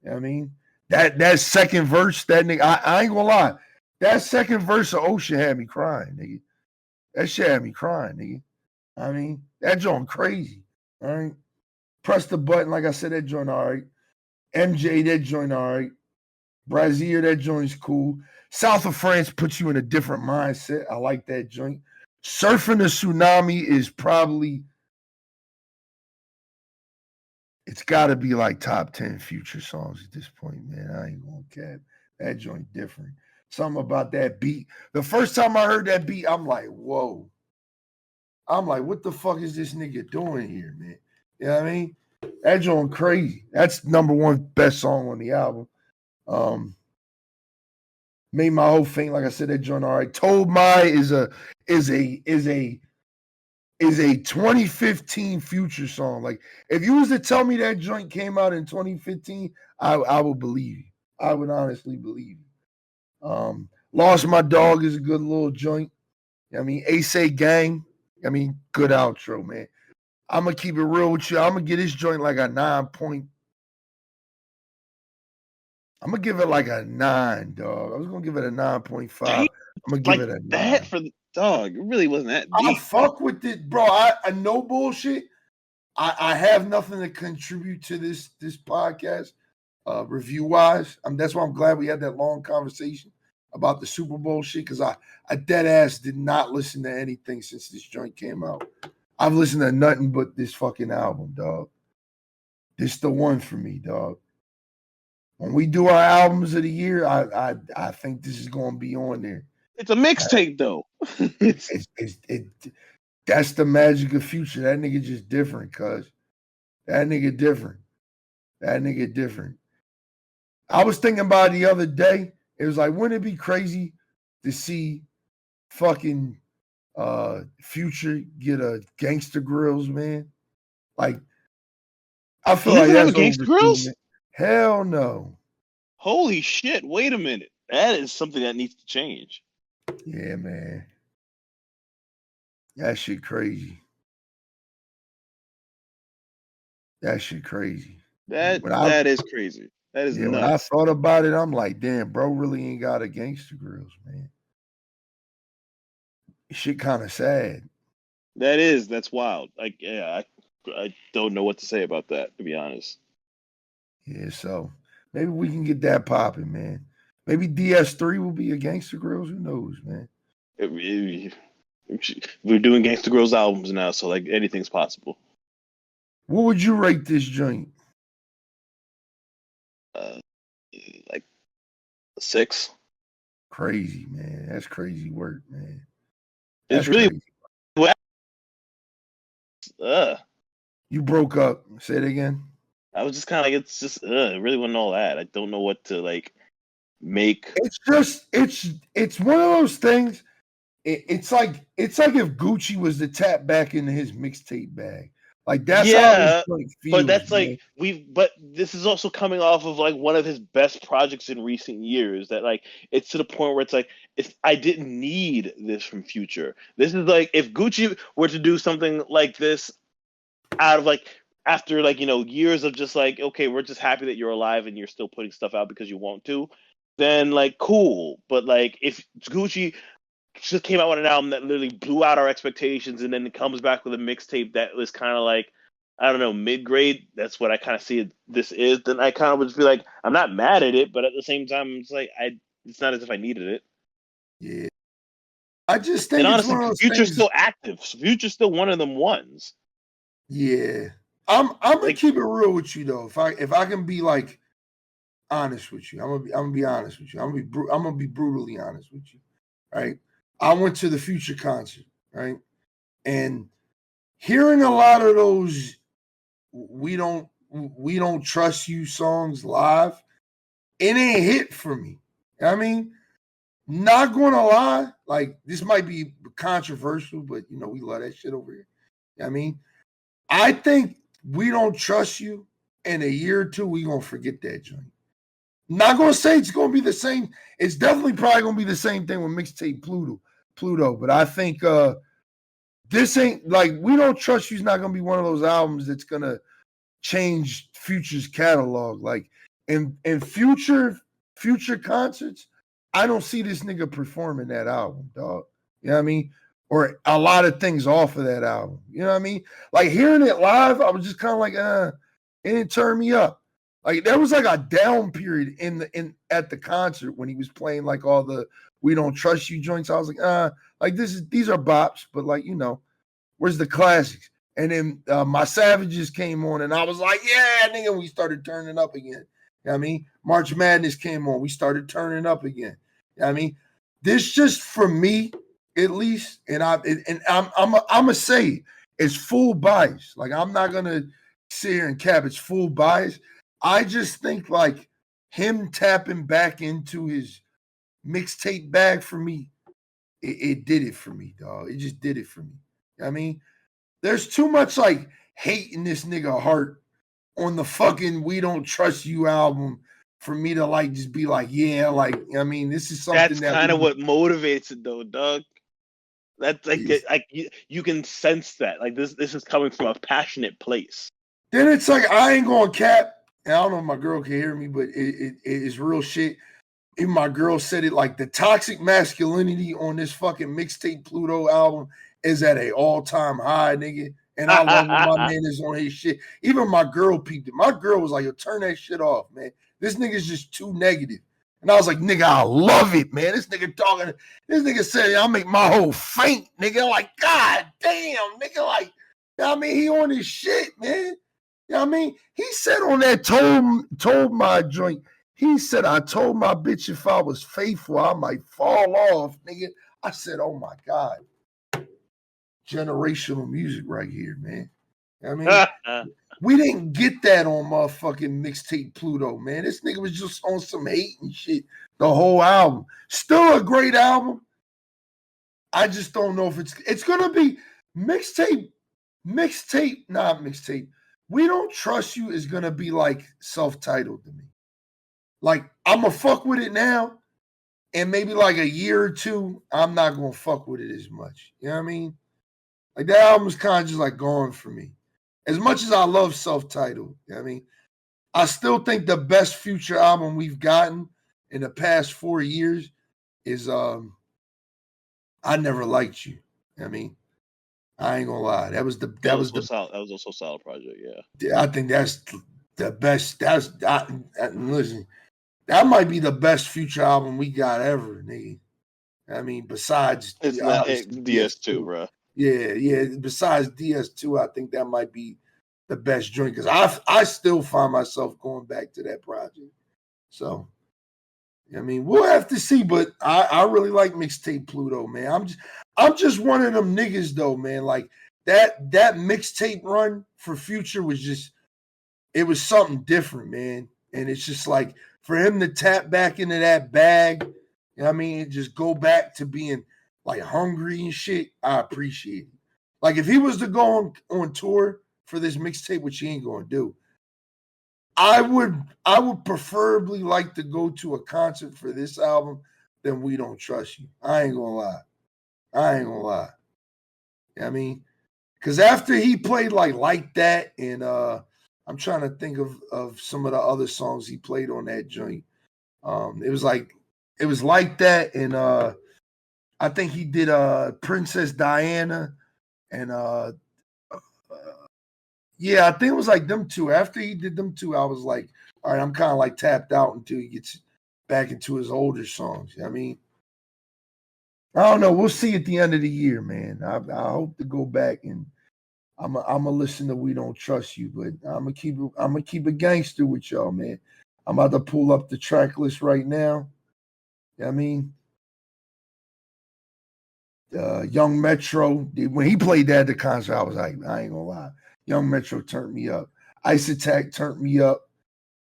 know what I mean? That second verse, that nigga, I ain't gonna lie. That second verse of Ocean had me crying, nigga. That shit had me crying, nigga. I mean, that joint crazy. All right. Press the Button, like I said, that joint all right. MJ, that joint all right. Brazier, that joint's cool. South of France puts you in a different mindset. I like that joint. Surfing the Tsunami is probably, it's got to be like top 10 Future songs at this point, man. I ain't gonna cap. That joint different. Something about that beat. The first time I heard that beat, I'm like, whoa. I'm like, what the fuck is this nigga doing here, man? You know what I mean? That joint crazy. That's number 1 best song on the album. Made My Whole Faint, like I said, that joint all right. Told My is a 2015 Future song. Like, if you was to tell me that joint came out in 2015, I would believe you. I would honestly believe you. Lost My Dog is a good little joint. I mean, A-Say Gang. I mean, good outro, man. I'm gonna keep it real with you. I'm gonna give this joint like a 9 point. I'm gonna give it like a 9, dog. I was gonna give it a 9.5. I'm gonna give it a 9. That for the dog. It really wasn't that deep. I fuck with it, bro. I no bullshit. I have nothing to contribute to this podcast, review wise. That's why I'm glad we had that long conversation about the Super Bowl shit, because I dead ass did not listen to anything since this joint came out. I've listened to nothing but this fucking album, dog. This the one for me, dog. When we do our albums of the year, I think this is going to be on there. It's a mixtape, though. That's the magic of Future. That nigga just different, cuz. That nigga different. I was thinking about it the other day. It was like, wouldn't it be crazy to see fucking Future get a Gangsta Grills, man? Like, I feel like that's Gangsta Grills. Man. Hell no. Holy shit! Wait a minute. That is something that needs to change. Yeah, man. That shit crazy. That is crazy. That is crazy. That is nuts. When I thought about it, I'm like, damn, bro really ain't got a Gangsta Grills, man. Shit kind of sad. That's wild. Like, yeah, I don't know what to say about that, to be honest. Yeah, so maybe we can get that popping, man. Maybe DS3 will be a Gangsta Grills. Who knows, man? We're doing Gangsta Grills albums now, so like anything's possible. What would you rate this joint? Like 6. Crazy, man. That's crazy work, man. It's That's really crazy. uh You broke up. Say it again. I was just kind of like, it's just it really wasn't all that. I don't know what to like make. It's one of those things. It's like if Gucci was to tap back into his mixtape bag. Like that's how this Yeah, joint feels, but that's man. like but this is also coming off of like one of his best projects in recent years that like it's to the point where it's like I didn't need this from Future. This is like if Gucci were to do something like this out of like after like years of just like, okay, we're just happy that you're alive and you're still putting stuff out because you want to, then like cool. But like if Gucci just came out with an album that literally blew out our expectations and then it comes back with a mixtape that was kind of like, I don't know, mid-grade, that's what I kind of see this is, then I kind of would just be like, I'm not mad at it, but at the same time it's like it's not as if I needed it. Yeah. I just think And it's honestly, one of those Future's things. still active. Future's still one of them ones. Yeah. I'm gonna Like, keep it real with you though. If I can be like honest with you, I'm gonna be honest with you. I'm gonna be brutally honest with you. Right. I went to the Future concert, right? And hearing a lot of those we don't trust you songs live, it ain't hit for me. I mean, not gonna lie, like this might be controversial, but we love that shit over here. I mean, I think We Don't Trust You in a year or two, we gonna forget that joint. Not gonna say it's gonna be the same. It's definitely probably gonna be the same thing with mixtape Pluto, but I think this ain't like We Don't Trust You's not gonna be one of those albums that's gonna change Future's catalog. Like in future concerts, I don't see this nigga performing that album, dog. You know what I mean? Or a lot of things off of that album. You know what I mean? Like hearing it live, I was just kind of like, it didn't turn me up. Like there was like a down period at the concert when he was playing like all the We Don't Trust You joints. I was like these are bops, but like, where's the classics? And then My Savages came on, and I was like, yeah, nigga, we started turning up again. You know what I mean? March Madness came on. We started turning up again. You know what I mean? This just for me, at least, and I'm gonna say it's full bias. Like I'm not gonna sit here and cap it's full bias. I just think like him tapping back into his mixtape bag for me, it did it for me, dog. It just did it for me. You know what I mean? There's too much like hate in this nigga heart on the fucking We Don't Trust You album for me to like just be like, yeah, like I mean, this is something that's that kind of what motivates it though, Doug. That's like you can sense that. Like this is coming from a passionate place. Then it's like I ain't going cap. And I don't know if my girl can hear me, but it is real shit. Even my girl said it like the toxic masculinity on this fucking mixtape Pluto album is at a all-time high, nigga. And I love when my man is on his shit. Even my girl peeped it. My girl was like, yo, turn that shit off, man. This nigga's just too negative. And I was like, nigga, I love it, man. This nigga said, I'll make my whole faint, nigga. Like, God damn, nigga. Like, I mean, he on his shit, man. You know what I mean? He said on that told my joint, he said, I told my bitch if I was faithful, I might fall off, nigga. I said, oh my God. Generational music right here, man. You know what I mean? We didn't get that on motherfucking mixtape Pluto, man. This nigga was just on some hate and shit the whole album. Still a great album. I just don't know if it's gonna be mixtape. We Don't Trust You is gonna be like self-titled to me. Like I'm gonna fuck with it now, and maybe like a year or two, I'm not gonna fuck with it as much. You know what I mean? Like that album's kind of just like gone for me. As much as I love self-titled, you know what I mean? I still think the best Future album we've gotten in the past 4 years is I Never Liked You. You know what I mean? I ain't gonna lie. That was also a solid project, yeah. I think that's the best. Listen, that might be the best Future album we got ever, nigga. I mean, besides It's not DS2, bro. Yeah. Besides DS2, I think that might be the best joint because I still find myself going back to that project. So I mean, we'll have to see, but I really like Mixtape Pluto, man. I'm just one of them niggas though, man. Like that mixtape run for Future was just, it was something different, man. And it's just like for him to tap back into that bag, you know what I mean, just go back to being like hungry and shit. I appreciate it. Like if he was to go on tour for this mixtape, which he ain't gonna do, I would preferably like to go to a concert for this album than We Don't Trust You. I ain't gonna lie. You know what I mean, because after he played like that, and I'm trying to think of some of the other songs he played on that joint. It was like that, and I think he did Princess Diana, and yeah, I think it was like them two. After he did them two, I was like, all right, I'm kind of like tapped out until he gets back into his older songs. You know what I mean, I don't know. We'll see at the end of the year, man. I hope to go back and I'm gonna listen to We Don't Trust You, but I'm gonna keep a gangster with y'all, man. I'm about to pull up the track list right now. You know what I mean, Young Metro, when he played that at the concert, I was like, I ain't gonna lie. Young Metro turned me up. Ice Attack turned me up.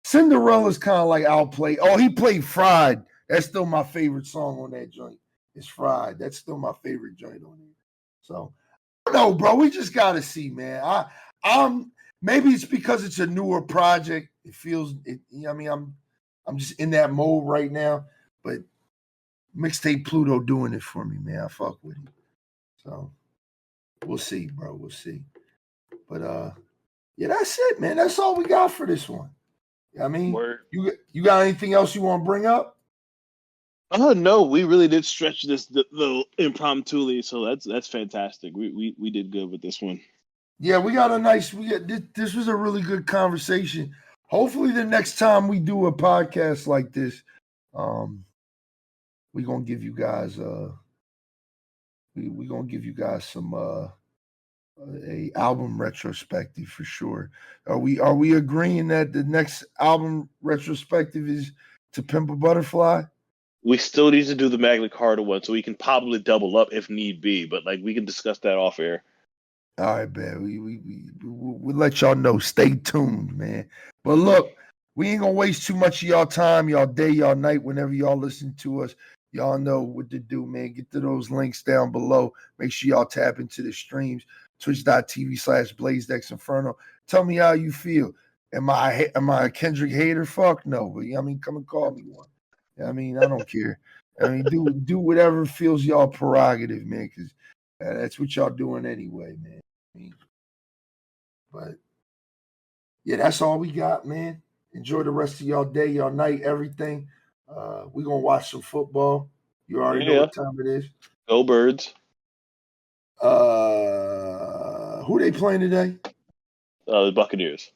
Cinderella's kind of like outplayed. Oh, he played Fried. That's still my favorite song on that joint. It's Fried. That's still my favorite joint on it. So, no, bro, we just gotta see, man. I'm maybe it's because it's a newer project. It feels it. You know what I mean, I'm just in that mode right now. But Mixtape Pluto doing it for me, man. I fuck with him. So we'll see, bro. We'll see. But yeah, that's it, man. That's all we got for this one. I mean, Word. you got anything else you want to bring up? Oh no, we really did stretch this little impromptu, so that's fantastic. We did good with this one. Yeah, we got this was a really good conversation. Hopefully the next time we do a podcast like this, we're gonna give you guys we're gonna give you guys some a album retrospective for sure. Are we agreeing that the next album retrospective is To Pimp a Butterfly? We still need to do the Magna Carta one, so we can probably double up if need be. But like we can discuss that off air. All right, man. We'll let y'all know. Stay tuned, man. But look, we ain't gonna waste too much of y'all time, y'all day, y'all night, whenever y'all listen to us. Y'all know what to do, man. Get to those links down below. Make sure y'all tap into the streams. Twitch.tv/BLAZEDxENFERNO. Tell me how you feel. Am I a Kendrick hater? Fuck no. But I mean, come and call me one. I mean, I don't care. I mean, do whatever feels y'all prerogative, man, because that's what y'all doing anyway, man. But yeah, that's all we got, man. Enjoy the rest of y'all day, y'all night, everything. We're gonna watch some football. You already know what time it is. Go Birds. Who they playing today? The Buccaneers.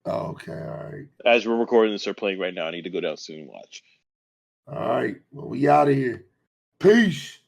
Oh, okay, all right. As we're recording this, they're playing right now. I need to go down soon and watch. All right. Well, we out of here. Peace.